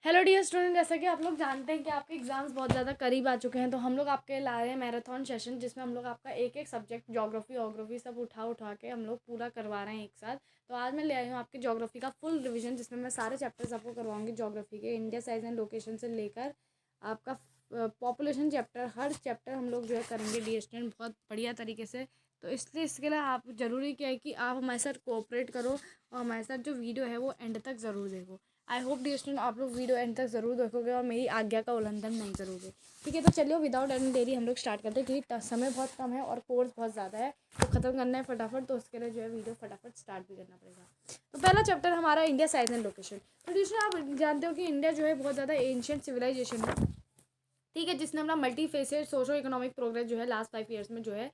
Hello dear student, जैसा कि आप लोग जानते हैं कि आपके एग्ज़ाम्स बहुत ज़्यादा करीब आ चुके हैं, तो हम लोग आपके ला रहे हैं मैराथन सेशन, जिसमें हम लोग आपका एक एक सब्जेक्ट ज्योग्राफी सब उठा के हम लोग पूरा करवा रहे हैं एक साथ। तो आज मैं ले आई हूँ आपकी ज्योग्राफी का फुल रिवीजन, जिसमें मैं सारे चैप्टर्स आपको करवाऊंगी ज्योग्राफी के, इंडिया साइज एंड लोकेशन से लेकर आपका पॉपुलेशन चैप्टर, हर चैप्टर हम लोग जो है करेंगे डियर स्टूडेंट बहुत बढ़िया तरीके से। तो इसलिए इसके लिए आप ज़रूरी क्या है कि आप हमारे साथ कोऑपरेट करो और हमारे साथ जो वीडियो है वो एंड तक ज़रूर देखो। आई होप डियर स्टूडेंट आप लोग वीडियो एंड तक ज़रूर देखोगे और मेरी आज्ञा का उल्लंघन नहीं करोगे। ठीक है, तो चलिए विदाउट एनी देरी हम लोग स्टार्ट करते हैं, क्योंकि समय बहुत कम है और कोर्स बहुत ज़्यादा है, तो ख़त्म करना है फटाफट। तो उसके लिए जो है वीडियो फटाफट स्टार्ट भी करना पड़ेगा। तो पहला चैप्टर हमारा इंडिया साइज एंड लोकेशन। तो डियर आप जानते हो कि इंडिया जो है बहुत ज़्यादा एंशियंट सिविलाइजेशन है, ठीक है, जिसने अपना multi facet socio economic progress जो है लास्ट 5 ईयर्स में जो है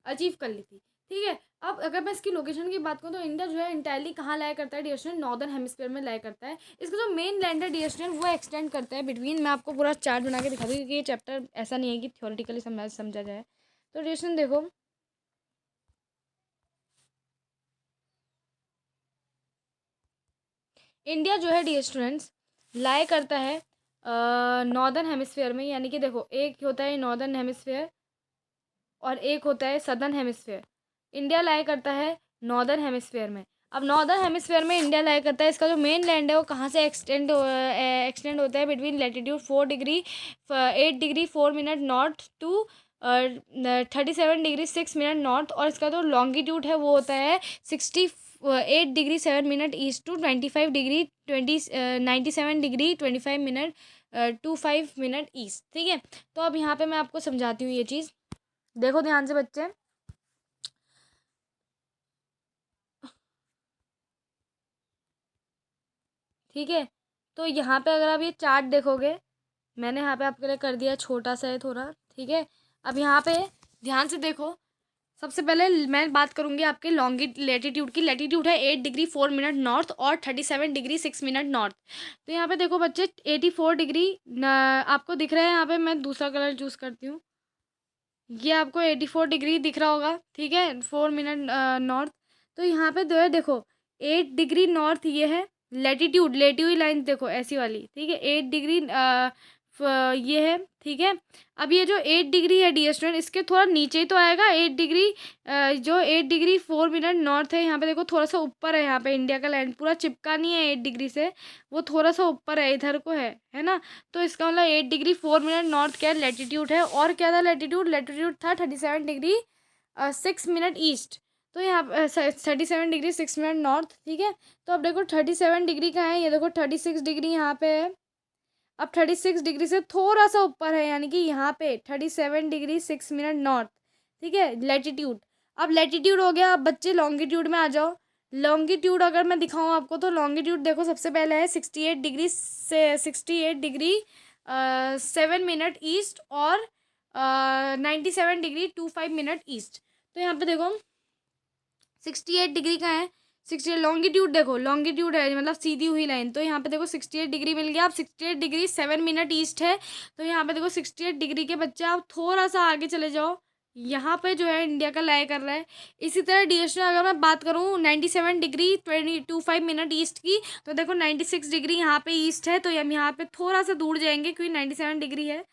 अचीव कर ली थी। ठीक है, अब अगर मैं इसकी लोकेशन की बात करूँ तो इंडिया जो है इंटायरली कहाँ लाया करता है डियर स्टूडेंट, नॉर्दर्न हेमिस्फीयर में लाया करता है। इसका जो मेन लैंड है डियर स्टूडेंट वो एक्सटेंड करता है बिटवीन, मैं आपको पूरा चार्ट बना के दिखा दूँ, क्योंकि ये चैप्टर ऐसा नहीं है कि थ्योरेटिकली समझा जाए। तो डियर स्टूडेंट देखो, इंडिया जो है डियर स्टूडेंट्स लाया करता है नॉर्दर्न हेमिस्फीयर में, यानी कि देखो एक होता है नॉर्दर्न हेमिस्फीयर और एक होता है सदर्न हेमिस्फीयर। इंडिया लाया करता है नॉर्दर्न हेमिस्फीयर में। अब नॉर्दर्न हेमिस्फीयर में इंडिया लाया करता है, इसका जो मेन लैंड है वो कहाँ से एक्सटेंड होता है between latitude 4 degree 8 degree 4 minute north to 37 degree 6 minute north, और इसका जो लॉन्गिट्यूड है वो होता है 68 degree 7 minute east to 97 degree 25 minute east. ठीक है, तो अब यहाँ पे मैं आपको समझाती हूँ ये चीज़, देखो ध्यान से बच्चे। ठीक है, तो यहाँ पे अगर आप ये चार्ट देखोगे, मैंने यहाँ पे आपके लिए कर दिया, छोटा सा है थोड़ा। ठीक है, अब यहाँ पे ध्यान से देखो, सबसे पहले मैं बात करूँगी आपके लॉन्गिट लेटीट्यूड की। लेटीट्यूड है 8 डिग्री 4 मिनट नॉर्थ और 37 डिग्री 6 मिनट नॉर्थ। तो यहाँ पे देखो बच्चे 84 डिग्री आपको दिख रहा है, यहाँ पे मैं दूसरा कलर चूज़ करती हूँ, ये आपको 84 डिग्री दिख रहा होगा। ठीक है, 4 मिनट नॉर्थ। तो यहाँ पे जो है देखो 8 डिग्री नॉर्थ ये है लेटीट्यूड, लेटी हुई लाइन देखो ऐसी वाली। ठीक है, 8 डिग्री ये है। ठीक है, अब ये जो 8 डिग्री है डियर स्टूडेंट, इसके थोड़ा नीचे ही तो आएगा 8 डिग्री, जो 8 डिग्री 4 मिनट नॉर्थ है, यहाँ पे देखो थोड़ा सा ऊपर है, यहाँ पे इंडिया का लैंड पूरा चिपका नहीं है 8 डिग्री से, वो थोड़ा सा ऊपर है, इधर को है ना। तो इसका मतलब 8 डिग्री 4 मिनट नॉर्थ क्या है, लेटीट्यूड है। और क्या था लेटीट्यूड, लेटीट्यूड था 37 डिग्री 6 मिनट ईस्ट। तो यहाँ 37 डिग्री 6 मिनट नॉर्थ। ठीक है, तो अब देखो 37 डिग्री का है, ये देखो 36 डिग्री यहाँ पे है। अब 36 डिग्री से थोड़ा सा ऊपर है, यानी कि यहाँ पे 37 डिग्री 6 मिनट नॉर्थ। ठीक है, लेटीट्यूड। अब लेटीट्यूड हो गया, अब बच्चे लॉन्गिट्यूड में आ जाओ। लॉन्गिट्यूड अगर मैं दिखाऊँ आपको, तो लॉन्गिट्यूड देखो सबसे पहले है 68 डिग्री 7 मिनट ईस्ट और 97 डिग्री 25 मिनट ईस्ट। तो यहाँ पे देखो 68 डिग्री का है, 68 लॉन्गिट्यूड देखो, लॉन्गिट्यूड है मतलब सीधी हुई लाइन। तो यहाँ पे देखो 68 डिग्री मिल गया। अब 68 डिग्री 7 मिनट ईस्ट है, तो यहाँ पे देखो 68 डिग्री के बच्चे आप थोड़ा सा आगे चले जाओ, यहाँ पे जो है इंडिया का लाई कर रहा है। इसी तरह डीएसटी अगर मैं बात करूँ 97 डिग्री 25 मिनट ईस्ट की, तो देखो 96 डिग्री यहाँ पे ईस्ट है, तो हम यहाँ पे थोड़ा सा दूर जाएंगे क्योंकि 97 डिग्री है।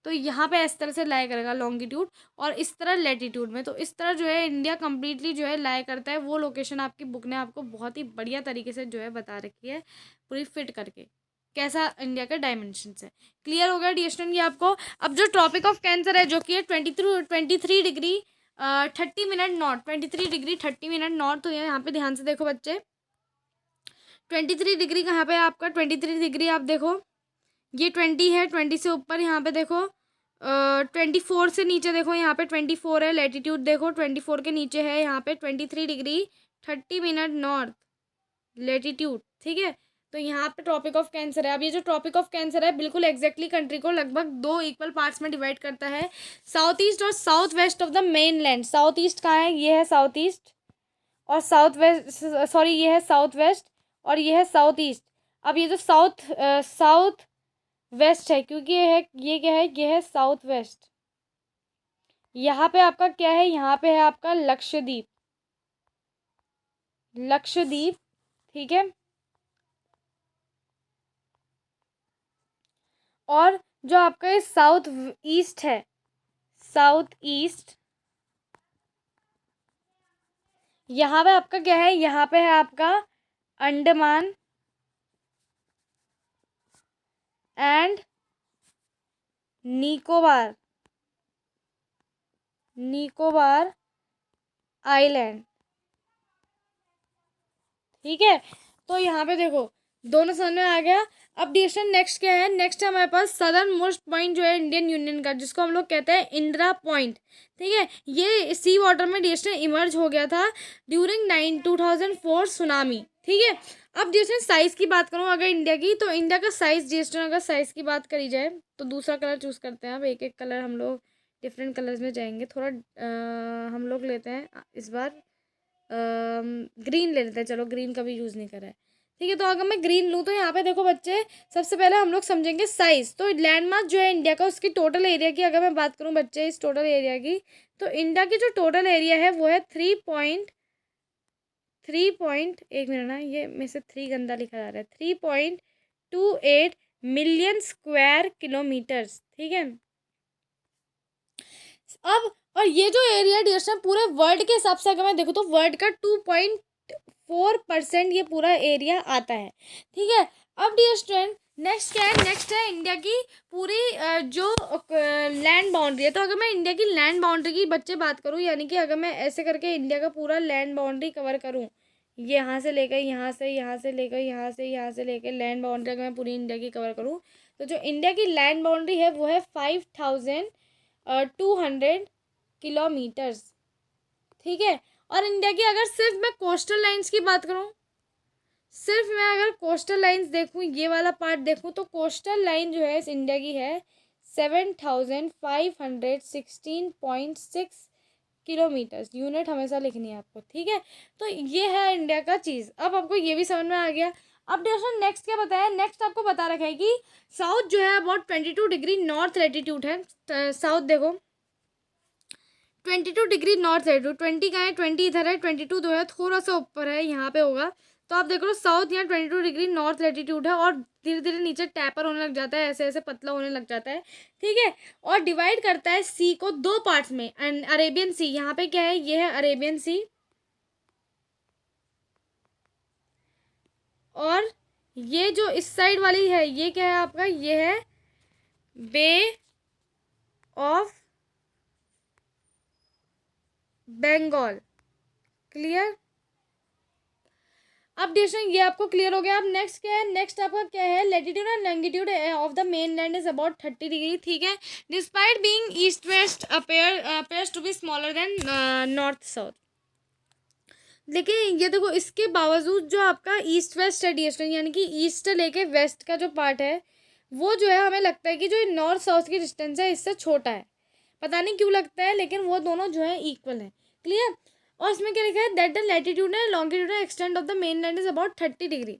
तो यहाँ पे इस तरह से लाई करेगा लॉन्गिट्यूड, और इस तरह लेटीट्यूड में। तो इस तरह जो है इंडिया कम्प्लीटली जो है लाई करता है। वो लोकेशन आपकी बुक ने आपको बहुत ही बढ़िया तरीके से जो है बता रखी है, पूरी फिट करके, कैसा इंडिया का डायमेंशन है। क्लियर हो गया डिस्टेंस ये आपको। अब जो ट्रॉपिक ऑफ कैंसर है, जो कि है 23 degree 30 minute north, 23 degree 30 minute north. तो यहाँ पे ध्यान से देखो बच्चे, 23 डिग्री कहाँ पे है आपका, 23 डिग्री आप देखो, ये 20 है, 20 से ऊपर यहाँ पे देखो 24 से नीचे देखो, यहाँ पे 24 है। लेटीट्यूड देखो 24 के नीचे है, यहाँ पे 23 डिग्री 30 मिनट नॉर्थ लेटीट्यूड। ठीक है, तो यहाँ पे ट्रॉपिक ऑफ कैंसर है। अब ये जो ट्रॉपिक ऑफ कैंसर है बिल्कुल एग्जैक्टली कंट्री को लगभग 2 इक्वल पार्ट्स में डिवाइड करता है, साउथ ईस्ट और south waste of the main land. South east कहाँ है, ये है साउथ ईस्ट, और साउथ वेस्ट, सॉरी ये है साउथ वेस्ट, और ये है साउथ ईस्ट। अब ये जो साउथ वेस्ट है, क्योंकि ये क्या है, ये है साउथ वेस्ट। यहाँ पे आपका क्या है, यहाँ पे है आपका लक्षद्वीप, लक्षद्वीप। ठीक है, और जो आपका ये साउथ ईस्ट है, साउथ ईस्ट, यहाँ पे आपका क्या है, यहाँ पे है आपका अंडमान एंड निकोबार, निकोबार आइलैंड। ठीक है, तो यहाँ पे देखो दोनों समझ में आ गया। अब डिस्टेंस नेक्स्ट क्या है, नेक्स्ट है हमारे पास सदर्न मोस्ट पॉइंट जो है इंडियन यूनियन का, जिसको हम लोग कहते हैं इंदिरा पॉइंट। ठीक है, ये सी वाटर में डिस्टेंस इमर्ज हो गया था ड्यूरिंग 2004 सुनामी। ठीक है, अब डिस्टेंस साइज की बात करूँ अगर इंडिया की, तो इंडिया का साइज डिस्टेंस अगर साइज की बात करी जाए तो दूसरा कलर चूज करते हैं। अब एक एक कलर हम लोग डिफरेंट कलर्स में जाएंगे, थोड़ा हम लोग लेते हैं इस बार ग्रीन ले लेते हैं, चलो ग्रीन कभी यूज़ नहीं करा है। ठीक है, तो अगर मैं ग्रीन लूँ तो यहाँ पे देखो बच्चे, सबसे पहले हम लोग समझेंगे साइज। तो लैंडमार्क जो है इंडिया का, उसकी टोटल एरिया की अगर मैं बात करूँ बच्चे, इस टोटल एरिया की, तो इंडिया की जो टोटल एरिया है वो है 3.3 एक मिनट ना, ये में से 3 गंदा लिखा जा रहा है, 3.28 मिलियन स्क्वायर किलोमीटर्स। ठीक है, अब और ये जो एरिया डिस्ट्रीब्यूशन पूरे वर्ल्ड के हिसाब से अगर मैं देखूँ तो वर्ल्ड का 2.4% ये पूरा एरिया आता है। ठीक है, अब डियर स्टूडेंट नेक्स्ट क्या है, नेक्स्ट है इंडिया की पूरी जो लैंड बाउंड्री है। तो अगर मैं इंडिया की लैंड बाउंड्री की बच्चे बात करूँ, यानी कि अगर मैं ऐसे करके इंडिया का पूरा लैंड बाउंड्री कवर करूँ, ये यहाँ से लेकर यहाँ से, यहाँ से लेकर यहाँ से, यहाँ से लेकर लैंड बाउंड्री अगर मैं पूरी इंडिया की कवर करूँ, तो जो इंडिया की लैंड बाउंड्री है वो है 5200 किलोमीटर्स। ठीक है, और इंडिया की अगर सिर्फ मैं कोस्टल लाइंस की बात करूँ, सिर्फ मैं अगर कोस्टल लाइंस देखूँ, ये वाला पार्ट देखूँ, तो कोस्टल लाइन जो है इस इंडिया की है 7516.6 किलोमीटर्स। यूनिट हमेशा लिखनी है आपको। ठीक है, तो ये है इंडिया का चीज़। अब आपको ये भी समझ में आ गया। अब दोस्तों नेक्स्ट क्या बताया, नेक्स्ट आपको बता रखा है कि साउथ जो है अबाउट 22 डिग्री नॉर्थ लेटीट्यूड है। साउथ देखो 22 डिग्री नॉर्थ लेटीट्यूड, 20 कहाँ है, 20 इधर है, 22 जो है थोड़ा सा ऊपर है, यहाँ पे होगा। तो आप देख लो साउथ यहाँ 22 डिग्री नॉर्थ लेटीट्यूड है, और धीरे धीरे नीचे टैपर होने लग जाता है, ऐसे ऐसे पतला होने लग जाता है। ठीक है, और डिवाइड करता है सी को दो पार्ट्स में, एंड अरेबियन सी यहाँ पे क्या है, ये है अरेबियन सी, और ये जो इस साइड वाली है ये क्या है आपका, ये है बे ऑफ बंगाल। क्लियर, अब डिस्टेंस ये आपको क्लियर हो गया। अब नेक्स्ट क्या है, नेक्स्ट आपका क्या है, latitude and longitude of the main land is about 30 degree. ठीक है, despite being east west appears to be smaller than north south. लेकिन ये देखो इसके बावजूद जो आपका ईस्ट वेस्ट है डिस्टेंस, यानी कि ईस्ट लेके वेस्ट का जो पार्ट है वो जो है हमें लगता है कि जो नॉर्थ साउथ की डिस्टेंस है इससे छोटा है। पता नहीं क्यों लगता है, लेकिन वो दोनों जो है इक्वल है। क्लियर, और इसमें क्या लिखा है, that the latitude and longitude extend of the main land is about 30 degree.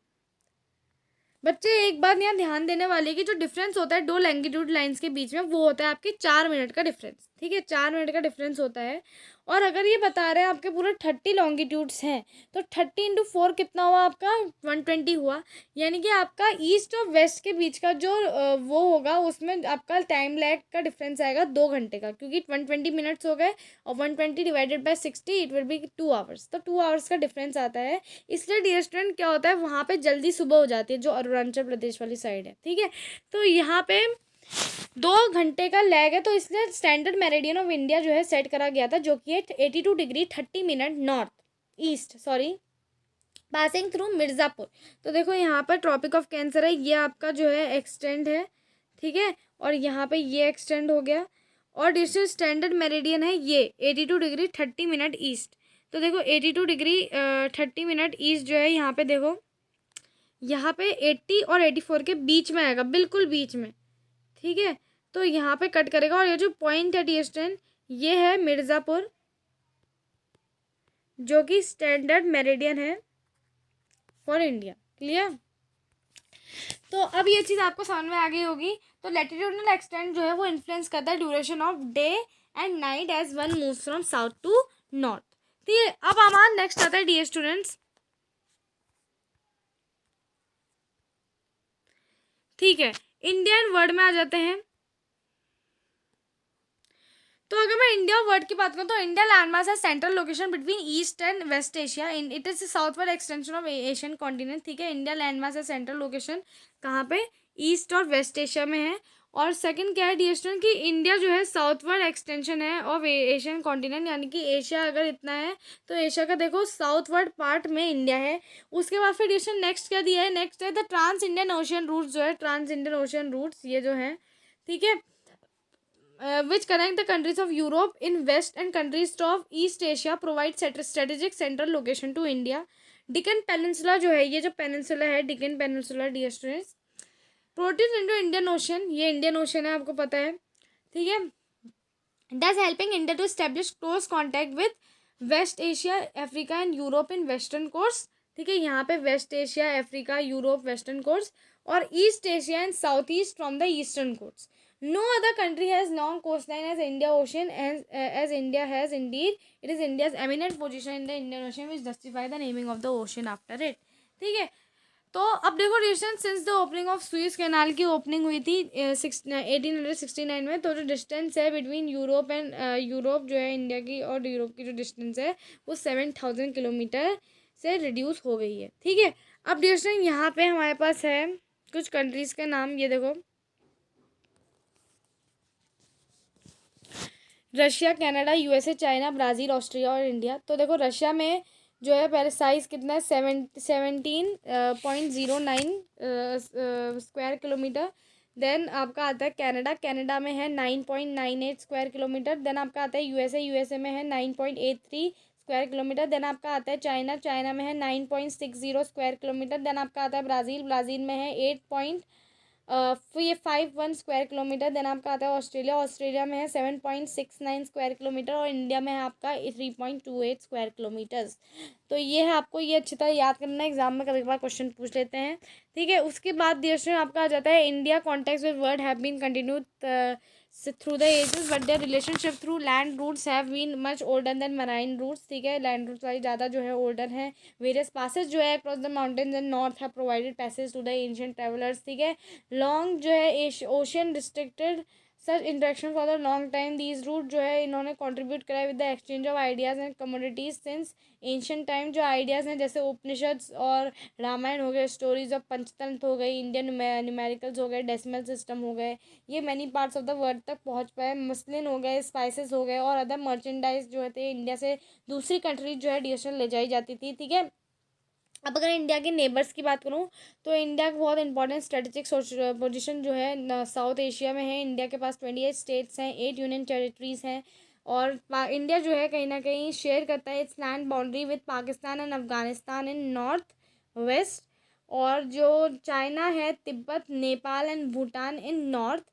बच्चे एक बात यहाँ ध्यान देने वाली है कि जो डिफरेंस होता है दो लैंगिट्यूड लाइंस के बीच में, वो होता है आपके 4 मिनट का डिफरेंस। ठीक है, 4 मिनट का डिफरेंस होता है। और अगर ये बता रहे हैं आपके पूरे 30 लॉन्गिट्यूड्स हैं, तो 30 × 4 कितना हुआ आपका, 120 हुआ। यानी कि आपका ईस्ट और वेस्ट के बीच का जो वो होगा, उसमें आपका टाइम लैग का डिफरेंस आएगा 2 घंटे का, क्योंकि 120 मिनट्स हो गए और 120 divided by 60 it will be 2 hours. तो 2 आवर्स का डिफरेंस आता है। इसलिए डियर स्टूडेंट क्या होता है, वहाँ पे जल्दी सुबह हो जाती है, जो अरुणाचल प्रदेश वाली साइड है। ठीक है, तो यहाँ पे 2 घंटे का लैग है, तो इसलिए स्टैंडर्ड मेरिडियन ऑफ इंडिया जो है सेट करा गया था, जो कि है 82 degree 30 minute north east, sorry, passing through Mirzapur. तो देखो यहाँ पर ट्रॉपिक ऑफ कैंसर है, ये आपका जो है एक्सटेंड है। ठीक है, और यहाँ पे ये एक्सटेंड हो गया, और डिस्टेंस स्टैंडर्ड मेरिडियन है ये 82 डिग्री 30 मिनट ईस्ट। तो देखो 82 डिग्री 30 मिनट ईस्ट जो है, यहाँ पे देखो, यहाँ पे 80 और 84 के बीच में आएगा, बिल्कुल बीच में। ठीक है, तो यहाँ पे कट करेगा, और ये जो पॉइंट है डिस्टेंस, ये है मिर्ज़ापुर, जो कि स्टैंडर्ड मेरिडियन है फॉर इंडिया। क्लियर, तो अब ये चीज़ आपको समझ में आ गई होगी। तो लैटिट्यूडनल एक्सटेंट जो है वो इन्फ्लुएंस करता है duration of day and night as one moves from south to north. ठीक है, अब हमारा नेक्स्ट आता है डियर स्टूडेंट्स, ठीक है, इंडियन वर्ड में आ जाते हैं। तो अगर मैं इंडिया वर्ड की बात करूँ तो इंडिया लैंडमास है central location between east and west Asia, it is southward extension of Asian continent. ठीक है, इंडिया लैंडमास है सेंट्रल लोकेशन कहाँ पे, ईस्ट और वेस्ट एशिया में है। और सेकंड क्या है डिस्टेंस कि इंडिया जो है साउथवर्ड एक्सटेंशन है ऑफ एशियन कॉन्टिनेंट, यानी कि एशिया अगर इतना है तो एशिया का देखो साउथवर्ड पार्ट में इंडिया है। उसके बाद फिर डिस्टेंस नेक्स्ट क्या दिया है, नेक्स्ट है the trans Indian ocean routes, जो है ट्रांस इंडियन ओशियन रूट्स ये जो है, ठीक है, which connect the countries of Europe in west and countries of East Asia, provide strategic central location to India. Deccan Peninsula जो है, ये जो पेनिनसुला है Deccan Peninsula distance proteases into Indian ocean, ये इंडियन ओशन है आपको पता है, ठीक है, thus helping India to establish close contact with West Asia, Africa and Europe in western coast. ठीक है, यहाँ पे west Asia, Africa, Europe western कोर्स और east Asia and south east from the eastern कोर्स. No other country has long coastline as India Ocean as India has. Indeed, it is India's eminent position in the Indian Ocean which justify the naming of the ocean after it. ठीक है, तो अब देखो distance since the opening of Suez canal की opening हुई थी 1869 में, तो जो डिस्टेंस है बिटवीन यूरोप एंड यूरोप जो है इंडिया की और यूरोप की जो डिस्टेंस है वो 7000 किलोमीटर से रिड्यूस हो गई है। ठीक है, अब डिस्टेंस यहाँ पे हमारे पास है कुछ कंट्रीज़ के नाम, ये देखो Russia, Canada, USA, China, Brazil, Austria और इंडिया। तो देखो रशिया में जो है पहले साइज़ कितना है 17.09 स्क्वायर किलोमीटर। देन आपका आता है कनाडा, कनाडा में है 9.98 स्क्वायर किलोमीटर। देन आपका आता है यूएसए, यूएसए में है 9.83 स्क्वायर किलोमीटर। देन आपका आता है चाइना, चाइना में है 9.60 स्क्वायर किलोमीटर। देन आपका आता है ब्राज़ील, ब्राज़ील में है 51 स्क्वायर किलोमीटर। देन आपका आता है ऑस्ट्रेलिया, ऑस्ट्रेलिया में है 7.69 स्क्वायर किलोमीटर और इंडिया में है आपका 3.28 स्क्वायर किलोमीटर्स। तो ये है, आपको ये अच्छी तरह याद करना है, एग्जाम में कभी कभार क्वेश्चन पूछ लेते हैं। ठीक है, उसके बाद देश में आपका आ जाता है India contact with world have been continued through the ages but their relationship through land routes have been much older than marine routes. ठीक है, लैंड रूट्स वाली ज़्यादा जो है ओल्डर है। वेरियस पासेज जो है across the mountains and north have provided passage to the ancient travellers. ठीक है, लॉन्ग जो है ocean restricted such interaction for the long time these route जो है इन्होंने कंट्रीब्यूट करा with the exchange of ideas and commodities since ancient time. जो ideas हैं जैसे उपनिषद और रामायण हो गए, स्टोरीज ऑफ पंचतंत्र हो गई, इंडियन न्यूमेरिकल्स हो गए, डेसिमल सिस्टम हो गए, ये many parts of the world तक पहुंच पाए। मसलिन हो गए, स्पाइसेस हो गए और अदर मर्चेंडाइज जो थे इंडिया से दूसरी कंट्रीज जो है डीएसएल ले जाई जाती थी। ठीक है, अब अगर इंडिया के नेबर्स की बात करूँ तो इंडिया का बहुत इंपॉर्टेंट स्ट्रेटेजिक पोजीशन जो है साउथ एशिया में है। इंडिया के पास 28 स्टेट्स हैं, 8 यूनियन टेरिटरीज हैं और इंडिया जो है कहीं ना कहीं शेयर करता है its land boundary with Pakistan and Afghanistan in north west, और जो चाइना है Tibet, Nepal and Bhutan in north,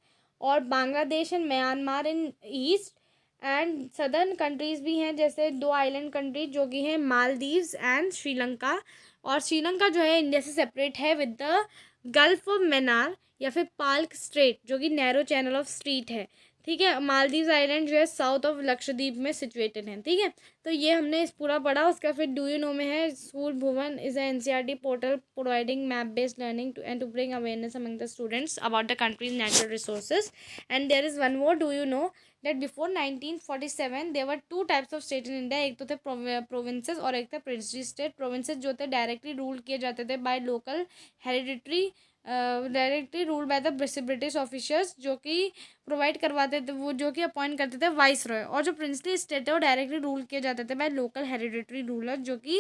और Bangladesh and Myanmar in east and southern countries भी हैं जैसे दो आइलैंड कंट्रीज जो कि हैं मालदीव्स एंड श्रीलंका। और श्रीलंका जो है इंडिया से सेपरेट है with the gulf of Mannar या फिर पाल्क स्ट्रेट जो कि नैरो चैनल ऑफ स्ट्रीट है। ठीक है, मालदीव आइलैंड जो है साउथ ऑफ लक्षद्वीप में सिचुएटेड है। ठीक है, तो ये हमने इस पूरा पढ़ा। उसका फिर डू यू नो में है school Bhuvan is NCERT portal providing map based learning to and to bring awareness among the students about the country's natural resources. And there is one more, do you know that before 1947 there were 2 types of state in India, एक तो थे provinces और एक थे princely state. Provinces जो थे directly rule किए जाते थे by local hereditary, directly rule by the British officers जो कि प्रोवाइड करवाते थे, वो जो कि अपॉइंट करते थे वाइस रॉय। और जो प्रिंसली स्टेट है वो डायरेक्टली रूल किए जाते थे बाय लोकल हेरिडिटरी रूलर जो कि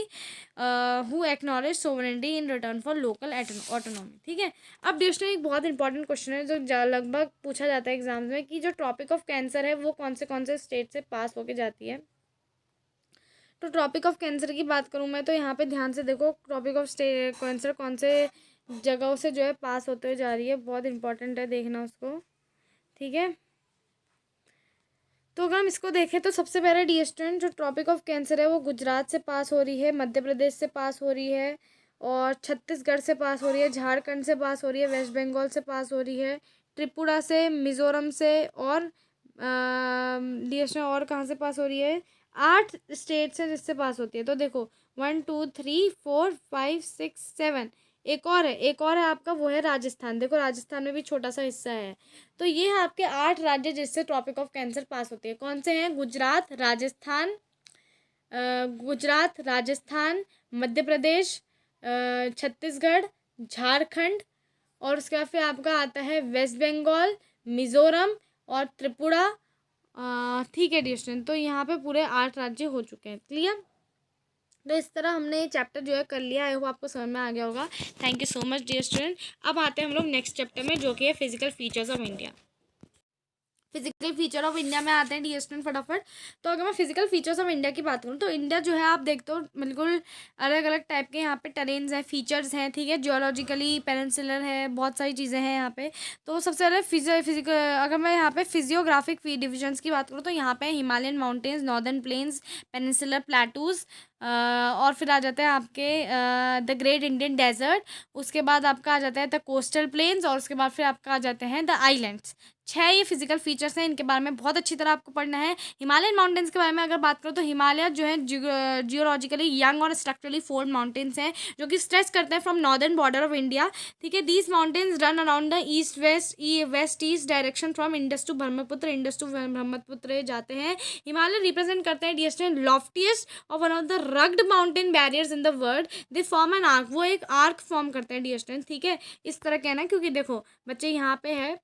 who acknowledge sovereignty in return for local autonomy. ठीक है, अब डिस्ट्रिक्ट एक बहुत इंपॉर्टेंट क्वेश्चन है जो लगभग पूछा जाता है एग्जाम्स में कि जो ट्रॉपिक ऑफ कैंसर है वो कौन से स्टेट से पास होके जाती है। तो ट्रॉपिक ऑफ कैंसर की बात करूँ मैं तो यहाँ पे ध्यान से देखो ट्रॉपिक ऑफ कैंसर कौन से जगहों से जो है पास होते हुए जा रही है, बहुत इंपॉर्टेंट है देखना उसको। ठीक है, तो अगर हम इसको देखें तो सबसे पहले डिस्टेंस जो ट्रॉपिक ऑफ कैंसर है वो गुजरात से पास हो रही है, मध्य प्रदेश से पास हो रही है और छत्तीसगढ़ से पास हो रही है, झारखंड से पास हो रही है, वेस्ट बंगाल से पास हो रही है, त्रिपुरा से, मिज़ोरम से और डिस्टेंस और कहाँ से पास हो रही है, 8 स्टेट्स हैं जिससे पास होती है। तो देखो 1 2 3 4 5 6 7 एक और है आपका, वो है राजस्थान। देखो राजस्थान में भी छोटा सा हिस्सा है। तो ये है आपके 8 राज्य जिससे ट्रॉपिक ऑफ कैंसर पास होती है। कौन से हैं? गुजरात, राजस्थान, गुजरात, राजस्थान, मध्य प्रदेश, छत्तीसगढ़, झारखंड, और उसके बाद फिर आपका आता है वेस्ट बंगाल, मिज़ोरम और त्रिपुरा। ठीक है डियर स्टूडेंट, तो यहाँ पे पूरे 8 राज्य हो चुके हैं। क्लियर? तो इस तरह हमने ये चैप्टर जो है कर लिया। आई होप आपको समझ में आ गया होगा। Thank you so much dear student. अब आते हैं हम लोग नेक्स्ट चैप्टर में, जो कि है physical features of India. Physical feature of India में आते हैं डियर स्टूडेंट फटाफट। तो अगर मैं फिजिकल फीचर्स ऑफ इंडिया की बात करूँ, तो इंडिया जो है आप देखते हो बिल्कुल अलग अलग टाइप के यहाँ पे टेरेन्स हैं, फीचर्स हैं, ठीक है। जियोलॉजिकली पेनिनसुलर है, बहुत सारी चीज़ें हैं यहाँ पे। तो सबसे पहले फिजिकल, अगर मैं यहाँ पे फिजियोग्राफिक डिविजन्स की बात करूँ, तो यहाँ पे Himalayan mountains, northern plains, peninsular plateaus, और फिर आ जाता है आपके द ग्रेट इंडियन डेजर्ट। उसके बाद आपका आ जाता है द कोस्टल प्लेन्स, और उसके बाद फिर आपका आ जाते हैं द आइलैंड्स। 6 ये फिजिकल फीचर्स हैं, इनके बारे में बहुत अच्छी तरह आपको पढ़ना है। हिमालयन माउंटेन्स के बारे में अगर बात करो, तो हिमालय जो है जियोलॉजिकली यंग और स्ट्रक्चरली फोल्ड माउंटेन्स हैं, जो कि स्ट्रेच करते हैं from northern border of India, ठीक है। These mountains run around the east west east direction from Indus to Brahmaputra, Indus to Brahmaputra जाते हैं। हिमालय रिप्रेजेंट करते हैं डियर लॉफ्टीएस्ट और one of the rugged mountain barriers in the world. They form an arc, वो एक arc form करते हैं dear, ठीक है। इस तरह कहना, क्योंकि देखो बच्चे यहाँ पे है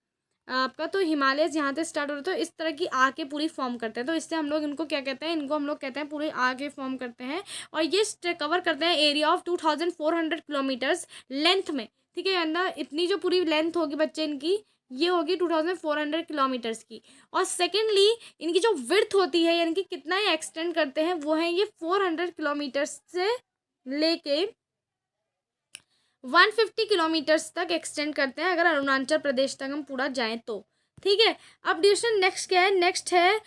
आपका, तो हिमालय यहाँ से स्टार्ट हो रहा है, तो इस तरह की आके पूरी फॉर्म करते हैं। तो इससे हम लोग इनको क्या कहते हैं? इनको हम लोग कहते हैं पूरी आके फॉर्म करते हैं। और ये कवर करते हैं एरिया ऑफ 2400 किलोमीटर्स लेंथ में, ठीक है। अंदर इतनी जो पूरी लेंथ होगी बच्चे इनकी, ये होगी 2400 किलोमीटर्स की। और सेकेंडली इनकी जो विड्थ होती है, यानी कि कितना ये एक्सटेंड करते हैं, वो है ये 400 किलोमीटर्स से लेके 150 किलोमीटर्स तक एक्सटेंड करते हैं, अगर अरुणाचल प्रदेश तक हम पूरा जाएं तो, ठीक है। अब डिवीजन नेक्स्ट क्या है? नेक्स्ट है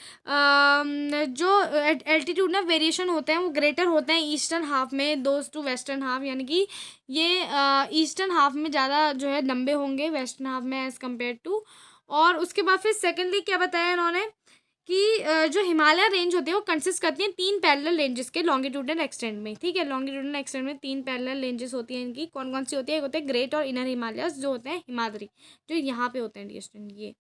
जो एल्टीट्यूड में वेरिएशन होते हैं वो ग्रेटर होते हैं ईस्टर्न हाफ में दोज टू वेस्टर्न हाफ, यानी कि ये ईस्टर्न हाफ में ज़्यादा जो है लंबे होंगे वेस्टर्न हाफ में एज़ कम्पेयर टू। और उसके बाद फिर सेकेंडली क्या बताया इन्होंने कि जो हिमालय रेंज होती है वो कंसिस्ट करती हैं 3 पैरेलल रेंजेस के लॉन्गिट्यूडनल एक्सटेंड में, ठीक है। लॉन्गिट्यूडनल एक्सटेंड में 3 पैरेलल रेंजेस होती हैं इनकी। कौन कौन सी होती है? एक होते हैं ग्रेट और इनर हिमालयस, जो होते हैं हिमाद्री, जो यहाँ पे होते हैं डिस्टेंट, ये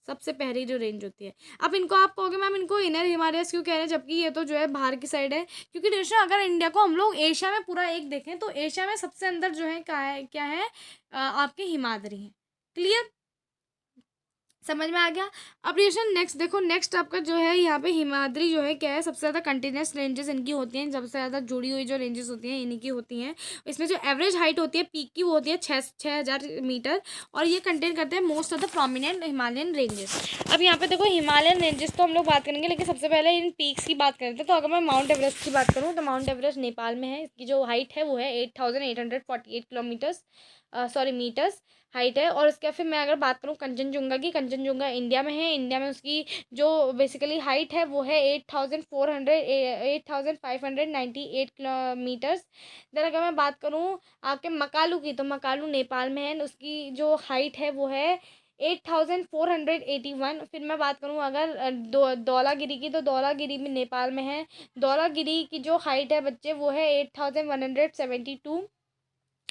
सबसे पहली जो रेंज होती है। अब इनको आप कहोगे मैम इनको इनर हिमालयस क्यों कह रहे हैं, जबकि ये तो जो है बाहर की साइड है? क्योंकि दोस्तों अगर इंडिया को हम लोग एशिया में पूरा एक देखें, तो एशिया में सबसे अंदर जो है क्या है आपके हिमाद्री है। क्लियर? समझ में आ गया? अब रिएशन नेक्स्ट देखो, नेक्स्ट आपका जो है यहाँ पे हिमाद्री जो है क्या है, सबसे ज़्यादा कंटिन्यूस रेंजेस इनकी होती हैं, सबसे ज़्यादा जुड़ी हुई जो रेंजेस होती हैं इन्हीं की होती हैं। इसमें जो एवरेज हाइट होती है पीक की, वो होती है 6000 मीटर, और ये कंटेन करते हैं most of the prominent Himalayan ranges. अब यहाँ पे देखो हिमालयन रेंजेस तो हम लोग बात करेंगे, लेकिन सबसे पहले इन पीक्स की बात करते हैं। तो अगर मैं माउंट एवरेस्ट की बात करूँ, तो माउंट एवरेस्ट नेपाल में है। इसकी जो हाइट है वो है 8848 किलोमीटर्स, सॉरी मीटर्स हाइट है। और उसके फिर मैं अगर बात करूँ कंचनजुंगा की, कंचनजुंगा इंडिया में है। इंडिया में उसकी जो बेसिकली हाइट है वो है 8598 किलोमीटर्स। देन अगर मैं बात करूँ आपके मकालू की, तो मकालू नेपाल में है, उसकी जो हाइट है वो है 8481। फिर मैं बात करूँ अगर धौलागिरी की, तो धौलागिरी में नेपाल में है। धौलागिरी की जो हाइट है बच्चे वो है 8172।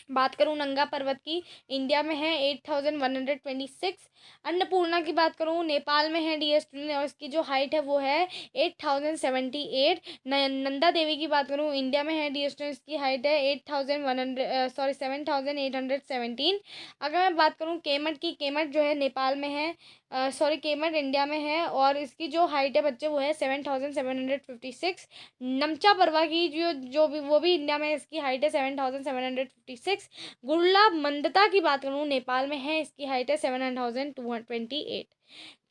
बात करूँ नंगा पर्वत की, इंडिया में है 8126। अन्नपूर्णा की बात करूँ नेपाल में है डियर स्टूडेंट, और इसकी जो हाइट है वो है 8078। नंदा देवी की बात करूँ, इंडिया में है डियर स्टूडेंट, इसकी हाइट है 7817। अगर मैं बात करूँ केमट की, केमट जो है नेपाल में है, केमट इंडिया में है, और इसकी जो हाइट है बच्चे वो है 7756। नमचा परवा की जो भी वो भी इंडिया में, इसकी हाइट है 7756। गुरला मंदता की बात करूँ नेपाल में है, इसकी हाइट है 7228।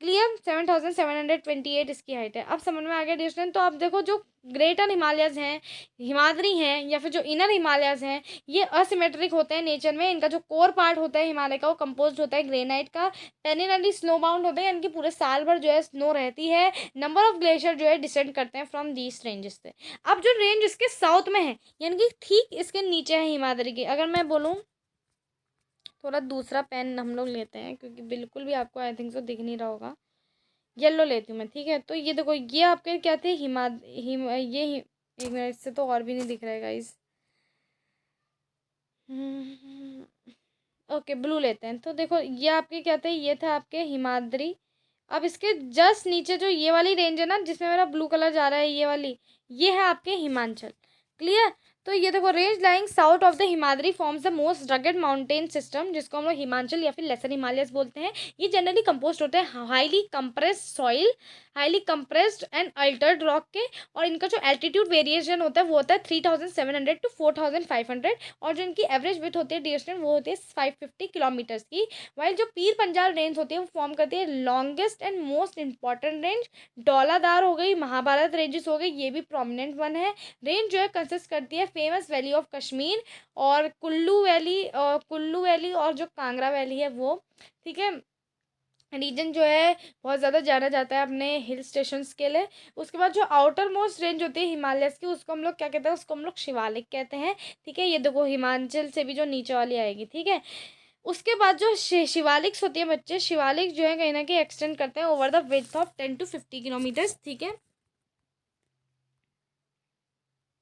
क्लियर? 7728 इसकी हाइट है। अब समझ में आ गया डिस्टेंस। तो आप देखो जो ग्रेटर हिमालयस हैं, हिमाद्री हैं, या फिर जो इनर हिमालयस हैं, ये असिमेट्रिक होते हैं नेचर में। इनका जो कोर पार्ट होता है हिमालय का, वो कंपोज होता है ग्रेनाइट का। पेरिनली स्नो बाउंड होते हैं, इनकी पूरे साल भर जो है स्नो रहती है। नंबर ऑफ ग्लेशियर जो है डिसेंड करते हैं फ्रॉम दीज रेंजेस से। अब जो रेंज इसके साउथ में है, यानी कि ठीक इसके नीचे है हिमाद्री की, अगर मैं बोलूँ, थोड़ा दूसरा पेन हम लोग लेते हैं, क्योंकि बिल्कुल भी आपको आई थिंक सो दिख नहीं रहा होगा। येलो लेती हूँ मैं, ठीक है। तो ये देखो, ये आपके क्या थे, एक मिनट, इससे तो और भी नहीं दिख रहा है गाइस। ओके, ब्लू लेते हैं। तो देखो ये आपके क्या थे, ये था आपके हिमाद्री। अब इसके जस्ट नीचे जो ये वाली रेंज है ना, जिसमें मेरा ब्लू कलर जा रहा है, ये वाली, ये है आपके हिमाचल। क्लियर। तो ये देखो, range lying south of the Himadri forms the most rugged mountain system, जिसको हम लोग हिमाचल या फिर लेसर हिमालयस बोलते हैं। ये जनरली कंपोस्ट होते हैं highly compressed soil, highly compressed and Altered rock के। और इनका जो एल्टीट्यूड वेरिएशन होता है वो होता है 3700 टू 4500। और जो इनकी एवरेज विड्थ होती है डिस्टेंस, वो होती है 550 किलोमीटर्स की। वाइल जो पीर पंजाल रेंज होती है वो फॉर्म करती है longest and most important range. Dhauladhar हो गई, महाभारत रेंजेस हो गई, ये भी प्रोमिनेंट वन है। रेंज जो है कंसिस्ट करती है फेमस वैली ऑफ कश्मीर और कुल्लू वैली और जो कांगड़ा वैली है वो। ठीक है। रीजन जो है बहुत ज़्यादा जाना जाता है अपने हिल स्टेशंस के लिए। उसके बाद जो आउटर मोस्ट रेंज होती है हिमालयस की, उसको हम लोग क्या कहते हैं, उसको हम लोग शिवालिक कहते हैं। ठीक है। ये देखो हिमाचल से भी जो नीचे वाली आएगी। ठीक है। उसके बाद जो शिवालिक्स होती है बच्चे, शिवालिक जो है कहीं ना कहीं एक्सटेंड करते हैं over the width of 10 to 50 kilometres. ठीक है।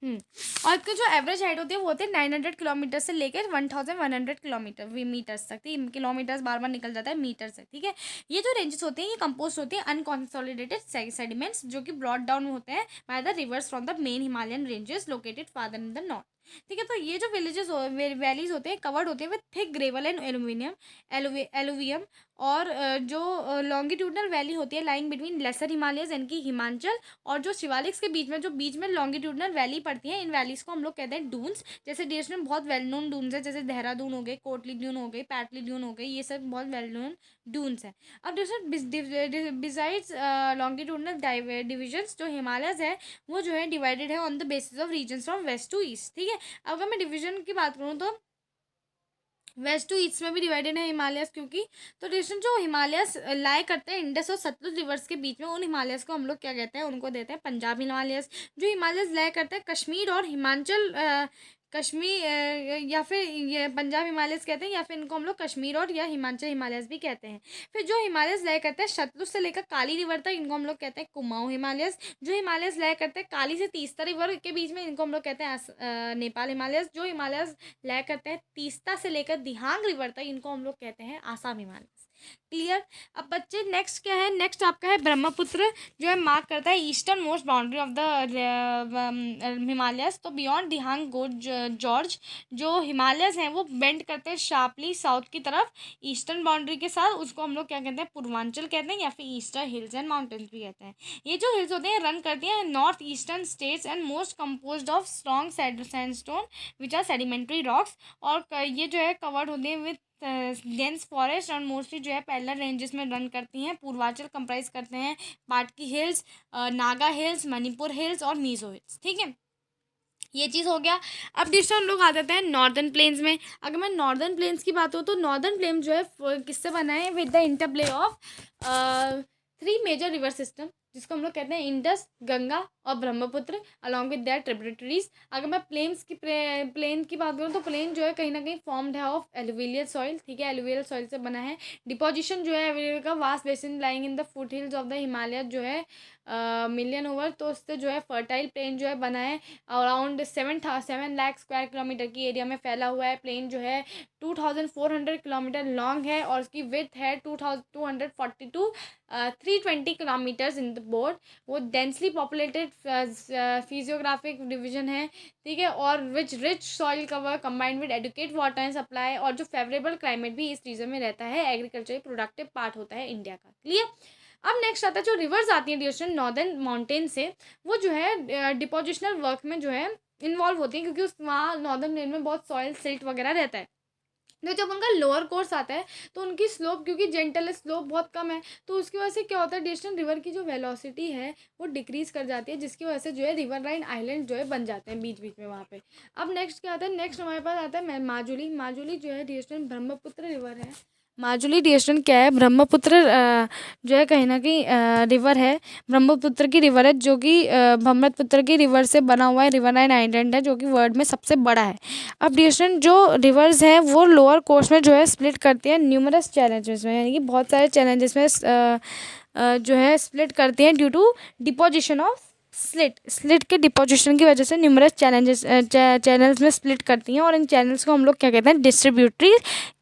और इसकी जो एवरेज हाइट होती है वो होती है 900 किलोमीटर से लेकर 1100 किलोमीटर मीटर्स तक। किलोमीटर्स बार बार निकल जाता है मीटर से। ठीक है। ये जो रेंजेस होते हैं ये कंपोज होते हैं अनकॉन्सोलिडेटेड सेडिमेंट्स, जो कि ब्रॉड डाउन होते हैं by the reverse from the main Himalayan ranges located father in the north. ठीक है। तो ये जो वैलीज होते हैं कवर्ड होते हैं with thick gravel and alluvium. और जो लॉन्गिट्यूडनल वैली होती है लाइंग बिटवीन लेसर हिमालयस यानी कि हिमाचल और जो शिवालिक्स के बीच में, जो बीच में लॉन्गिट्यूडनल वैली पड़ती है, इन वैलीज को हम लोग कहते हैं डून्स। जैसे देश में बहुत वेल नोन डून्स है, जैसे देहरादून हो गए, कोटली ड्यून हो गई, पैटली ड्यून हो गई, ये सब बहुत वेल नोन डून्स है। अब बिसाइड्स लॉन्गिट्यूडनल डिविजन्स, जो हिमालयस है वो जो है डिवाइडेड है on the basis of region from west to east. ठीक है। अगर मैं डिवीजन की बात करूँ तो वेस्ट टू ईस्ट में भी डिवाइडेड है हिमालयस, क्योंकि तो रिलेशन जो हिमालयस लाई करते हैं इंडस और सतलुज रिवर्स के बीच में, उन हिमालयस को हम लोग क्या कहते हैं, उनको देते हैं पंजाब हिमालयस। जो हिमालयस लाई करते हैं कश्मीर और हिमाचल कश्मीर या फिर ये पंजाब हिमालयस कहते हैं, या फिर इनको हम लोग कश्मीर और या हिमाचल हिमालयस भी कहते हैं। फिर जो हिमालयस लाई करते हैं सतलुज से लेकर काली रिवर तक, इनको हम लोग कहते हैं कुमाऊं हिमालयस। जो हिमालयस लाई करते हैं काली से तीस्ता रिवर के बीच में, इनको हम लोग कहते हैं नेपाल हिमालयस। जो हिमालयस लाई करते हैं तीस्ता से लेकर दिहांग रिवर तक, इनको हम लोग कहते हैं आसाम हिमालयस। क्लियर। अब बच्चे नेक्स्ट क्या है, नेक्स्ट आपका है ब्रह्मपुत्र, जो है मार्क करता है eastern most boundary of the Himalayas. तो बियॉन्ड दिहांग जॉर्ज जो हिमालयस हैं वो बेंड करते हैं शार्पली साउथ की तरफ ईस्टर्न बाउंड्री के साथ, उसको हम लोग क्या कहते हैं, पूर्वांचल कहते हैं या फिर ईस्टर्न हिल्स एंड माउंटेन्स भी कहते हैं। ये जो हिल्स होते हैं रन करती हैं north eastern states and most composed of strong sandstone which are sedimentary rocks. और ये जो है कवर्ड होते हैं विथ डेंस फॉरेस्ट और मोस्टली जो है पैरेलल रेंजेस में रन करती हैं। पूर्वांचल कंप्राइज करते हैं Patkai hills, Naga hills, Manipur hills और मीजो हिल्स। ठीक है। ये चीज़ हो गया। अब डिस्टर हम लोग आ जाते हैं नॉर्दर्न प्लेन्स में। अगर मैं नॉर्दर्न प्लेन्स की बात हो तो नॉर्दर्न प्लेन जो है किससे बना है, with the interplay of 3 major river system, जिसको हम लोग कहते हैं इंडस, गंगा और Brahmaputra along with their tributaries. अगर मैं प्लेन की बात करूँ तो प्लेन जो है कहीं ना कहीं फॉर्म्ड है ऑफ एलुवियल सॉइल। ठीक है। एलुवियल सॉइल से बना है। डिपोजिशन जो है एलुवियल का vast basin lying in the foot hills of the Himalaya जो है मिलियन ओवर, तो उससे जो है फर्टाइल प्लेन जो है बना है। अराउंड 7 लाख स्क्वायर किलोमीटर की एरिया में फैला हुआ है। प्लेन जो है 2400 किलोमीटर लॉन्ग है और उसकी विड्थ है 2240 to 320 kilometres in the broad. वो डेंसली पॉपुलेटेड फिजियोग्राफिक डिवीजन है। ठीक है। और which rich soil cover combined with adequate water and supply, और जो फेवरेबल क्लाइमेट भी इस रीजन में रहता है। एग्रीकल्चर प्रोडक्टिव पार्ट होता है इंडिया का। क्लियर। अब नेक्स्ट आता है जो रिवर्स आती हैं डिस्टेंट नॉर्दर्न माउंटेन से, वो जो है डिपोजिशनल वर्क में जो है इन्वॉल्व होती हैं, क्योंकि उस वहाँ नॉर्दर्न प्लेन में बहुत सॉइल सिल्ट वगैरह रहता है। तो जब उनका लोअर कोर्स आता है तो उनकी स्लोप, क्योंकि जेंटल स्लोप बहुत कम है, तो उसकी वजह से क्या होता है, डिस्टेंट रिवर की जो वेलोसिटी है वो डिक्रीज कर जाती है, जिसकी वजह से जो है रिवर लाइन आइलैंड जो है बन जाते हैं बीच बीच में वहाँ पे। अब नेक्स्ट क्या आता है, नेक्स्ट हमारे पास आता है माजुली। माजुली जो है डिस्टेंट ब्रह्मपुत्र रिवर है। माजुली डिस्टेंट क्या है, ब्रह्मपुत्र जो है कहीं ना कहीं रिवर है, ब्रह्मपुत्र की रिवर है, जो कि ब्रह्मपुत्र की रिवर से बना हुआ है रिवर लाइन आइलैंड है, जो कि वर्ल्ड में सबसे बड़ा है। अब डिस्टेंट जो रिवर्स हैं वो लोअर कोर्स में जो है स्प्लिट करती है न्यूमरस चैलेंजेस में, यानी कि बहुत सारे चैलेंजेस में जो है स्प्लिट करती हैं due to deposition of silt के डिपोजिशन की वजह से न्यूमरस चैनल्स में स्प्लिट करती हैं और इन चैनल्स को हम लोग क्या कहते हैं, डिस्ट्रीब्यूटरी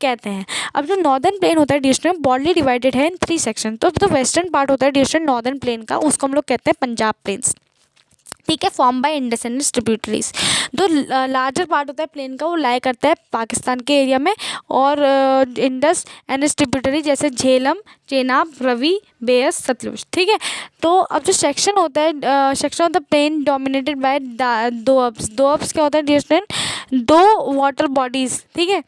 कहते हैं। अब जो नॉर्दर्न प्लेन होता है डिस्ट्रिक्ट बॉडली डिवाइडेड है इन 3 सेक्शन। तो जो वेस्टर्न पार्ट होता है डिस्ट्रिक्ट नॉर्दर्न प्लेन का, उसको हम लोग कहते हैं पंजाब प्लेन्स, ठीक है, form by Indus and tributaries. जो लार्जर पार्ट होता है प्लेन का, वो लाई करता है पाकिस्तान के एरिया में, और इंडस एंड ट्रिब्यूटरी जैसे झेलम, चेनाब, रवि, बेयस, सतलुज, ठीक है। तो अब जो सेक्शन होता है, section of the plain dominated by doabs क्या होता है डिस्टेंट, 2 वाटर बॉडीज, ठीक है।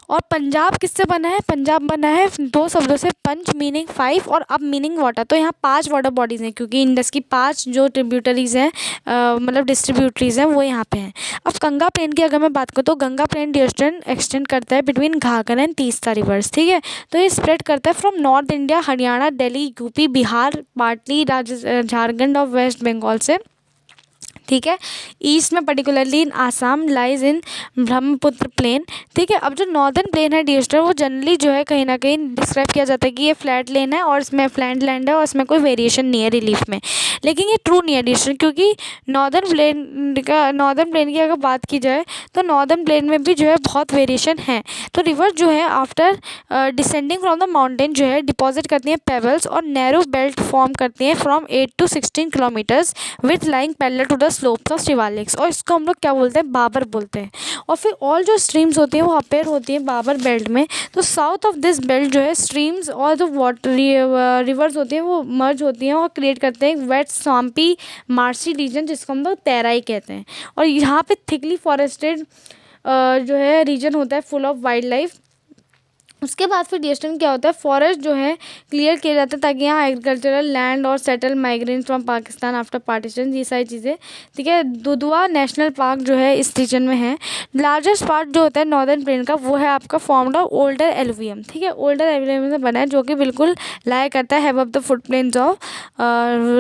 और पंजाब किससे बना है, पंजाब बना है 2 शब्दों से, पंच मीनिंग 5 और अब मीनिंग वाटर। तो यहाँ 5 वाटर बॉडीज़ हैं, क्योंकि इंडस की 5 जो ट्रिब्यूटरीज़ हैं, मतलब डिस्ट्रीब्यूटरीज़ हैं, वो यहाँ पे हैं। अब गंगा प्लेन की अगर मैं बात करूँ तो गंगा प्लेन डिस्टेंस एक्सटेंड करता है between Ghaghara and Teesta rivers, ठीक है। तो ये स्प्रेड करता है from north India, Haryana, Delhi, UP, Bihar, partly Jharkhand और वेस्ट बंगाल से, ठीक है। ईस्ट में particularly in Assam lies in Brahmaputra plain, ठीक है। अब जो नॉर्दर्न प्लेन है डिस्टर, वो जनरली जो है कहीं ना कहीं डिस्क्राइब किया जाता है कि ये फ्लैट लेन है और इसमें फ्लैट लैंड है और इसमें कोई वेरिएशन नहीं है रिलीफ में, लेकिन ये ट्रू नहीं है डिस्टर, क्योंकि नॉर्दर्न प्लेन की अगर बात की जाए तो नॉर्दर्न प्लेन में भी जो है बहुत वेरिएशन है। तो रिवर जो है after descending from the mountain जो है डिपॉजिट करती हैं पेबल्स और नैरो बेल्ट फॉर्म करती हैं from 8 to 16 kilometres with lying parallel to the slopes of Shivaliks, और इसको हम लोग क्या बोलते हैं, बाबर बोलते हैं। और फिर ऑल जो स्ट्रीम्स होती हैं वो अपेयर होती हैं बाबर बेल्ट में। तो साउथ ऑफ दिस बेल्ट जो है स्ट्रीम्स और जो वाटर रिवर्स होती हैं वो मर्ज होती हैं और क्रिएट करते हैं वेट स्वाम्पी मार्शी रीजन, जिसको हम लोग तैराई कहते हैं। और यहाँ पे थिकली फॉरेस्टेड जो है रीजन होता है फुल ऑफ वाइल्ड लाइफ। उसके बाद फिर डिस्टेंस क्या होता है, फॉरेस्ट जो है क्लियर किया जाता है ताकि यहाँ एग्रीकल्चरल लैंड और settle migrants from Pakistan after partition, ये सारी चीज़ें, ठीक है। दुधवा नेशनल पार्क जो है इस रीजन में है। लार्जेस्ट पार्ट जो होता है नॉर्दर्न प्लेन का, वो है आपका फॉर्म्ड ऑफ ओल्डर एलुवियम, ठीक है। ओल्डर एलुवियम से बना है जो कि बिल्कुल लाई करता है above the foot plains of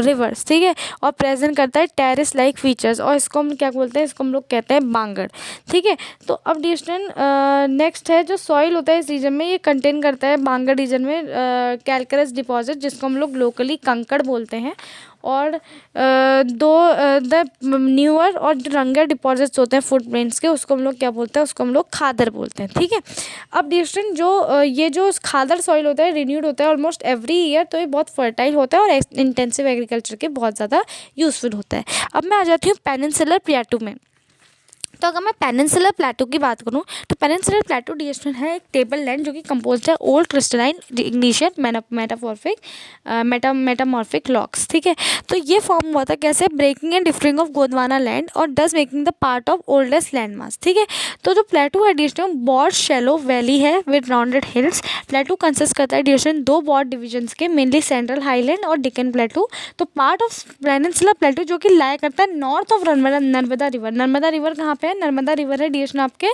rivers, ठीक है, और प्रेजेंट करता है टेरिस लाइक फीचर्स, और इसको हम क्या बोलते हैं, इसको हम लोग कहते हैं बांगड़, ठीक है। तो अब डिस्टेंस नेक्स्ट है जो सॉइल होता है इस रीजन में, ये कंटेन करता है बांगड़ रीजन में कैल्करस डिपॉजिट, जिसको हम लोग लोकली कंकड़ बोलते हैं। और द न्यूअर और जो रंगर डिपॉजिट्स होते हैं फुट प्रिंट्स के, उसको हम लोग क्या बोलते हैं, उसको हम लोग खादर बोलते हैं, ठीक है। अब डिस्टेंस जो ये जो खादर सॉइल होता है रिन्यूड होता है ऑलमोस्ट एवरी ईयर, तो ये बहुत फर्टाइल होता है और इंटेंसिव एग्रीकल्चर के बहुत ज़्यादा यूजफुल होता है। अब मैं आ जाती हूँ पेनिनसुलर प्लेटू में। तो अगर मैं पेनिनसुलर प्लेटू की बात करूँ तो पेनिनसुलर प्लेटू डिस्टेंस है एक टेबल लैंड जो कि कंपोज्ड है old crystalline igneous metamorphic rocks, ठीक है। तो ये फॉर्म हुआ था कैसे, breaking and differing of Gondwana land और thus making the part of oldest land mass, ठीक है। तो जो प्लेटू है डिस्टेंस बॉर्ड शैलो वैली है with rounded hills. Plateau consist करता है डिस्टेंस 2 बॉर्ड डिविजन्स के, मेनली सेंट्रल हाईलैंड और डिकन प्लेटू। तो पार्ट ऑफ पेनिनसुलर प्लेटू जो कि लाई करता है north of Narmada river. Narmada river कहाँ पे है, नर्मदा रिवर है डिस्टेंस आपके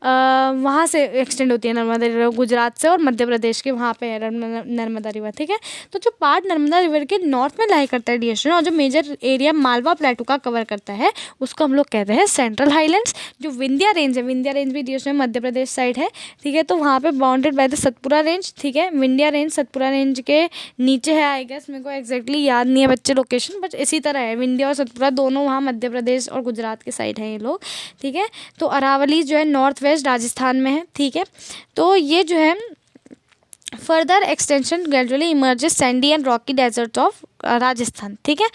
वहाँ से एक्सटेंड होती है नर्मदा रिवर, गुजरात से और मध्य प्रदेश के वहाँ पे है नर्मदा रिवर, ठीक है। तो जो पार्ट नर्मदा रिवर के नॉर्थ में लाई करता है डिस्टेंस और जो मेजर एरिया मालवा प्लेटू का कवर करता है, उसको हम लोग कहते हैं सेंट्रल हाईलैंड्स। जो विंध्या रेंज है, विंध्या रेंज भी डिस्टेंस मध्य प्रदेश साइड है, ठीक है। तो वहाँ पे bounded by the Satpura range, ठीक है। विंध्या रेंज सतपुरा रेंज के नीचे है, आई गेस मेरे को एग्जैक्टली याद नहीं है बच्चे लोकेशन, बट इसी तरह है, विंध्या और सतपुरा दोनों वहाँ मध्य प्रदेश और गुजरात के साइड है ये लोग, ठीक है। तो अरावली जो है नॉर्थ वेस्ट राजस्थान में है, ठीक है। तो ये जो है further extension gradually emerges sandy and rocky desert of Rajasthan, ठीक है।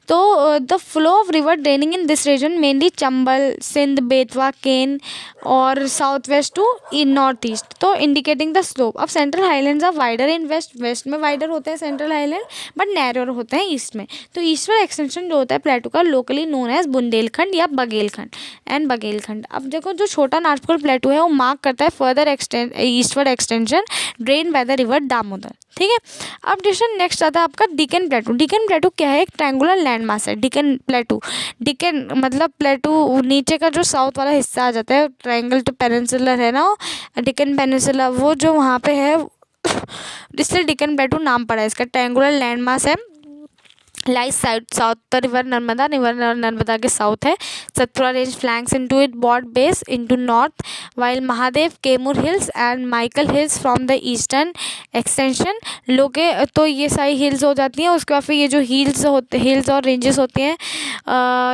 तो the flow of river draining in this region mainly Chambal, Sindh, Betwa, Ken और south west to north east, तो इंडिकेटिंग द स्लोप। अब central highlands are wider in west में wider होते हैं central highland, but नैरोर होते हैं ईस्ट में। तो ईस्टवर्ड एक्सटेंशन जो होता है प्लेटू का लोकली नोन एज बुंदेलखंड या बघेलखंड। अब देखो जो छोटा नागपुर प्लेटू है वो मार्क करता है further eastward extension drain bye the river Damodar, ठीक है। अब डिस्टेंस नेक्स्ट आता है आपका डिकन प्लेटू। डिकन प्लेटू क्या है, एक ट्रायंगुलर लैंड मास है डिकन प्लेटू। डिकन मतलब प्लेटू नीचे का जो साउथ वाला हिस्सा आ जाता है, ट्रायंगल तो पेनिनसुलर है ना, डिकन पेनिनसुला, वो जो वहाँ पे है इसलिए डिकन प्लेटू नाम पड़ा है इसका। ट्रायंगुलर लैंड मास है lies south the river Narmada के साउथ है। Satpura range flanks into it broad base into north, while Mahadev Kaimur hills and Maikal hills from the eastern extension. लोगे तो ये सारी हिल्स हो जाती हैं। उसके बाद फिर ये जो हिल्स और रेंजेस होते हैं,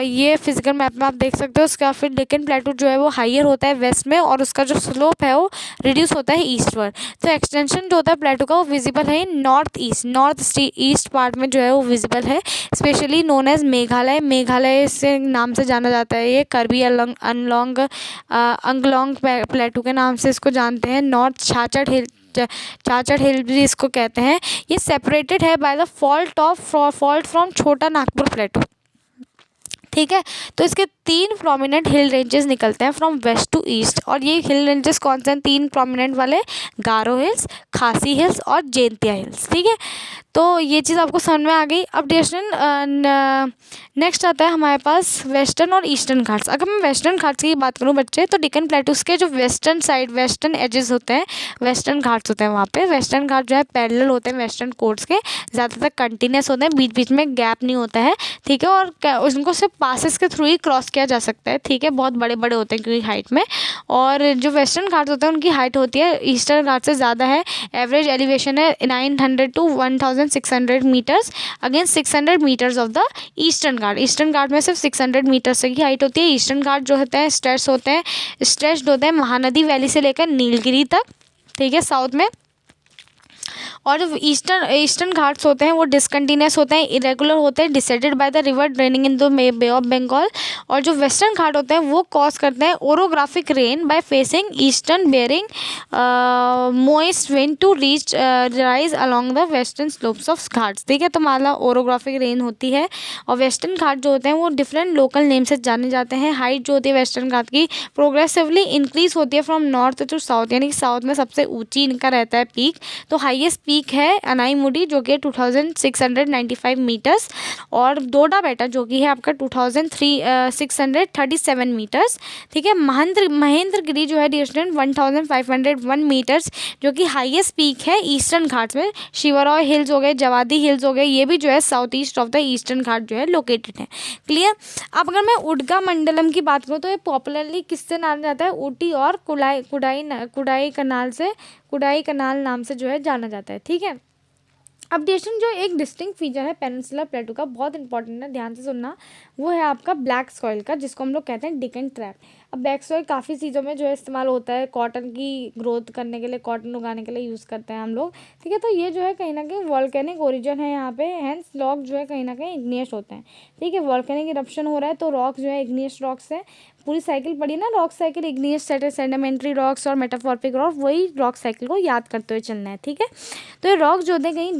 ये फिजिकल मैप में आप देख सकते हो। उसके बाद फिर डेक्कन प्लेटू जो है वो हाइयर होता है वेस्ट में, और उसका जो स्लोप है वो रिड्यूस होता है ईस्टवर्ड। तो एक्सटेंशन जो होता है प्लेटू का वो विजिबल है नॉर्थ ईस्ट पार्ट में जो है वो विजिबल है, especially known as Meghalaya. Meghalaya से नाम से जाना जाता है। ये कर्बी अंगलोंग प्लेटू के नाम से इसको जानते हैं। नॉर्थ चाचड़ हिल भी इसको कहते हैं। ये सेपरेटेड है बाय द फॉल्ट फ्रॉम छोटा नागपुर प्लेटू, ठीक है। तो इसके 3 प्रोमिनेंट हिल रेंजेस निकलते हैं फ्रॉम वेस्ट टू ईस्ट, और ये हिल रेंजेस कौन से हैं 3 प्रोमिनेंट वाले? गारो हिल्स, खासी हिल्स और जैंतिया हिल्स, ठीक है। तो ये चीज़ आपको समझ में आ गई। अब नेक्स्ट आता है हमारे पास वेस्टर्न और ईस्टर्न घाट्स। अगर मैं वेस्टर्न घाट्स की बात करूँ बच्चे, तो डेक्कन प्लेटूस के जो वेस्टर्न एजेस होते हैं, वेस्टर्न घाट्स होते हैं, वहाँ पे वेस्टर्न घाट जो है पैरेलल होते हैं वेस्टर्न कोट्स के, ज़्यादातर कंटिन्यूस होते हैं, बीच बीच में गैप नहीं होता है, ठीक है। और उनको सिर्फ पासेस के थ्रू ही क्रॉस किया जा सकता है, ठीक है। बहुत बड़े बड़े होते हैं क्योंकि हाइट में। और जो वेस्टर्न घाट्स होते हैं उनकी हाइट होती है ईस्टर्न घाट से ज़्यादा है। एवरेज एलिवेशन है 900 to 1600 metres against 600 metres of the eastern ghat. Eastern ghat में सिर्फ 600 मीटर्स की हाइट होती है। ईस्टर्न घाट जो होते हैं स्ट्रेच्ड होते हैं महानदी वैली से लेकर नीलगिरी तक, ठीक है, साउथ में। और जो ईस्टर्न घाट्स होते हैं वो डिसकंटिन्यूस होते हैं, इरेगुलर होते हैं, decided by the river draining in the bay of Bengal. और जो वेस्टर्न घाट होते हैं वो कॉज करते हैं orographic rain by facing eastern bearing moist wind to rise along the western slopes of Ghats, ठीक है। तो माला ओरोग्राफिक रेन होती है। और वेस्टर्न घाट जो होते हैं वो डिफरेंट लोकल नेम से जाने जाते हैं। हाइट जो होती है वेस्टर्न घाट की प्रोग्रेसिवली इंक्रीज होती है फ्रॉम नॉर्थ टू साउथ, यानी कि साउथ में सबसे ऊंची इनका रहता है पीक। तो हाईएस्ट पीक है अनाईमुडी जो कि 2695 मीटर्स, और डोडा बेटा जो कि है आपका 2637 मीटर्स, ठीक है। महेंद्रगिरी जो है डिस्टेंस 1501 मीटर्स जो कि हाईएस्ट पीक है ईस्टर्न घाट्स में। शिवरॉय हिल्स हो गए, जवादी हिल्स हो गए, ये भी जो है south east of the eastern ghat जो है लोकेटेड है, क्लियर। अब अगर मैं उडगा मंडलम की बात करूँ तो ये पॉपुलरली किससे नाम जाता है? ऊटी और कुडाई कनाल नाम से जो है जाना जाता है, ठीक है। अपडेशन जो एक डिस्टिंक्ट फीचर है पेनिनसुलर प्लेटू का, बहुत इंपॉर्टेंट है, ध्यान से सुनना, वो है आपका ब्लैक सॉइल का, जिसको हम लोग कहते हैं डेक्कन ट्रैप। अब ब्लैक सॉइल काफ़ी चीज़ों में जो है इस्तेमाल होता है, कॉटन की ग्रोथ करने के लिए, कॉटन उगाने के लिए यूज़ करते हैं हम लोग, ठीक है। तो ये जो है कहीं ना कहीं वॉल्केनिक ओरिजिन है यहाँ पे, हैंस रॉक जो है कहीं ना कहीं इग्नियस होते हैं, ठीक है। वॉल्केनिक इरप्शन हो रहा है तो रॉक जो है इग्नियस रॉक्स है। पूरी साइकिल पढ़ी ना, rock cycle, igneous sedimentary rocks और मेटामॉर्फिक रॉक, वही रॉक साइकिल को याद करते हुए चलना है, ठीक है। तो ये रॉक जो होते हैं कहीं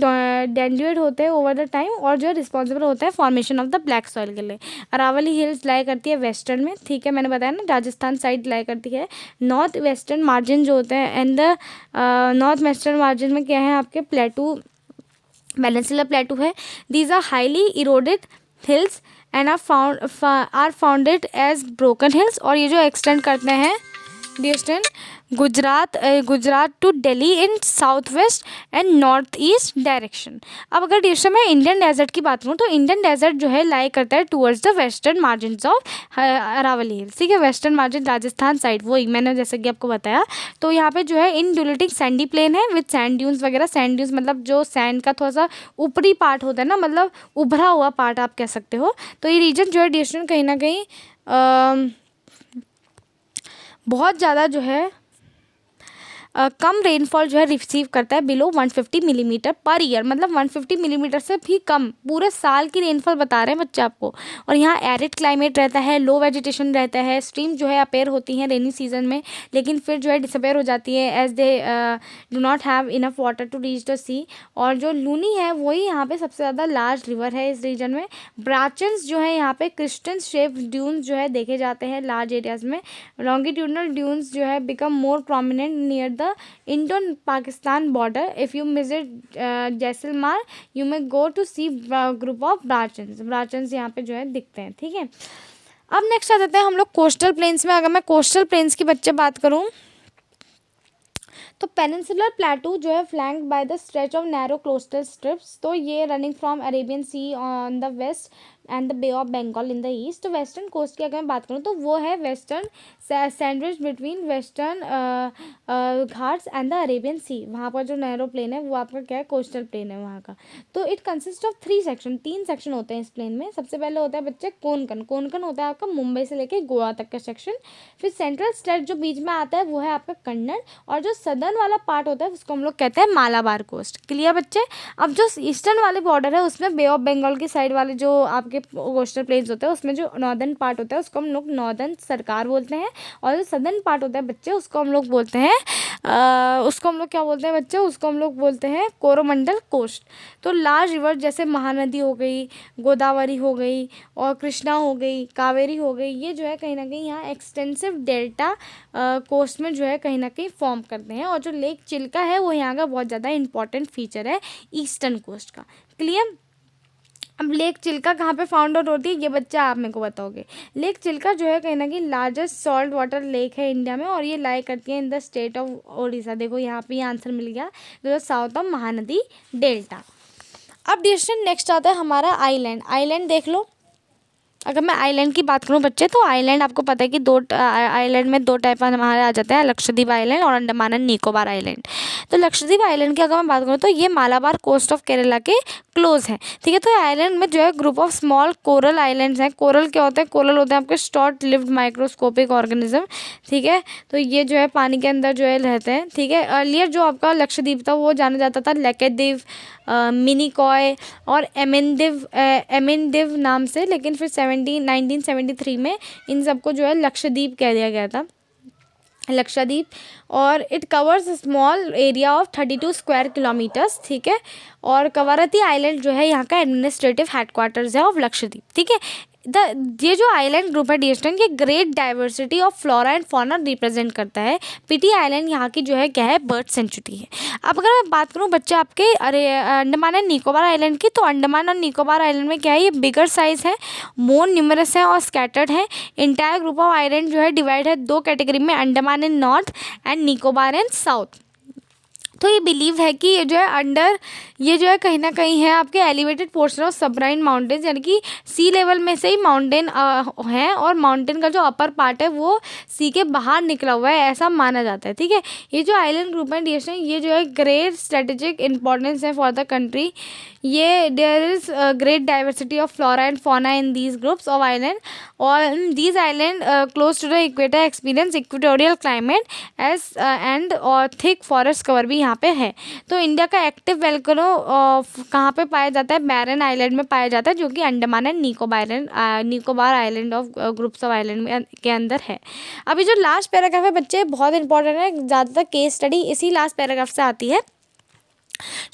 डेंड्यूएट होते हैं ओवर द टाइम, और जो है रिस्पॉन्सिबल होता है formation of the black soil के लिए। अरावली हिल्स लाई करती है वेस्टर्न में, ठीक है, मैंने बताया ना, राजस्थान साइड लाई करती है। नॉर्थ वेस्टर्न मार्जिन जो होते हैं, and the north western margin में क्या है आपके प्लेटू, पेनिनसुलर प्लेटू है। These are highly eroded hills and are founded as broken hills, और ये जो एक्सटेंड करते हैं distance Gujarat to Delhi in south west and north east direction. अब अगर डिस्टेंस में इंडियन डेजर्ट की बात करूँ तो इंडियन डेजर्ट जो है लाई करता है towards the western margin of Aravalli hills, ठीक है। वेस्टर्न मार्जिन राजस्थान साइड, वही मैंने जैसे कि आपको बताया। तो यहाँ पे जो है इनड्यूलेटिंग सैंडी प्लेन है विद सैंड ड्यून्स वगैरह। सैंड ड्यून्स मतलब जो सैंड का थोड़ा सा ऊपरी पार्ट होता है ना, मतलब उभरा हुआ पार्ट आप कह सकते हो। तो ये रीजन जो है डिस्टेंस कहीं ना कहीं बहुत ज़्यादा जो है कम रेनफॉल जो है रिसीव करता है, बिलो 150 मिलीमीटर पर ईयर, मतलब 150 मिलीमीटर से भी कम पूरे साल की रेनफॉल बता रहे हैं बच्चे आपको। और यहाँ एरिड क्लाइमेट रहता है, लो वेजिटेशन रहता है, स्ट्रीम जो है अपेयर होती हैं रेनी सीजन में, लेकिन फिर जो है डिसअपेयर हो जाती है as they do not have enough water to reach the sea. और जो लूनी है वही यहाँ पे सबसे ज़्यादा लार्ज रिवर है इस रीजन में। ब्राचन्स जो है यहाँ पे क्रिस्टल शेप ड्यून्स जो है देखे जाते हैं लार्ज एरियाज में। लॉन्गिट्यूडनल ड्यून्स जो है become more prominent near the Indo Pakistan border. If you visit Jaisalmer you may go to see group of barchans यहाँ पे जो है दिखते हैं, ठीक है। अब नेक्स्ट आ जाते हैं हम लोग कोस्टल प्लेन्स में। अगर मैं कोस्टल प्लेन्स की बच्चे बात करूँ तो पेनिनसुलर प्लेटू जो है flanked by the stretch of narrow coastal strips, तो ये running from Arabian sea on the west and the bay of Bengal in the east. तो वेस्टर्न कोस्ट की अगर मैं बात करूँ तो वो है western sandwich between western Ghats and the Arabian sea. वहाँ पर जो नैरो प्लेन है वो आपका क्या है, कोस्टल प्लेन है वहाँ का। तो it consist of 3 section, 3 section होते हैं इस प्लेन में। सबसे पहले होता है बच्चे कोंकण। कोंकण होता है आपका मुंबई से लेके गोवा तक का सेक्शन। फिर सेंट्रल स्टेट जो बीच में आता है वो है आपका कन्नड़, और जो सदर्न वाला पार्ट होता है उसको हम लोग कहते हैं मालाबार कोस्ट। क्लियर बच्चे। अब जो ईस्टर्न वाले बॉर्डर है उसमें बे ऑफ बंगाल की साइड वाले जो आपके कोस्टल प्लेन्स होते हैं उसमें जो नॉर्दर्न पार्ट होता है उसको हम लोग नॉर्दर्न सरकार बोलते हैं, और जो सदर्न पार्ट होता है बच्चे उसको हम लोग बोलते हैं उसको हम लोग क्या बोलते हैं बच्चे, उसको हम लोग बोलते हैं कोरोमंडल कोस्ट। तो लार्ज रिवर जैसे महानदी हो गई, गोदावरी हो गई, और कृष्णा हो गई, कावेरी हो गई, ये जो है कहीं ना कहीं यहाँ एक्सटेंसिव डेल्टा कोस्ट में जो है कहीं ना कहीं फॉर्म करते हैं। और जो लेक चिल्का है वो यहाँ का बहुत ज़्यादा इंपॉर्टेंट फीचर है ईस्टर्न कोस्ट का। क्लियर। अब लेक चिल्का कहाँ पे फाउंड आउट होती है ये बच्चा आप मेरे को बताओगे। लेक चिल्का जो है कहीं ना कहीं लार्जेस्ट सॉल्ट वाटर लेक है इंडिया में, और ये लाई करती है in the state of Odisha. देखो यहाँ पे ये आंसर मिल गया, जो साउथ ऑफ महानदी डेल्टा। अब डिस्टेंस नेक्स्ट आता है हमारा आइलैंड। आइलैंड देख लो। अगर मैं आइलैंड की बात करूं बच्चे तो आइलैंड आपको पता है कि आइलैंड में 2 टाइप हमारे आ जाते हैं, लक्षद्वीप आइलैंड और अंडमान एंड निकोबार आइलैंड। तो लक्षद्वीप आइलैंड की अगर मैं बात करूं तो ये मालाबार कोस्ट ऑफ केरला के क्लोज है। ठीक है। तो आइलैंड में जो है group of small coral islands हैं। कोरल क्या होता है, कोरल होते हैं आपके शॉर्ट लिव्ड माइक्रोस्कोपिक ऑर्गेनिज्म। ठीक है। तो ये जो है पानी के अंदर जो है रहते हैं। ठीक है। अर्लियर जो आपका लक्षद्वीप था वो जाना जाता था लैकेद्वीप, मिनिकॉय और एमेंडिव नाम से, लेकिन फिर 1973 में इन सबको जो है लक्षद्वीप कह दिया गया था, लक्षद्वीप। और it covers small area of 32 square kilometres. ठीक है। और कवारती आइलैंड जो है यहाँ का एडमिनिस्ट्रेटिव हेडक्वार्टर्स है ऑफ लक्षद्वीप। ठीक है। ये जो आइलैंड ग्रुप है डिस्टेंट, ये great diversity of flora and fauna represent करता है। पीटी आइलैंड यहाँ की जो है क्या है, बर्ड सेंचुरी है। अब अगर मैं बात करूँ बच्चे आपके अंडमान एंड निकोबार आइलैंड की, तो अंडमान और निकोबार आइलैंड में क्या है, ये बिगर साइज है, मोर न्यूमरस है और स्कैटर्ड है। इंटायर ग्रुप ऑफ आइलैंड जो है डिवाइड है 2 कैटेगरी में, Andaman and north and Nicobar and south. तो ये बिलीव है कि ये जो है ये जो है कहीं ना कहीं है आपके एलिवेटेड पोर्शन ऑफ सबराइन माउंटेन्स, यानी कि सी लेवल में से ही माउंटेन है, और माउंटेन का जो अपर पार्ट है वो सी के बाहर निकला हुआ है, ऐसा माना जाता है। ठीक है। ये जो आइलैंड ग्रुप है डिस्टेंस, ये जो है ग्रेट स्ट्रेटेजिक इंपॉर्टेंस है फॉर द कंट्री। ये there is great diversity of flora and fauna in these groups of island, और these island close to the equator experience equatorial climate as and और thick forest cover भी यहाँ पे है। तो India का active volcano कहाँ पे पाया जाता है, बैरन आइलैंड में पाया जाता है, जो कि Andaman and Nicobar island of groups of island में के अंदर है। अभी जो लास्ट पैराग्राफ है बच्चे बहुत इंपॉर्टेंट है, ज़्यादातर केस स्टडी इसी लास्ट पैराग्राफ से आती है।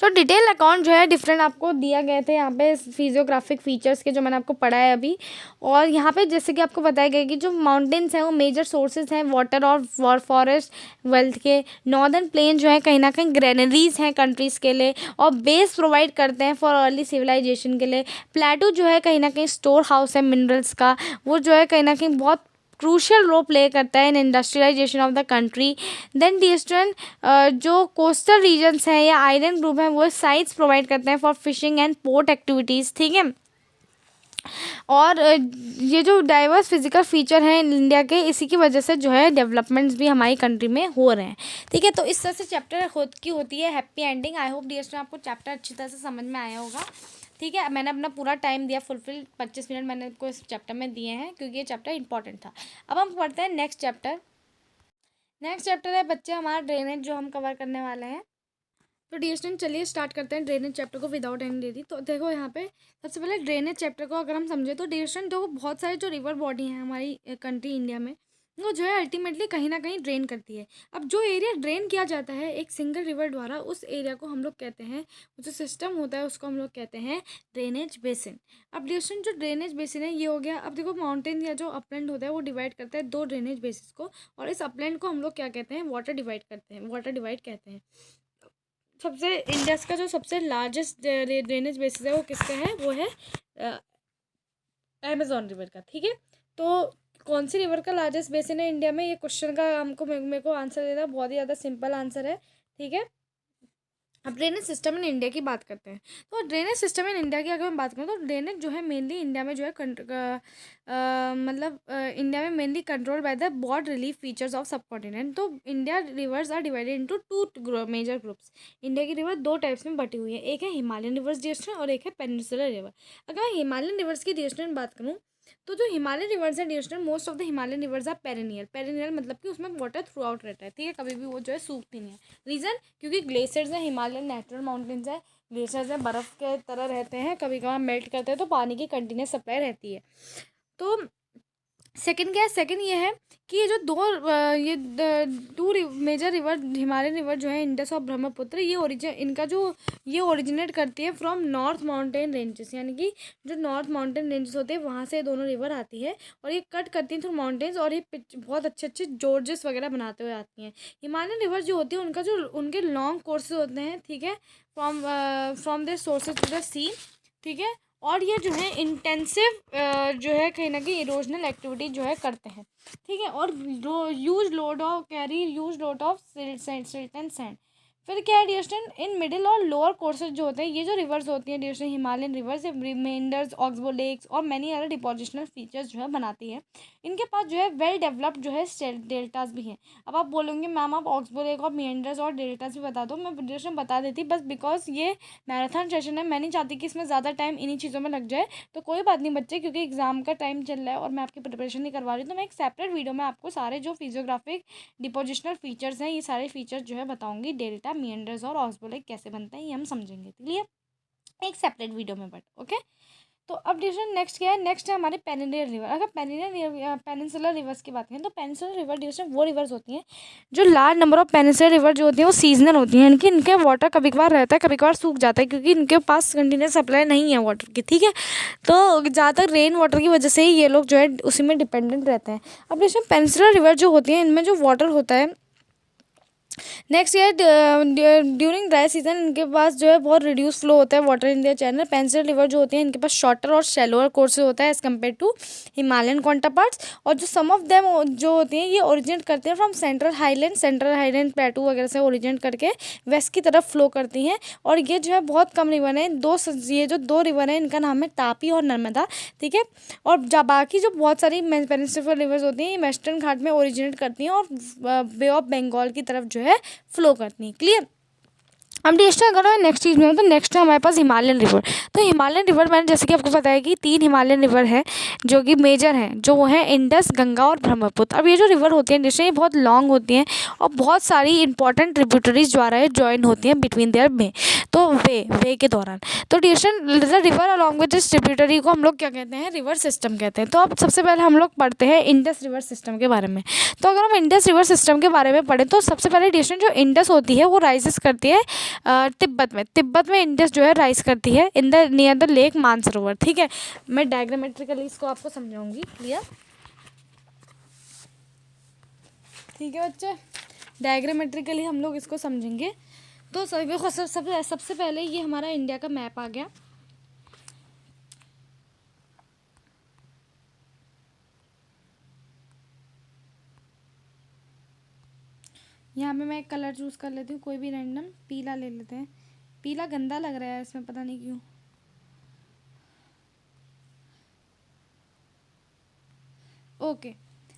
तो डिटेल अकाउंट जो है डिफरेंट आपको दिया गए थे यहाँ पे फिजियोग्राफिक फीचर्स के, जो मैंने आपको पढ़ा है अभी। और यहाँ पे जैसे कि आपको बताया गया कि जो माउंटेन्स हैं वो मेजर सोर्सेज हैं वाटर और फॉरेस्ट वेल्थ के। नॉर्दर्न प्लेन जो है कहीं ना कहीं ग्रेनरीज हैं कंट्रीज़ के लिए, और बेस प्रोवाइड करते हैं फॉर अर्ली सिविलाइजेशन के लिए। प्लेटू जो है कहीं ना कहीं स्टोर हाउस है मिनरल्स का, वो जो है कहीं ना कहीं बहुत क्रूशियल रोल प्ले करता है in industrialisation of the country. Then eastern जो कोस्टल रीजन्स हैं या आइलैंड ग्रुप हैं वो साइट्स प्रोवाइड करते हैं for fishing and port activities. ठीक है। और ये जो डाइवर्स फिजिकल फीचर हैं इंडिया के, इसी की वजह से जो है डेवलपमेंट्स भी हमारी कंट्री में हो रहे हैं। ठीक है। तो इस तरह से चैप्टर खुद की होती है happy ending. I hope dear आपको चैप्टर अच्छी तरह से समझ में आया होगा। ठीक है। मैंने अपना पूरा टाइम दिया, फुलफिल 25 मिनट मैंने आपको इस चैप्टर में दिए हैं, क्योंकि ये चैप्टर इंपॉर्टेंट था। अब हम पढ़ते हैं नेक्स्ट चैप्टर। नेक्स्ट चैप्टर है बच्चे हमारा ड्रेनेज, जो हम कवर करने वाले हैं। तो डियर स्टूडेंट चलिए स्टार्ट करते हैं ड्रेनेज चैप्टर को विदाउट एनी देरी। तो देखो यहाँ पे सबसे पहले ड्रेनेज चैप्टर को अगर हम समझे तो डियर स्टूडेंट देखो बहुत सारे जो रिवर बॉडी हैं हमारी कंट्री इंडिया में, वो जो है अल्टीमेटली कहीं ना कहीं ड्रेन करती है। अब जो एरिया ड्रेन किया जाता है एक सिंगल रिवर द्वारा, उस एरिया को हम लोग कहते हैं, जो सिस्टम होता है उसको हम लोग कहते हैं ड्रेनेज बेसिन। अब डियर स्टूडेंट जो ड्रेनेज बेसिन है ये हो गया। अब देखो माउंटेन या जो अपलैंड होता है वो डिवाइड करता है 2 ड्रेनेज बेसिस को, और इस अपलैंड को हम लोग क्या कहते हैं, वाटर डिवाइड कहते हैं। सबसे इंडिया का जो सबसे लार्जेस्ट ड्रेनेज बेसिस है वो किसका है, वो है अमेजॉन रिवर का। ठीक है। तो कौन सी रिवर का लार्जेस्ट बेसिन है इंडिया में, ये क्वेश्चन का हमको मेरे को आंसर देना बहुत ही ज़्यादा सिंपल आंसर है, ठीक है। अब ड्रेनेज सिस्टम इन इंडिया की बात करते हैं। तो ड्रेनेज सिस्टम इन इंडिया की अगर मैं बात करूँ तो ड्रेनेज जो है मेनली इंडिया में जो है मतलब इंडिया में mainly control by the broad relief features of subcontinent. तो India rivers are divided into two major groups. India की रिवर दो टाइप्स में बटी हुई है, एक है हिमालयन रिवर्स ड्यूरेशन और एक है पेनिनसुलर रिवर। अगर मैं हिमालयन रिवर्स की ड्यूरेशन में बात करूँ तो जो हिमालयन रिवर्स है duration, most of the Himalayan rivers are perennial. Perennial मतलब कि उसमें वाटर थ्रू आउट रहता है, ठीक है, कभी भी वो जो है सूखती नहीं है। रीज़न, क्योंकि ग्लेशियर्स हैं, हिमालयन नेचुरल माउंटेन्स है, ग्लेशियर्स हैं, बर्फ़ के तरह रहते हैं, कभी कभार मेल्ट करते हैं तो पानी की कंटिन्यूस सप्लाई रहती है। तो सेकंड क्या है, सेकंड ये है कि ये जो ये two major river, Himalayan river जो है इंडस और ब्रह्मपुत्र, ये ओरिजिनेट करती है फ्रॉम नॉर्थ माउंटेन रेंजेस, यानी कि जो नॉर्थ माउंटेन रेंजेस होते हैं वहाँ से दोनों रिवर आती है और ये कट करती हैं थ्रू माउंटेन्स और ये बहुत अच्छे अच्छे जॉर्जेस वगैरह बनाते हुए आती हैं। हिमालयन रिवर जो होती है उनका जो उनके लॉन्ग कोर्सेज होते हैं, ठीक है, from their sources to the sea, ठीक है, और ये जो है इंटेंसिव जो है कहीं ना कहीं इरोजनल एक्टिविटी जो है करते हैं, ठीक है, और use load of carry use load of silt and sand. फिर क्या है ड्यूरेशन, इन मिडिल और लोअर कोर्सेज जो होते हैं, ये जो रिवर्स होती हैं duration Himalayan rivers, reminders oxbow lakes और मैनी अदर डिपोजिशनल फीचर्स जो है बनाती है। इनके पास जो है वेल डेवलप्ड जो है डेल्टास भी हैं। अब आप बोलोगे मैम आप ऑक्सबो लेक और मेंडर्स और डेल्टास भी बता दो, मैं ड्यूरेशन बता देती, बस बिकॉज ये मैराथन सेशन है, मैं नहीं चाहती कि इसमें ज़्यादा टाइम इन्हीं चीज़ों में लग जाए। तो कोई बात नहीं बच्चे, क्योंकि एग्जाम का टाइम चल रहा है और मैं आपकी प्रिपरेशन नहीं करवा रही हूँ, तो मैं एक सेपरेट वीडियो में आपको सारे जो फिजियोग्राफिक डिपोजिशनल फीचर्स हैं, ये सारे फीचर्स जो है बताऊंगी। डेल्टा, मिएंडर्स और ऑक्सबो लेक कैसे बनते हैं ये हम समझेंगे, क्लियर, एक सेपरेट वीडियो में, बट ओके। तो अब डिवीजन नेक्स्ट क्या है, नेक्स्ट है हमारे पेनिनियल रिवर। अगर पेनिनसुलर रिवर्स की बात करें तो पेनिनसुलर रिवर डिवीजन वो रिवर्स होती हैं जो large number of peninsular river जो होती हैं वो सीजनल होती हैं, इनकी इनके वाटर कभी कभार रहता है, कभी कभार सूख जाता है, क्योंकि इनके पास कंटिन्यूस सप्लाई नहीं है वाटर की, ठीक है। तो ज़्यादातर रेन वाटर की वजह से ही ये लोग जो है उसी में डिपेंडेंट रहते हैं। अब डिवीजन पेनिनसुलर रिवर जो होती हैं इनमें जो वाटर होता है, next year during dry season इनके पास जो है बहुत रिड्यूस फ्लो होता है water in their channel. Peninsular river जो होते हैं इनके पास शॉर्टर और शैलोअर कोर्स होता है as compare to Himalayan counterparts. और जो सम ऑफ देम जो होती हैं ये ओरिजिनेट करते हैं फ्रॉम सेंट्रल हाईलैंड प्लेटू वगैरह से ओरिजिनेट करके वेस्ट की तरफ फ्लो करती हैं। और ये जो है बहुत कम रिवर है, ये जो दो रिवर हैं इनका नाम है तापी और नर्मदा, ठीक है। और बाकी जो बहुत सारी पेनिनसुलर रिवर्स होती हैं ये वेस्टर्न घाट में ओरिजिनेट करती हैं और बे ऑफ बंगाल की तरफ जो है फ्लो करती हैं, क्लियर। अब नेक्स्ट अगर मैं नेक्स्ट चीज़ में तो नेक्स्ट है हमारे पास हिमालयन रिवर। तो हिमालयन रिवर मैंने जैसे कि आपको बताया कि 3 हिमालयन रिवर है जो कि मेजर हैं, जो वो हैं इंडस, गंगा और ब्रह्मपुत्र। अब ये जो रिवर होती हैं जैसे ये बहुत लॉन्ग होती हैं और बहुत सारी इंपॉर्टेंट ट्रिब्यूटरीज द्वारा ये ज्वाइन होती हैं बिटवीन देयर में, तो वे के दौरान। तो duration river along with this tributary को हम लोग क्या कहते हैं, रिवर सिस्टम कहते हैं। तो अब सबसे पहले हम लोग पढ़ते हैं इंडस रिवर सिस्टम के बारे में। तो अगर हम इंडस रिवर सिस्टम के बारे में पढ़ें तो सबसे पहले ड्यूरेशन जो इंडस होती है वो राइजेस करती है तिब्बत में इंडस जो है राइज करती है in the near the lake Mansarovar, ठीक है। मैं डायग्रामेट्रिकली इसको आपको समझाऊंगी, क्लियर, ठीक है बच्चे, डायग्रामेट्रिकली हम लोग इसको समझेंगे। तो सबसे पहले ये हमारा इंडिया का मैप आ गया। यहाँ पे मैं एक कलर चूज़ कर लेती हूँ, कोई भी रैंडम, पीला ले लेते हैं। पीला गंदा लग रहा है इसमें, पता नहीं क्यों। ओके,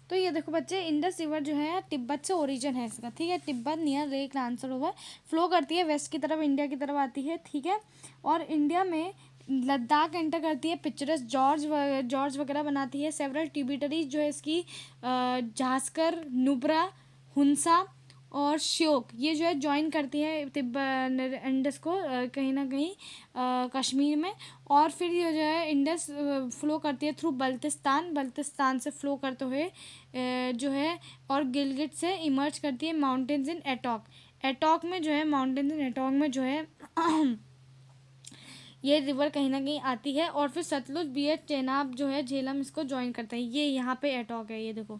तो ये देखो बच्चे, इंडस रिवर जो है तिब्बत से ओरिजिन है इसका, ठीक है। Tibet near lake Mansarovar flow करती है वेस्ट की तरफ, इंडिया की तरफ आती है, ठीक है। और इंडिया में लद्दाख एंटर करती है, पिक्चरस जॉर्ज वगैरह बनाती है। सेवरल ट्रिब्यूटरीज जो है इसकी झांसकर, नुब्रा, हुंसा और श्योक, ये जो है ज्वाइन करती है इंडस को कहीं ना कहीं कश्मीर में। और फिर ये जो है इंडस फ्लो करती है थ्रू बल्तिस्तान से फ्लो करते हुए जो है, और गिलगिट से इमर्ज करती है माउंटेन्स इन एटॉक में जो है, माउंटेन्स इन एटॉक में जो है ये रिवर कहीं ना कहीं आती है। और फिर सतलुज, बियर, चेनाब जो है, झेलम इसको ज्वाइन करते हैं। ये यहाँ पे एटॉक है, ये देखो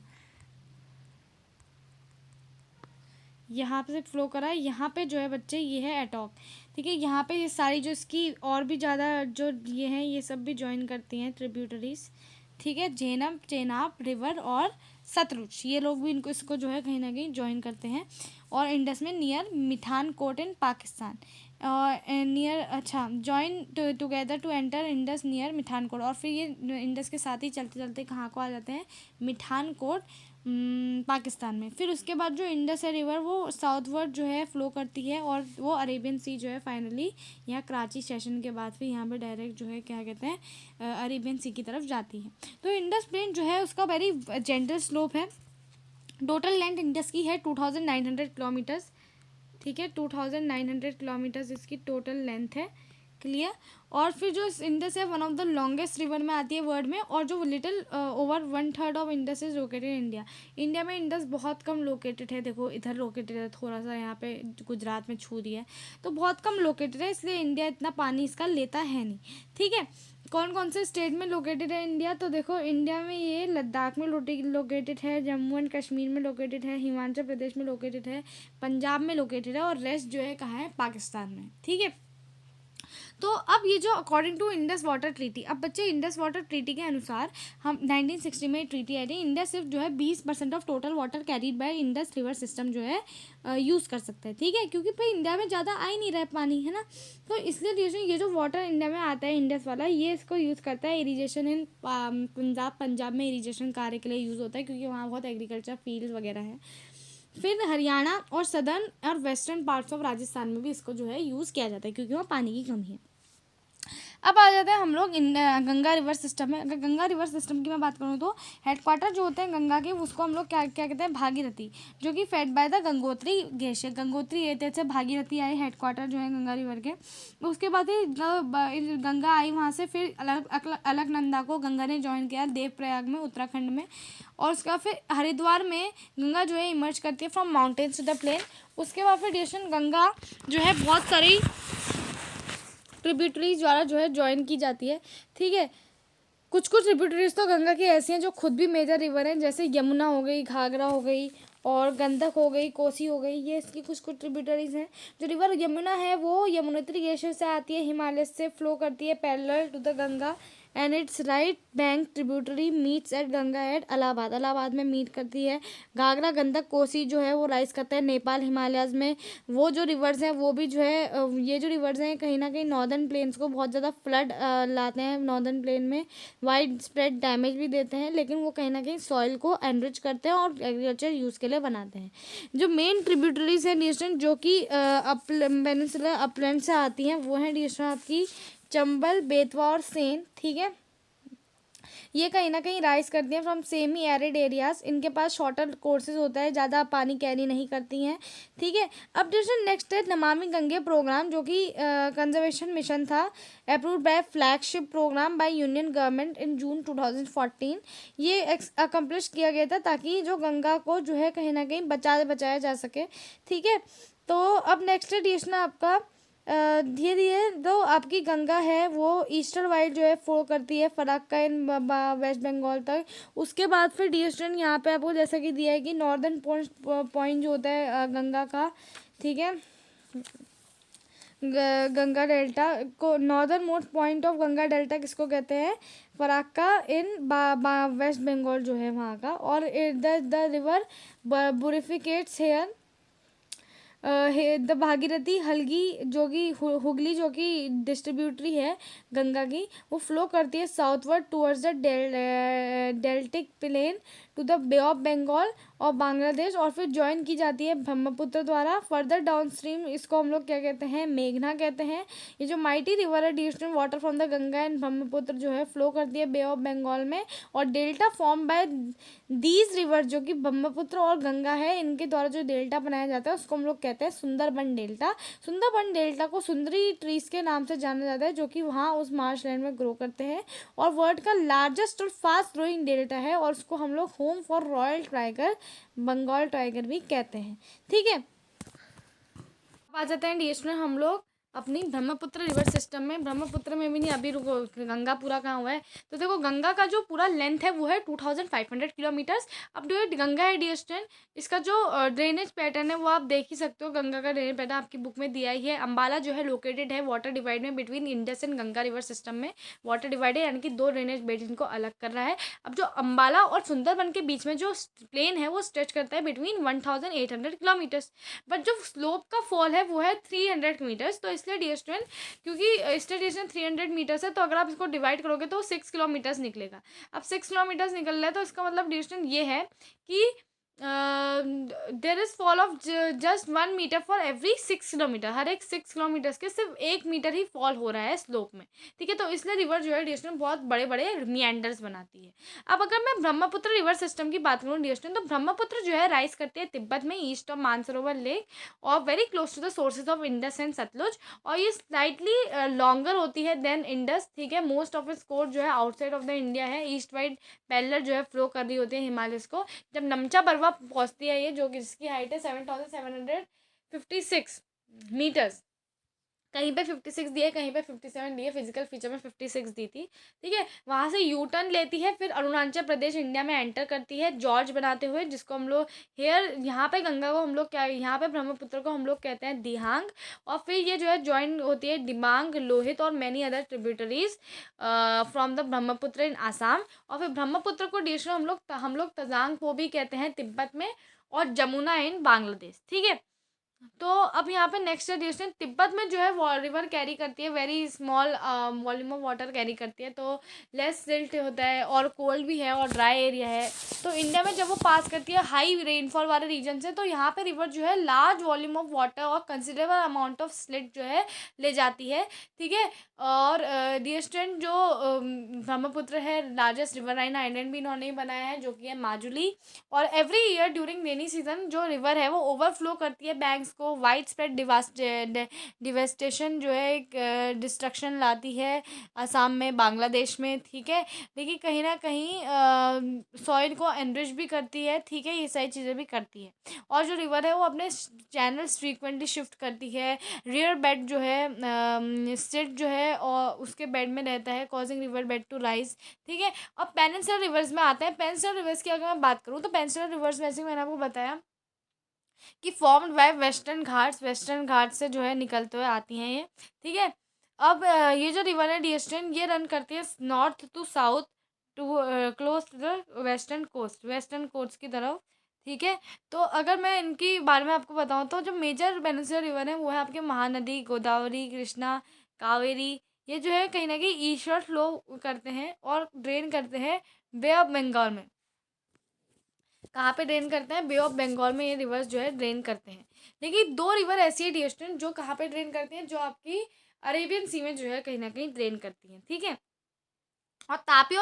यहाँ पे से फ्लो करा है, यहाँ पे जो है बच्चे ये है एटॉक, ठीक है। यहाँ पे ये सारी जो इसकी और भी ज़्यादा जो ये हैं ये सब भी ज्वाइन करती हैं ट्रिब्यूटरीज, ठीक है। चेनाब रिवर और सतलुज, ये लोग भी इनको इसको जो है कहीं ना कहीं ज्वाइन करते हैं। और इंडस में near Mithankot in Pakistan, और नियर, अच्छा, join together to enter Indus near Mithankot, और फिर ये इंडस के साथ ही चलते चलते कहाँ को आ जाते हैं, मिठान कोट, पाकिस्तान में। फिर उसके बाद जो इंडस है रिवर वो साउथवर्ड जो है फ्लो करती है, और वो अरेबियन सी जो है फाइनली यहाँ कराची स्टेशन के बाद फिर यहाँ पे डायरेक्ट जो है क्या कहते हैं, अरेबियन सी की तरफ जाती है। तो इंडस प्लेन जो है उसका वेरी जेंटल स्लोप है। टोटल लेंथ इंडस की है 2900 किलोमीटर्स, ठीक है, 2900 किलोमीटर्स इसकी टोटल लेंथ है, क्लियर। और फिर जो इंडस है one of the longest river में आती है वर्ल्ड में, और जो little over 1/3 of Indus is located in India. India में इंडस बहुत कम लोकेटेड है, देखो इधर लोकेटेड है, थोड़ा सा यहाँ पे गुजरात में छू दिया है, तो बहुत कम लोकेटेड है, इसलिए इंडिया इतना पानी इसका लेता है नहीं, ठीक है। कौन कौन से स्टेट में लोकेटेड है इंडिया, तो देखो इंडिया में ये लद्दाख में लोकेटेड है, जम्मू एंड कश्मीर में लोकेटेड है, हिमाचल प्रदेश में लोकेटेड है, पंजाब में लोकेटेड है, और रेस्ट जो है कहाँ है, पाकिस्तान में, ठीक है। तो अब ये जो according to Indus water treaty, अब बच्चे इंडस वाटर ट्रीटी के अनुसार हम 1960 में ट्रीटी आई थी, इंडिया सिर्फ जो है 20% of total water carried bye Indus river system जो है यूज़ कर सकते हैं, ठीक है, क्योंकि भाई इंडिया में ज़्यादा आ ही नहीं रहा है पानी, है ना। तो इसलिए ये जो वाटर इंडिया में आता है इंडस वाला, ये इसको यूज़ करता है इरीगेशन इन पंजाब में इरीगेशन कार्य के लिए यूज़ होता है, क्योंकि वहाँ बहुत एग्रीकल्चर फील्ड वगैरह है। फिर हरियाणा और सदर्न और वेस्टर्न पार्ट्स ऑफ राजस्थान में भी इसको जो है यूज़ किया जाता है, क्योंकि वहाँ पानी की कमी है। अब आ जाते हैं हम लोग गंगा रिवर सिस्टम में। अगर गंगा रिवर सिस्टम की मैं बात करूँ तो हेडक्वार्टर जो होते हैं गंगा के, उसको हम लोग क्या क्या कहते हैं, भागीरथी, जो कि fed by the Gangotri glacier, Gangotri area से भागीरथी आए हेडक्वार्टर जो है गंगा रिवर के। उसके बाद ही गंगा आई वहाँ से, फिर अलकनंदा को गंगा ने ज्वाइन किया देवप्रयाग में उत्तराखंड में, और उसके बाद फिर हरिद्वार में गंगा जो है इमर्ज करती है from mountains to the plain. उसके बाद फिर डिस्टेंस गंगा जो है बहुत सारी ट्रिब्यूटरीज द्वारा जो है ज्वाइन की जाती है, ठीक है। कुछ कुछ ट्रिब्यूटरीज तो गंगा की ऐसी हैं जो खुद भी मेजर रिवर हैं, जैसे यमुना हो गई, घाघरा हो गई, और गंडक हो गई, कोसी हो गई, ये इसकी कुछ कुछ ट्रिब्यूटरीज हैं। जो रिवर यमुना है वो यमुनोत्री ग्लेशियर से आती है, हिमालय से फ्लो करती है parallel to the Ganga, and its right bank tributary meets at Ganga at Allahabad, Allahabad में मीट करती है। घाघरा, गंडक, कोसी जो है वो राइज करता है नेपाल हिमालयाज में। वो जो रिवर्स हैं वो भी जो है ये जो रिवर्स हैं कहीं ना कहीं नॉर्दर्न प्लेन्स को बहुत ज़्यादा फ्लड लाते हैं, नॉर्दर्न प्लेन में वाइड स्प्रेड डैमेज भी देते हैं, लेकिन वो कहीं ना कहीं सॉइल को एनरिच करते हैं और एग्रीकल्चर यूज़ के लिए बनाते हैं। जो मेन ट्रिब्यूटरीज हैं डिस्टेंस जो कि पेनिनसुलर अपलैंड से आती हैं, वो हैं डिस्टेंस आपकी चंबल, बेतवा और सेन, ठीक है। ये कहीं ना कहीं राइज करती हैं फ्रॉम सेमी एरिड एरियाज, इनके पास शॉर्टर कोर्सेज होता है, ज़्यादा पानी कैरी नहीं करती हैं, ठीक है। अब जैसे नेक्स्ट है नमामि गंगे प्रोग्राम, जो कि कंजर्वेशन मिशन था, approved by flagship programme by union government in June 2014। ये अकम्प्लिश किया गया था ताकि जो गंगा को जो है कहीं ना कहीं बचाया जा सके, ठीक है। तो अब नेक्स्ट एडिशन आपका धीरे धीरे तो आपकी गंगा है वो ईस्टर्न वाइड जो है फ्लो करती है फराक्का इन वेस्ट बंगाल तक। उसके बाद फिर ईस्टर्न यहाँ पे आपको जैसा कि दिया है कि नॉर्दर्न पॉइंट जो होता है गंगा का, ठीक है, गंगा डेल्टा को, northern most point of Ganga delta किसको कहते हैं, फराक्का इन वेस्ट बंगाल जो है वहाँ का। और the river bifurcates here the Bhagirathi Hooghly जो कि हुगली जो कि डिस्ट्रीब्यूटरी है गंगा की, वो फ्लो करती है southward towards the deltaic plain to the bay of Bengal और बांग्लादेश, और फिर ज्वाइन की जाती है ब्रह्मपुत्र द्वारा। फर्दर डाउन स्ट्रीम इसको हम लोग क्या कहते हैं, मेघना कहते हैं। ये जो माइटी रिवर है distance water from the Ganga and Brahmaputra जो है फ्लो करती है बे ऑफ बंगाल में, और delta form by these river जो कि ब्रह्मपुत्र और गंगा है, इनके द्वारा जो डेल्टा बनाया जाता है उसको हम लोग कहते हैं सुंदरबन डेल्टा। सुंदरबन डेल्टा को सुंदरी ट्रीज के नाम से जाना जाता है, जो कि वहाँ उस मार्श लैंड में ग्रो करते हैं, और वर्ल्ड का लार्जेस्ट और फास्ट ग्रोइंग डेल्टा है, और उसको हम लोग home for royal tiger, Bengal tiger भी कहते हैं, ठीक है। अब आ जाते हैं डिस्ट्रिक्ट में हम लोग अपनी ब्रह्मपुत्र रिवर सिस्टम में, ब्रह्मपुत्र में भी नहीं, अभी रुको, गंगा पूरा कहाँ हुआ है, तो देखो गंगा का जो पूरा लेंथ है वो है 2500 किलोमीटर्स। अब जो ये गंगा है डियर स्टूडेंट, इसका जो ड्रेनेज पैटर्न है वो आप देख ही सकते हो, गंगा का ड्रेनेज पैटर्न आपकी बुक में दिया ही है। अम्बाला जो है लोकेटेड है वाटर डिवाइड में between Indus and Ganga river system में, वाटर डिवाइड है, यानी कि दो ड्रेनेज बेसिन को अलग कर रहा है। अब जो अम्बाला और सुंदरबन के बीच में जो प्लेन है वो स्ट्रेच करता है बिटवीन 1800 किलोमीटर्स, बट जो स्लोप का फॉल है वो है 300 मीटर्स। तो इसलिए डियर स्टूडेंट, क्योंकि स्टेशन 300 मीटर्स है, तो अगर आप इसको डिवाइड करोगे तो 6 किलोमीटर्स निकलेगा। अब 6 किलोमीटर्स निकल रहा है तो इसका मतलब डियर स्टूडेंट ये है कि there is fall of just 1 metre for every 6 kilometre, हर एक 6 किलोमीटर्स के सिर्फ 1 मीटर ही फॉल हो रहा है स्लोप में, ठीक है। तो इसलिए रिवर जो है डियर स्टूडेंट बहुत बड़े बड़े मिएंडर्स बनाती है। अब अगर मैं ब्रह्मपुत्र रिवर सिस्टम की बात करूँ डियर स्टूडेंट, तो ब्रह्मपुत्र जो है राइज करती है तिब्बत में ईस्ट ऑफ मानसरोवर लेक और very close to the sources of Indus and Sutlej, और ये स्लाइटली लॉन्गर होती है देन इंडस, ठीक है। मोस्ट ऑफ इट्स कोर्स जो है आउटसाइड ऑफ द इंडिया है, ईस्ट वाइड पैरेलल जो है फ्लो कर रही होती है हिमालयस को। जब नमचा बरवा पहुंचती है ये, जो कि जिसकी हाइट है 7756 मीटर्स, कहीं पे 56 दी है, कहीं पे 57 दी है, फिजिकल फीचर में 56 दी थी, ठीक है। वहाँ से यू टर्न लेती है, फिर अरुणाचल प्रदेश इंडिया में एंटर करती है जॉर्ज बनाते हुए, जिसको हम लोग हेयर, यहाँ पे गंगा को हम लोग क्या, यहाँ पे ब्रह्मपुत्र को हम लोग कहते हैं दिहांग, और फिर ये जो है ज्वाइन होती है दिबांग, लोहित और many other tributaries from the Brahmaputra in Assam. और फिर ब्रह्मपुत्र को डिस्ट्रिक्ट हम लोग तजांग को भी कहते हैं तिब्बत में, और जमुना इन बांग्लादेश, ठीक है। तो अब यहाँ पे नेक्स्ट डिस्टेंस तिब्बत में जो है रिवर कैरी करती है very small volume of water carry करती है, तो लेस सिल्ट होता है और कोल्ड भी है और ड्राई एरिया है। तो इंडिया में जब वो पास करती है हाई रेनफॉल वाले रीजन से, तो यहाँ पे रिवर जो है लार्ज वॉल्यूम ऑफ वाटर और कंसिडरेबल अमाउंट ऑफ स्लिट जो है ले जाती है, ठीक है। और डिस्टेंट जो ब्रह्मपुत्र है लार्जेस्ट रिवराइन आइलैंड भी इन्होंने ही बनाया है, जो कि है माजुली। और every year during rainy season जो रिवर है वो ओवरफ्लो करती है बैंक्स को, वाइड स्प्रेड डिवेस्टेशन जो है एक डिस्ट्रक्शन लाती है असम में, बांग्लादेश में, ठीक है। लेकिन कहीं ना कहीं सॉइल को एनरिच भी करती है, ठीक है, ये सारी चीज़ें भी करती है। और जो रिवर है वो अपने चैनल्स फ्रीक्वेंटली शिफ्ट करती है, रियर बेड जो है सिट जो है और उसके बेड में रहता है, causing river bed to rise, ठीक है। अब पेनिनसुलर रिवर्स में आते हैं। पेनिनसुलर रिवर्स की अगर मैं बात करूँ तो पेनिनसुलर रिवर्स में से मैंने आपको बताया कि फॉर्म्ड बाय वेस्टर्न घाट्स से जो है निकलते हुए आती हैं ये, ठीक है। अब ये जो रिवर है डिस्टेंट ये रन करती है north to south to close to the western coast की तरफ, ठीक है। तो अगर मैं इनकी बारे में आपको बताऊं तो जो मेजर पेनिनसुलर रिवर है वो है आपके महानदी, गोदावरी, कृष्णा, कावेरी। ये जो है कहीं ना कहीं ईस्टर्न फ्लो करते हैं और ड्रेन करते हैं बे ऑफ बंगाल में। कहाँ पे ड्रेन करते हैं? बे ऑफ बंगाल में ये रिवर्स जो है ड्रेन करते हैं। लेकिन दो रिवर ऐसी है डियर स्टूडेंट जो कहाँ पे ड्रेन करती हैं, जो आपकी अरेबियन सी में जो है कहीं ना कहीं ड्रेन करती हैं, ठीक है। और तापी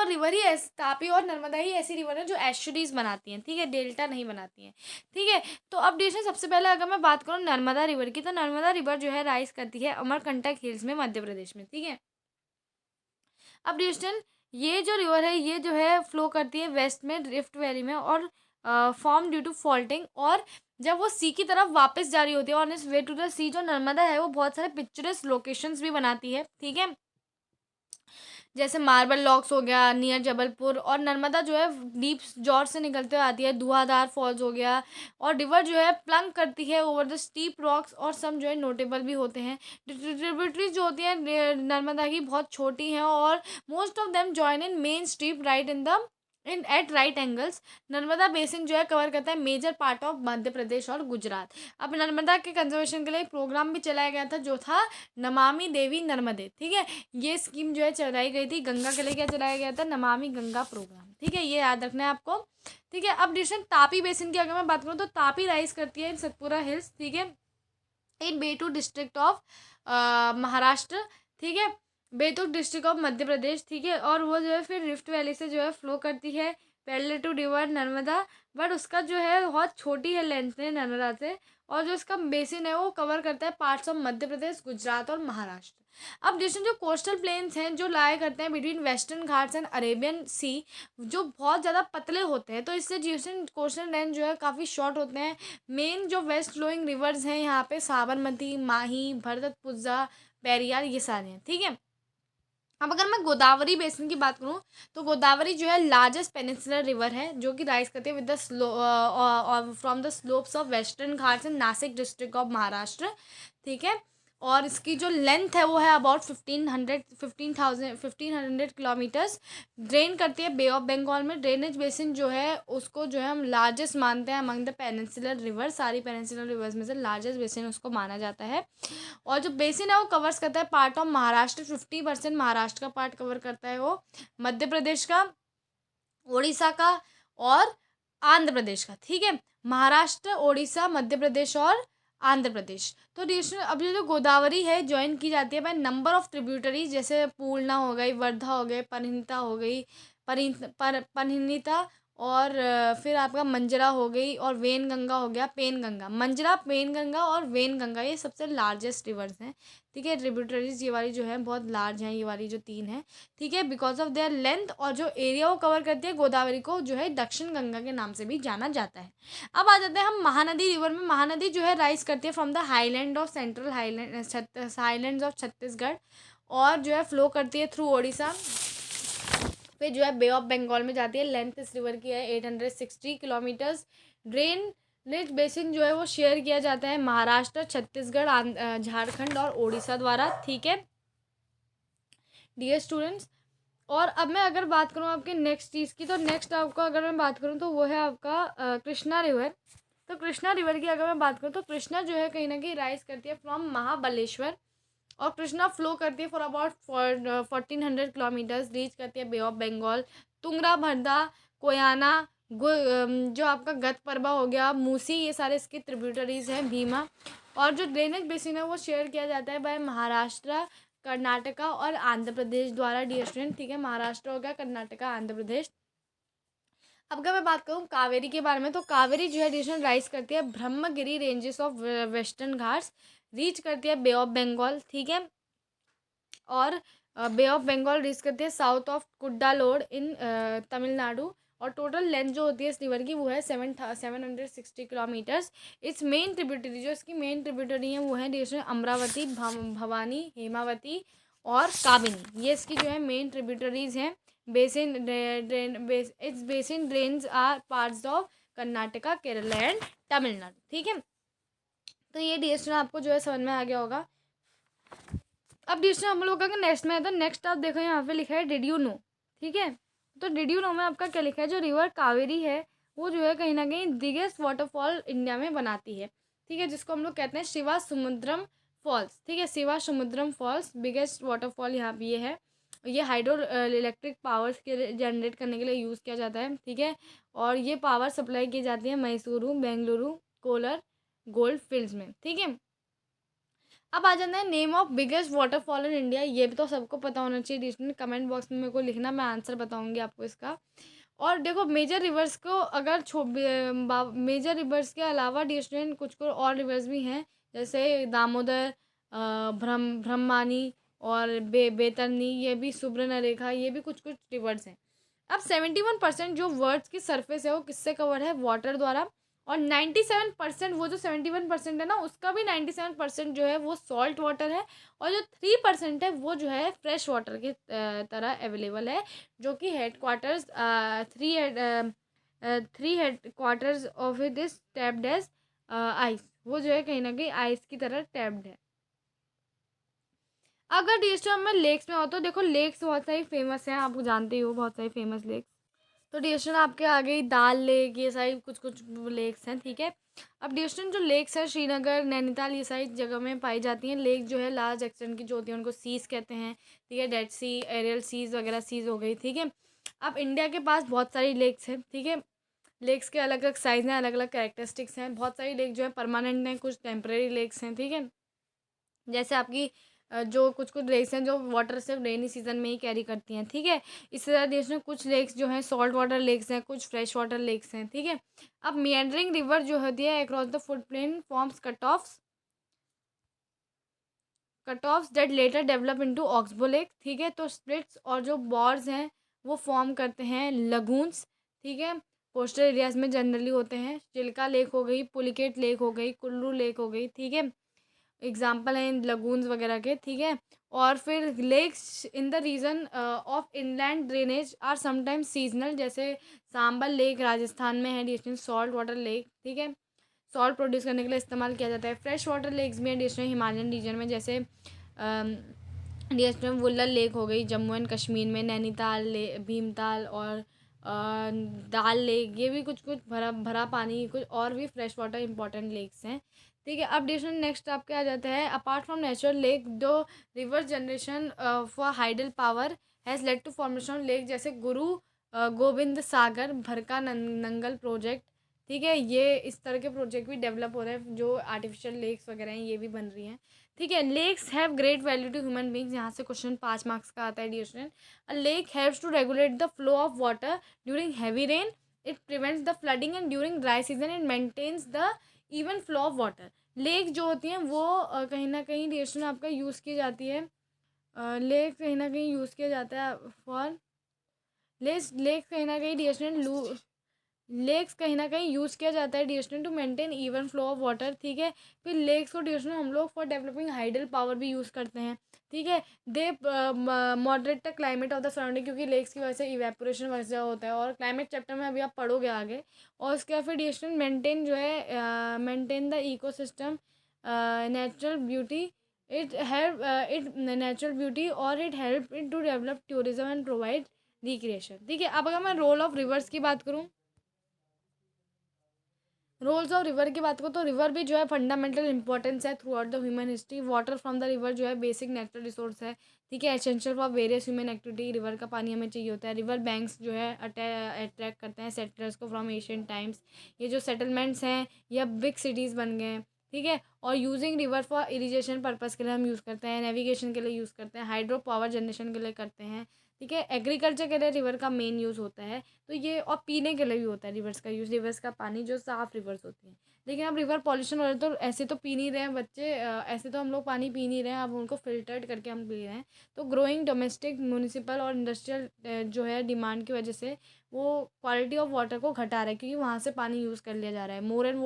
और नर्मदा ही ऐसी रिवर है जो एस्चुरीज बनाती हैं, ठीक है, डेल्टा नहीं बनाती हैं, ठीक है। तो अब डियर सबसे पहले अगर मैं बात करूँ नर्मदा रिवर की, तो नर्मदा रिवर जो है राइज करती है अमरकंटक हिल्स में मध्य प्रदेश में, ठीक है। अब डियर ये जो रिवर है ये जो है फ्लो करती है वेस्ट में रिफ्ट वैली में, और फॉर्म ड्यू टू फॉल्टिंग, और जब वो सी की तरफ वापस जा रही होती है on its way to the sea, जो नर्मदा है वो बहुत सारे पिक्चरस लोकेशंस भी बनाती है, ठीक है। जैसे मार्बल लॉक्स हो गया नियर जबलपुर, और नर्मदा जो है डीप जॉर्ज से निकलते हुए आती है, धुआंधार फॉल्स हो गया, और रिवर जो है प्लंग करती है ओवर द स्टीप रॉक्स, और सम जो है नोटेबल भी होते हैं। ट्रिब्यूटरीज जो होती हैं नर्मदा की बहुत छोटी हैं, और most of them join in main stream right in at right angles. Narmada basin जो है कवर करता है major part of Madhya Pradesh और गुजरात। अब नर्मदा के कंजर्वेशन के लिए एक प्रोग्राम भी चलाया गया था जो था नमामि देवी नर्मदे, ठीक है। ये स्कीम जो है चलाई गई थी। गंगा के लिए क्या चलाया गया था? नमामि गंगा प्रोग्राम, ठीक है, ये याद रखना है आपको, ठीक है। अब डिस्टेंस तापी बेसिन की अगर मैं बात करूँ तो तापी राइज करती है इन सतपुरा हिल्स, ठीक है, इन बेतूल डिस्ट्रिक्ट ऑफ महाराष्ट्र, ठीक है, बेतुल डिस्ट्रिक्ट ऑफ मध्य प्रदेश, ठीक है। और वो जो है फिर रिफ्ट वैली से जो है फ्लो करती है parallel to river Narmada, but उसका जो है बहुत छोटी है लेंथ में नर्मदा से, और जो इसका बेसिन है वो कवर करता है पार्ट्स ऑफ मध्य प्रदेश, गुजरात और महाराष्ट्र। अब डिस्टेंस जो कोस्टल प्लेन्स हैं जो लाया करते हैं between western Ghats and Arabian Sea, जो बहुत ज़्यादा पतले होते हैं, तो इससे डिस्टेंस कोस्टल लाइन जो है काफ़ी शॉर्ट होते हैं। मेन जो वेस्ट फ्लोइंग रिवर्स हैं यहाँ पे साबरमती, माही, भरतपुजा, पेरियार, ये सारे हैं, ठीक है। अब अगर मैं गोदावरी बेसिन की बात करूँ तो गोदावरी जो है लार्जेस्ट पेनिनसुलर रिवर है जो कि राइज करती है with the from the slopes of western Ghats in Nashik district of Maharashtra, ठीक है। और इसकी जो लेंथ है वो है अबाउट 1500 किलोमीटर्स। ड्रेन करती है बे ऑफ बंगाल में। ड्रेनेज बेसिन जो है उसको जो है हम लार्जेस्ट मानते हैं अमंग द पेनिनसुलर रिवर, सारी पेनिनसुलर रिवर्स में से लार्जेस्ट बेसिन उसको माना जाता है। और जो बेसिन है वो कवर्स करता है पार्ट ऑफ महाराष्ट्र, 50% महाराष्ट्र का पार्ट कवर करता है वो, मध्य प्रदेश का, उड़ीसा का और आंध्र प्रदेश का, ठीक है। महाराष्ट्र, उड़ीसा, मध्य प्रदेश और आंध्र प्रदेश। तो रीजनल अब ये जो गोदावरी है ज्वाइन की जाती है बाय नंबर ऑफ ट्रिब्यूटरीज, जैसे पूर्णा हो गई, वर्धा हो गई, परिणीता हो गई, परिणीता, और फिर आपका मंजरा हो गई, और वेन गंगा हो गया, पेन गंगा। मंजरा, पेन गंगा और वेन गंगा ये सबसे लार्जेस्ट रिवर्स हैं, ठीक है। ट्रिब्यूटरीज ये वाली जो है बहुत लार्ज हैं, ये वाली जो तीन है, ठीक है, बिकॉज ऑफ देयर लेंथ। और जो एरिया वो कवर करती है गोदावरी को जो है दक्षिण गंगा के नाम से भी जाना जाता है। अब आ जाते हैं हम महानदी रिवर में। महानदी जो है राइज करती है from the highland of central highlands of Chhattisgarh, और जो है फ्लो करती है थ्रू ओडिशा, फिर जो है बे ऑफ बंगाल में जाती है। लेंथ इस रिवर की है 860 किलोमीटर्स। ड्रेनेज बेसिन जो है वो शेयर किया जाता है महाराष्ट्र, छत्तीसगढ़, झारखंड और उड़ीसा द्वारा, ठीक है डियर स्टूडेंट्स। और अब मैं अगर बात करूँ आपके नेक्स्ट चीज़ की, तो नेक्स्ट आपका अगर मैं बात करूँ तो वो है आपका कृष्णा रिवर। तो कृष्णा रिवर की अगर मैं बात करूँ तो कृष्णा जो है कहीं ना कहीं राइज करती है फ्रॉम महाबलेश्वर, और कृष्णा फ्लो करती है फॉर अबाउट 1400 किलोमीटर्स, रीच करती है बे ऑफ बंगाल, तुंगरा भरदा, कोयाना, जो आपका गतपरबा हो गया, मूसी, ये सारे इसके ट्रिब्यूटरीज हैं, भीमा। और जो ड्रेनेज बेसिन है वो शेयर किया जाता है बाय महाराष्ट्र, कर्नाटका और आंध्र प्रदेश द्वारा, डियर स्टूडेंट, ठीक है। महाराष्ट्र हो गया, कर्नाटका, आंध्र प्रदेश। अब अगर मैं बात करूँ कावेरी के बारे में, तो कावेरी जो है डिवीजन राइज करती है Brahmagiri ranges of western Ghats, reach करती है बे ऑफ बंगाल, ठीक है। और बे ऑफ बंगाल रीच करती है साउथ ऑफ कुड्डालोर इन तमिलनाडु। और टोटल लेंथ जो होती है इस रिवर की वो है 760 किलोमीटर्स। इट्स मेन ट्रिब्यूटरी, जो इसकी मेन ट्रिब्यूटरी है वो है डिवीजन अमरावती, भवानी, हेमावती और काबिनी, ये इसकी जो है मेन ट्रिब्यूटरीज हैं। Basin its basin drains are parts of Karnataka, Kerala and Tamil Nadu, ठीक है। तो ये डिस्ट्रिक्ट आपको जो है समझ में आ गया होगा। अब डिस्ट्रिक्ट हम लोग का नेक्स्ट में है, तो नेक्स्ट आप देखो यहाँ पे लिखा है डिड यू नो, ठीक है। तो डिड यू नो में आपका क्या लिखा है, जो रिवर कावेरी है वो जो है कहीं ना कहीं बिगेस्ट वाटरफॉल इंडिया में बनाती है, ठीक है, जिसको हम लोग कहते हैं शिवा समुद्रम फॉल्स, ठीक है। शिवा समुद्रम फॉल्स बिगेस्ट वाटरफॉल यहाँ पे ये है। ये हाइड्रो इलेक्ट्रिक पावर्स के जनरेट करने के लिए यूज़ किया जाता है, ठीक है। और ये पावर सप्लाई की जाती है मैसूरू, बेंगलुरु, कोलर गोल्ड फील्ड्स में, ठीक है। अब आ जाता है name of biggest waterfall in India. ये भी तो सबको पता होना चाहिए, डिस्ट्रिक्ट कमेंट बॉक्स में मेरे को लिखना, मैं आंसर बताऊंगी आपको इसका। और देखो मेजर रिवर्स को अगर मेजर रिवर्स के अलावा डिस्ट्रिक्ट कुछ कुछ और रिवर्स भी हैं, जैसे दामोदर, ब्रह्मानी और बेतरनी, ये भी सुब्रनरेखा, ये भी कुछ कुछ रिवर्स हैं। अब 71% जो वर्ड्स की सरफेस है वो किससे कवर है, वाटर द्वारा। और 97%, वो जो 71% है ना उसका भी 97% जो है वो सॉल्ट वाटर है। और जो 3% है वो जो है फ्रेश वाटर की तरह अवेलेबल है, जो कि head quarters three head quarters of it is tapped as ice, वो जो है कहीं ना कहीं आइस की तरह टैप्ड है। अगर डिस्ट्रिक्ट में लेक्स में हो तो देखो लेक्स बहुत सारी फेमस हैं, आप जानते ही हो बहुत सारी फेमस लेक्स। तो डिस्ट्रिक्ट आपके आ गई दाल लेक, ये सारी कुछ कुछ लेक्स हैं, ठीक है। अब डिस्ट्रिक्ट जो लेक्स है श्रीनगर, नैनीताल, ये सारी जगह में पाई जाती हैं। लेक जो है लार्ज एक्सटेंट की जो होती है उनको सीज कहते हैं, ठीक है। डेड सी, एरियल सीज वगैरह सीज हो गई, ठीक है। अब इंडिया के पास बहुत सारी लेक्स हैं, ठीक है। लेक्स के अलग अलग साइज़ हैं, अलग अलग कैरेक्टरिस्टिक्स हैं। बहुत सारी लेक जो है परमानेंट हैं, कुछ टेम्परेरी लेक्स हैं, ठीक है। जैसे आपकी जो कुछ कुछ लेक्स हैं जो वाटर सिर्फ रेनी सीजन में ही कैरी करती हैं, ठीक है। इसी तरह देश में कुछ लेक्स जो हैं सॉल्ट वाटर लेक्स हैं, कुछ फ्रेश वाटर लेक्स हैं, ठीक है। अब मियंडरिंग रिवर जो होती है across the foot plain forms cut offs that later develop into oxbow lake, ठीक है। तो स्प्लिट्स और जो बॉर्स हैं वो फॉर्म करते हैं लगून्स, ठीक है। कोस्टल एरियाज में जनरली होते हैं। चिल्का लेक हो गई, पुलिकेट लेक हो गई, कुल्लू लेक हो गई, ठीक है। एग्जाम्पल हैं लगून्स वगैरह के, ठीक है। और फिर lakes in the reason of inland drainage are sometimes seasonal, जैसे सांबल लेक राजस्थान में है, एडिशनल सॉल्ट वाटर लेक, ठीक है, सॉल्ट प्रोड्यूस करने के लिए इस्तेमाल किया जाता है। फ्रेश वाटर लेक्स भी एडिशनल हिमालयन रीजन में, जैसे एडिशनल वुलर लेक हो गई जम्मू एंड कश्मीर में, नैनीताल ले भीमताल और दाल लेक, ये भी कुछ कुछ भरा भरा पानी, कुछ और भी फ्रेश वाटर इंपॉर्टेंट लेक्स हैं, ठीक है। अब एडिशनल नेक्स्ट आपके आ जाता है, अपार्ट फ्रॉम नेचुरल लेक दो river generation for hydel power has led to formation lake, जैसे गुरु गोविंद सागर भरका नंगल प्रोजेक्ट, ठीक है। ये इस तरह के प्रोजेक्ट भी डेवलप हो रहे हैं, जो आर्टिफिशियल लेक्स वगैरह हैं ये भी बन रही हैं, ठीक है। Lakes have great value to human beings, यहाँ से क्वेश्चन 5 मार्क्स का आता है additional. A lake helps to regulate the flow of water during heavy rain, it prevents the flooding and during dry season it maintains the even flow of water. Lake जो होती हैं वो कहीं ना कहीं एडिशनल आपका यूज़ की जाती है, लेक कहीं ना कहीं यूज़ किया जाता है फॉर लेक्स कहीं ना कहीं एडिशनल लेक्स कहीं ना कहीं यूज़ किया जाता है duration to maintain even flow of water, ठीक है। फिर लेक्स को ड्यूरेशन हम लोग फॉर डेवलपिंग हाइडल पावर भी यूज़ करते हैं, ठीक है। They moderate the climate of the surrounding, क्योंकि लेक्स की वजह से इवेपोरेशन वजह होता है, और क्लाइमेट चैप्टर में अभी आप पढ़ोगे आगे। और उसके बाद फिर ड्यूरेशन मेंटेन जो है maintain the ecosystem natural beauty, it help it natural beauty और it help it to develop tourism and provide recreation, ठीक है। अब अगर मैं रोल ऑफ रिवर्स की बात करूँ, रोल्स ऑफ रिवर की बात करो तो रिवर भी जो है फंडामेंटल इंपॉर्टेंस है through out the human history. Water from the river जो है बेसिक नेचुरल रिसोर्स है, ठीक है, essential for various human activity. River का पानी हमें चाहिए होता है। रिवर बैंक्स जो है अट्रैक्ट करते हैं सेटलर्स को फ्रॉम एशियन टाइम्स। ये जो सेटलमेंट्स हैं या बिग सिटीज़ बन गए हैं, ठीक है। और using river for irrigation purpose के लिए हम यूज़ करते हैं, नेविगेशन के लिए यूज़ करते हैं, हाइड्रो पावर जनरेशन के लिए करते हैं, ठीक है। एग्रीकल्चर के लिए रिवर का मेन यूज़ होता है, तो ये और पीने के लिए भी होता है रिवर्स का यूज़, रिवर्स का पानी जो साफ़ रिवर्स होती हैं। लेकिन अब रिवर पॉल्यूशन हो रहा है, तो ऐसे तो पी नहीं रहे हैं बच्चे, ऐसे तो हम लोग पानी पी नहीं रहे हैं, अब उनको फ़िल्टर्ड करके हम पी रहे हैं। तो ग्रोइंग डोमेस्टिक म्यूनिसिपल और इंडस्ट्रियल जो है डिमांड की वजह से वो क्वालिटी ऑफ वाटर को घटा रहा है, क्योंकि वहाँ से पानी यूज़ कर लिया जा रहा है। More and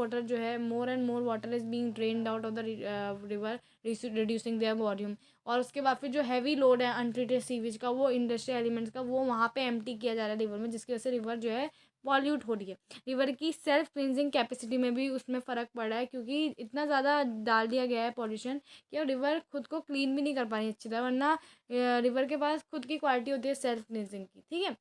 more water is being drained out of the river, reducing there volume. और उसके बाद फिर जो हैवी लोड है अनट्रीटेड सीवेज का, वो इंडस्ट्रियल एलिमेंट्स का, वो वहाँ पे एम्प्टी किया जा रहा है रिवर में, जिसकी वजह से रिवर जो है पॉल्यूट हो रही है। रिवर की सेल्फ क्लिनजिंग कैपेसिटी में भी उसमें फ़र्क पड़ रहा है, क्योंकि इतना ज़्यादा डाल दिया गया है पॉल्यूशन कि अब रिवर खुद को क्लीन भी नहीं कर पा रही अच्छी तरह, वरना रिवर के पास खुद की क्वालिटी होती है सेल्फ क्लिनजिंग की, ठीक है।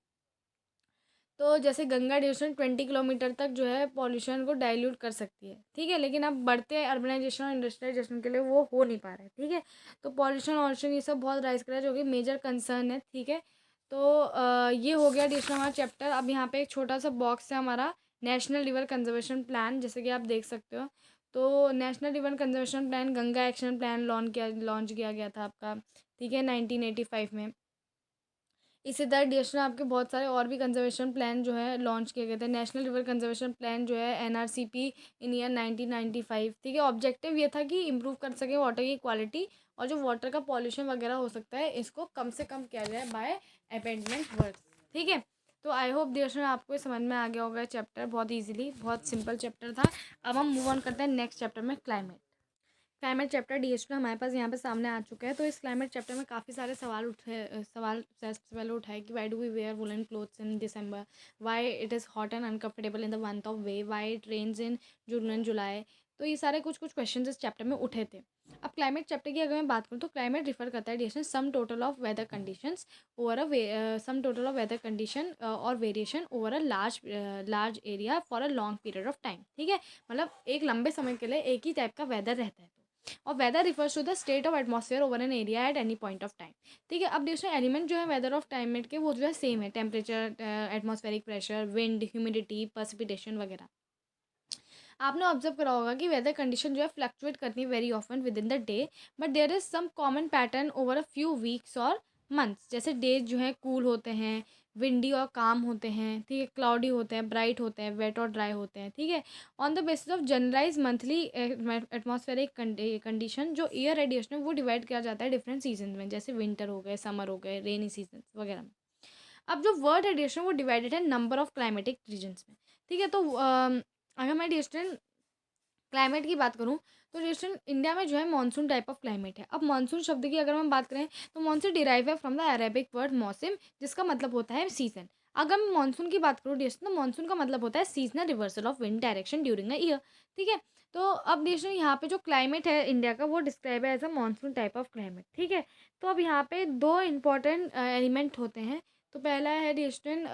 तो जैसे गंगा डिविजन 20 किलोमीटर तक जो है पॉल्यूशन को डाइल्यूट कर सकती है, ठीक है। लेकिन अब बढ़ते अर्बनाइजेशन और इंडस्ट्रियलाइजेशन के लिए वो हो नहीं पा रहा है, ठीक है। तो पॉल्यूशन ऑल्यूशन ये सब बहुत राइज कर रहा है, जो कि मेजर कंसर्न है, ठीक है। तो ये हो गया डिविजन हमारा चैप्टर। अब यहाँ पे एक छोटा सा बॉक्स है हमारा, नेशनल रिवर कंजर्वेशन प्लान, जैसे कि आप देख सकते हो। तो national river conservation plan Ganga action plan launch किया गया था आपका, ठीक है, 1985 में। इसी तरह नेशनल आपके बहुत सारे और भी कंजर्वेशन प्लान जो है लॉन्च किए गए थे। नेशनल रिवर कंजर्वेशन प्लान जो है एनआरसीपी इन ईयर 1995, ठीक है। ऑब्जेक्टिव ये था कि इम्प्रूव कर सके वाटर की क्वालिटी, और जो वाटर का पॉल्यूशन वगैरह हो सकता है इसको कम से कम किया जाए बाय अमेंडमेंट वर्ड्स, ठीक है। तो आई होप डियर आपको ये समझ में आ गया होगा चैप्टर, बहुत ईजिली, बहुत सिंपल चैप्टर था। अब हम मूव ऑन करते हैं नेक्स्ट चैप्टर में, क्लाइमेट। क्लाइमेट चैप्टर डीएच में हमारे पास यहाँ पे सामने आ चुका है। तो इस क्लाइमेट चैप्टर में काफ़ी सारे सवाल सबसे पहले उठाए कि why do we wear woollen clothes in December, why it is hot and uncomfortable in the month of way, why it rains in June and July. तो ये सारे कुछ कुछ क्वेश्चन इस चैप्टर में उठे थे। अब क्लाइमेट चैप्टर की अगर मैं बात करूँ तो क्लाइमेट रिफर करता है डिएशन sum total of weather conditions over sum total of weather condition और variation over a large area for a long period of time, ठीक है। मतलब एक लंबे समय के लिए एक ही टाइप का वेदर रहता है। और weather refers to the state of atmosphere over an area at any point of time, ठीक है। अब दूसरे एलिमेंट जो है वेदर ऑफ क्लाइमेट के वो जो है सेम है, temperature, atmospheric pressure, wind, humidity, precipitation वगैरह। आपने ऑब्जर्व करा होगा कि वेदर कंडीशन जो है फ्लक्चुएट करती है very often within the day, but there is some common pattern over a few weeks और मंथ्स। जैसे डेज जो है कूल होते हैं, विंडी और काम होते हैं, ठीक है, क्लाउडी होते हैं, ब्राइट होते हैं, वेट और ड्राई होते हैं, ठीक है। On the basis of generalise monthly atmospheric condition, जो ईयर रेडिएशन है वो डिवाइड किया जाता है डिफरेंट सीजन में, जैसे विंटर हो गए, समर हो गए, रेनी सीजन वगैरह में। अब जो वर्ल्ड रेडिएशन वो डिवाइडेड है नंबर ऑफ क्लाइमेटिक रीजन्स में, ठीक है। तो अगर मैं डिस्टेंस क्लाइमेट की बात करूँ तो जैसे इंडिया में जो है मानसून टाइप ऑफ क्लाइमेट है। अब मानसून शब्द की अगर हम बात करें तो मानसून डिराइव है फ्रॉम द अरेबिक वर्ड मौसम, जिसका मतलब होता है सीजन। अगर मैं मानसून की बात करूँ डिस्टेंस, तो मानसून का मतलब होता है seasonal reversal of wind direction during a year. ठीक है। तो अब डिस्टेंस यहाँ पे जो क्लाइमेट है इंडिया का वो डिस्क्राइब है as a monsoon type of climate. ठीक है। तो अब यहाँ पे दो इंपॉर्टेंट एलिमेंट होते हैं। तो पहला है डिस्टेंस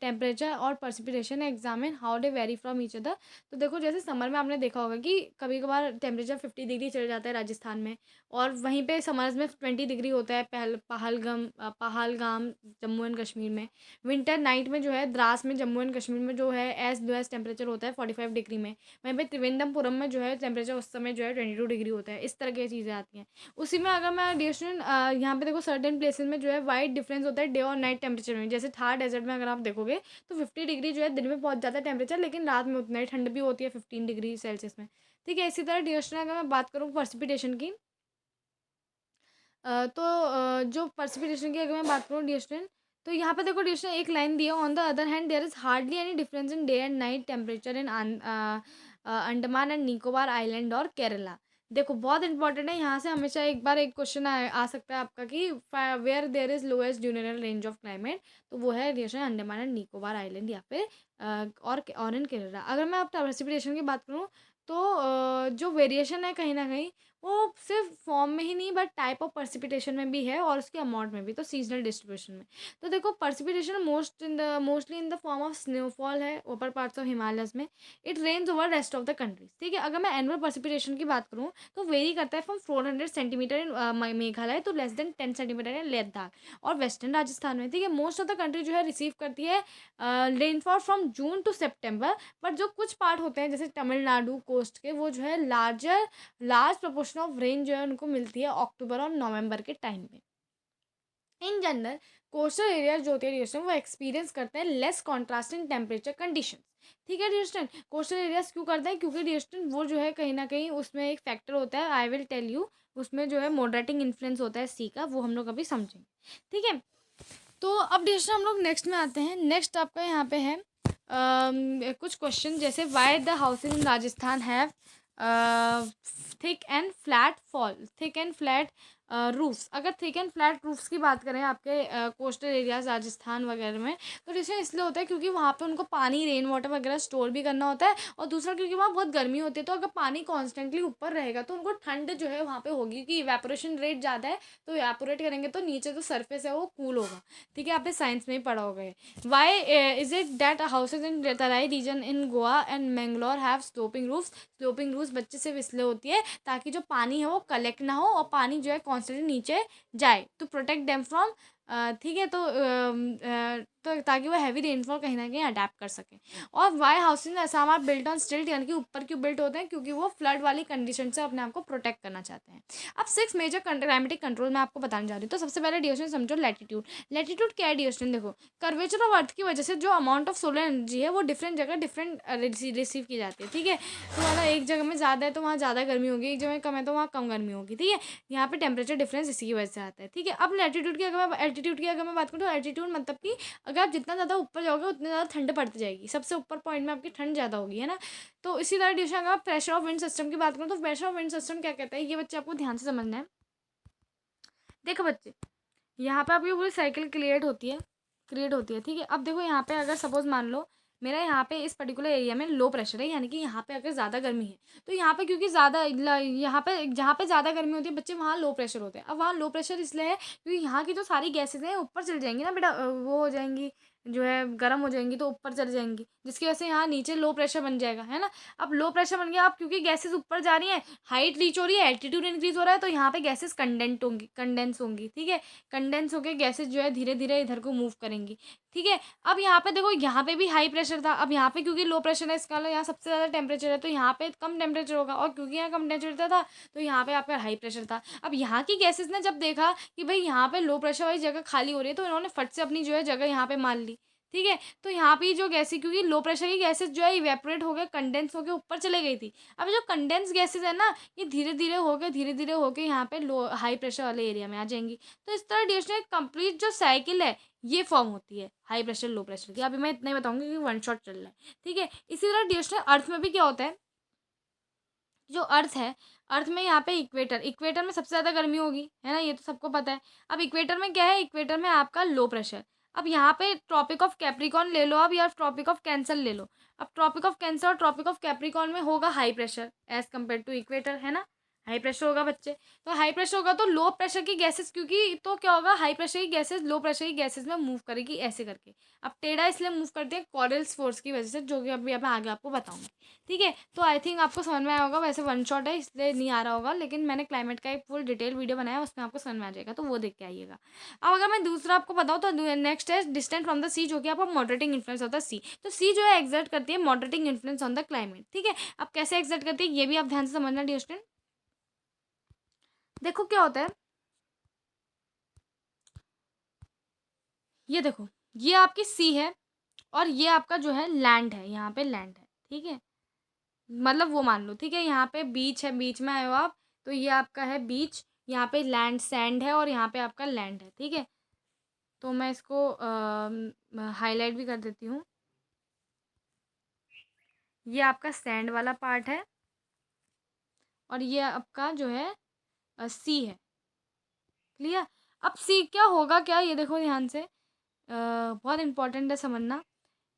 टेम्परेचर और पर्सिपिटेशन examine how they very from each other. तो देखो जैसे समर में आपने देखा होगा कि कभी कभार टेम्परेचर 50 डिग्री चले जाता है राजस्थान में, और वहीं पे समर्स में 20 डिग्री होता है पहलगाम जम्मू एंड कश्मीर में। विंटर नाइट में जो है द्रास में जम्मू एंड कश्मीर में जो है एज लो एज टेम्परेचर होता है 45 डिग्री में। वहीं पे त्रिवेंद्रपुरम में जो है टेम्परेचर उस समय जो है 22 डिग्री होता है। इस तरह की चीज़ें आती हैं। उसी में अगर मैं ड्यूरेशन यहाँ पे देखो सर्टेन प्लेसेस में जो है वाइड डिफरेंस होता है डे और नाइट टेम्परेचर में। जैसे थार डेजर्ट में अगर आप देखोगे तो 50 डिग्री जो है दिन में पहुंच जाता है टेम्परेचर, लेकिन रात में उतना ही ठंड भी होती है 15 डिग्री सेल्सियस में। ठीक है। इसी तरह ड्यूरेशन अगर मैं बात करूँ पर्सिपिटेशन की, तो जो पर्सिपिटेशन की अगर मैं बात करूँ ड्यूरेशन, तो यहाँ पे देखो ड्यूरेशन एक लाइन दिया, on the other hand there is hardly any difference in day and night temperature in Andaman and Nicobar island और केरला। देखो बहुत इंपॉर्टेंट है, यहाँ से हमेशा एक बार एक क्वेश्चन आ सकता है आपका कि where there is lowest durational range of climate, तो वो है duration Andaman and Nicobar island या फिर और इन केरला। अगर मैं अब पर्सिपिटेशन की बात करूँ तो जो वेरिएशन है कहीं ना कहीं वो सिर्फ फॉर्म में ही नहीं बट टाइप ऑफ पर्सिपिटेशन में भी है और उसके अमाउंट में भी, तो सीजनल डिस्ट्रीब्यूशन में। तो देखो precipitation mostly in the form of snowfall है ऊपर पार्ट्स ऑफ हिमालयस में। It rains over rest of the countries. ठीक है। अगर मैं एनुअल पर्सिपिटेशन की बात करूँ तो वेरी करता है फ्रॉम 400 सेंटीमीटर इन मेघालय तो लेस देन 10 सेंटीमीटर इन लद्दाख और वेस्टर्न राजस्थान में। ठीक है। मोस्ट ऑफ द कंट्री जो है रिसीव करती है rainfall from June to September. But जो कुछ पार्ट होते हैं जैसे तमिलनाडु कोस्ट के, वो जो है लार्ज प्रोपोर्शन ऑफ रेन जो है उनको मिलती है अक्टूबर और नवंबर के टाइम में। इन जनरल कोस्टल एरियाज जो होते हैं डिस्टेंस वो एक्सपीरियंस करते हैं लेस कॉन्ट्रास्टिंग टेम्परेचर कंडीशन। ठीक है। डिस्टेंस कोस्टल एरियाज क्यों करते हैं, क्योंकि डिस्टेंस वो जो है कहीं ना कहीं उसमें एक फैक्टर होता है, आई विल टेल यू, उसमें जो है मॉडरेटिंग इन्फ्लुएंस होता है सी का, वो हम लोग अभी समझेंगे। ठीक है। तो अब डिस्टेंस हम लोग नेक्स्ट में आते हैं। नेक्स्ट आपका यहाँ पे है कुछ क्वेश्चन जैसे why the houses in Rajasthan have thick and flat roofs. अगर थिक एंड फ्लैट रूफ्स की बात करें आपके कोस्टल एरियाज राजस्थान वगैरह में, तो रीज़न इसलिए होता है क्योंकि वहाँ पे उनको पानी रेन वाटर वगैरह स्टोर भी करना होता है, और दूसरा क्योंकि वहाँ बहुत गर्मी होती है। तो अगर पानी कॉन्स्टेंटली ऊपर रहेगा तो उनको ठंड जो है वहाँ पे होगी, क्योंकि इवेपोरेशन रेट ज़्यादा है, तो इवेपोरेट करेंगे तो नीचे जो सर्फेस है वो कूल होगा। ठीक है। आपने साइंस में ही पढ़ा होगा ये। Why is it that houses in Terai region in Goa and Mangalore have sloping roofs. Sloping roofs बच्चे से इसलिए होती है ताकि जो पानी है वो कलेक्ट ना हो और पानी जो है कॉन्स्टेंटली नीचे जाए, टू प्रोटेक्ट देम फ्रॉम। ठीक है। तो ताकि वो हैवी रेनफॉल कहीं ना कहीं अडेप्ट कर सकें। और why houses in Assam are built on stilt, यानी कि ऊपर क्यों बिल्ट होते हैं, क्योंकि वो फ्लड वाली कंडीशन से अपने आप को प्रोटेक्ट करना चाहते हैं। अब 6 मेजर क्लाइमेटिक कंट्रोल मैं आपको बताने जा रही हूँ। तो सबसे पहले ड्यूरेशन समझो लैटिट्यूड। लैटिट्यूड क्या है ड्यूरेशन, देखो कर्वेचर ऑफ अर्थ की वजह से जो अमाउंट ऑफ सोलर एनर्जी है वो डिफरेंट जगह डिफरेंट रिसीव की जाती है। ठीक है। तो मतलब एक जगह में ज़्यादा है तो वहाँ ज़्यादा गर्मी होगी, एक जगह में कम है तो वहाँ कम गर्मी होगी। ठीक है। यहाँ पे टेम्परेचर डिफरेंस इसी की वजह से आता है। ठीक है। अब लैटिट्यूड की अगर मैं एल्टीट्यूड की अगर मैं बात करूँ तो एल्टीट्यूड मतलब कि अगर आप जितना ज़्यादा ऊपर जाओगे उतनी ज़्यादा ठंड पड़ती जाएगी, सबसे ऊपर पॉइंट में आपकी ठंड ज़्यादा होगी, है ना। तो इसी तरह ड्यूरेशन अगर आप प्रेशर ऑफ विंड सिस्टम की बात करूँ तो प्रेशर ऑफ विंड सिस्टम क्या कहता है, ये बच्चे आपको ध्यान से समझना है। देखो बच्चे, यहाँ पे आपकी पूरी साइकिल क्रिएट होती है। ठीक है। अब देखो यहाँ पे अगर सपोज मान लो मेरा यहाँ पे इस पर्टिकुलर एरिया में लो प्रेशर है, यानी कि यहाँ पे अगर ज़्यादा गर्मी है तो यहाँ पे क्योंकि यहाँ पे जहाँ पे ज़्यादा गर्मी होती है बच्चे वहाँ लो प्रेशर होते हैं। अब वहाँ लो प्रेशर इसलिए है क्योंकि यहाँ की जो सारी गैसेज हैं ऊपर चल जाएंगी ना बेटा, वो हो जाएंगी जो है गर्म हो जाएंगी तो ऊपर चल जाएंगी, जिसकी वजह से यहाँ नीचे लो प्रेशर बन जाएगा, है ना। अब लो प्रेशर बन गया, अब क्योंकि गैसेज ऊपर जा रही हैं, हाइट रीच हो रही है, एल्टीट्यूड इंक्रीज हो रहा है, तो यहाँ पे गैसेज कंडेंस होंगी। ठीक है। कंडेंस होकर गैसेज जो है धीरे धीरे इधर को मूव करेंगी। ठीक है। अब यहाँ पे देखो यहाँ पे भी हाई प्रेशर था, अब यहाँ पे क्योंकि लो प्रेशर है इसका यहाँ सबसे ज़्यादा टेम्परेचर है तो यहाँ पे कम टेम्परेचर होगा, और क्योंकि यहाँ कम टेम्परेचर था तो यहाँ पे आपका हाई प्रेशर था। अब यहाँ की गैसेज ने जब देखा कि भाई यहाँ पे लो प्रेशर वाली जगह खाली हो रही है तो इन्होंने फट से अपनी जो है जगह यहाँ पे मान ली। ठीक है। तो यहाँ पे जो गैसेज क्योंकि लो प्रेशर की गैसेज जो है इवेपोरेट हो गए, कंडेंस होकर ऊपर चले गई थी। अब जो कंडेंस गैसेज है ना ये धीरे धीरे होके यहाँ पे लो हाई प्रेशर वाले एरिया में आ जाएंगी। तो इस तरह ड्यूरेशन कंप्लीट जो साइकिल है ये फॉर्म होती है हाई प्रेशर लो प्रेशर की। अभी मैं इतना ही बताऊंगी क्योंकि वन शॉट चल रहा है। ठीक है। इसी तरह ड्यूरेशन अर्थ में भी क्या होता है, जो अर्थ है, अर्थ में यहाँ पे इक्वेटर में सबसे ज़्यादा गर्मी होगी, है ना, ये तो सबको पता है। अब इक्वेटर में क्या है, इक्वेटर में आपका लो प्रेशर। अब यहाँ पे ट्रॉपिक ऑफ कैप्रिकॉर्न ले लो अब, या ट्रॉपिक ऑफ कैंसर ले लो। अब ट्रॉपिक ऑफ कैंसर और ट्रॉपिक ऑफ कैप्रिकॉर्न में होगा high pressure as compare to equator, है ना, हाई प्रेशर होगा बच्चे। तो हाई प्रेशर होगा तो लो प्रेशर की गैसेस, क्योंकि तो क्या होगा, हाई प्रेशर की गैसेस लो प्रेशर की गैसेस में मूव करेगी ऐसे करके। अब टेढ़ा इसलिए मूव करते हैं कॉरेल्स फोर्स की वजह से, जो कि अभी मैं आगे आपको बताऊंगी। ठीक है, तो आई थिंक आपको समझ में आया होगा। वैसे वन शॉट है इसलिए नहीं आ रहा होगा, लेकिन मैंने क्लाइमेट का एक फुल डिटेल वीडियो बनाया, उसमें आपको समझ में आ जाएगा, तो वो देख के आइएगा। अब अगर मैं दूसरा आपको बताऊँ तो नेक्स्ट है डिस्टेंस फ्रॉम द सी, जो कि आपका मॉडरेटिंग इन्फ्लुएंस होता है सी। तो सी जो है एक्सर्ट करती है moderating influence on the climate. ठीक है, अब कैसे एक्सर्ट करती है ये भी आप ध्यान से समझना डियर स्टूडेंट। देखो क्या होता है, ये देखो, ये आपकी सी है और ये आपका जो है लैंड है, यहाँ पे लैंड है। ठीक है, मतलब वो मान लो, ठीक है, यहाँ पे बीच है, बीच में आए हो आप, तो ये आपका है बीच, यहाँ पे लैंड सैंड है और यहाँ पे आपका लैंड है। ठीक है, तो मैं इसको हाईलाइट भी कर देती हूँ। ये आपका सैंड वाला पार्ट है और ये आपका जो है सी है। क्लियर। अब सी क्या होगा, क्या, ये देखो ध्यान से, बहुत इंपॉर्टेंट है समझना।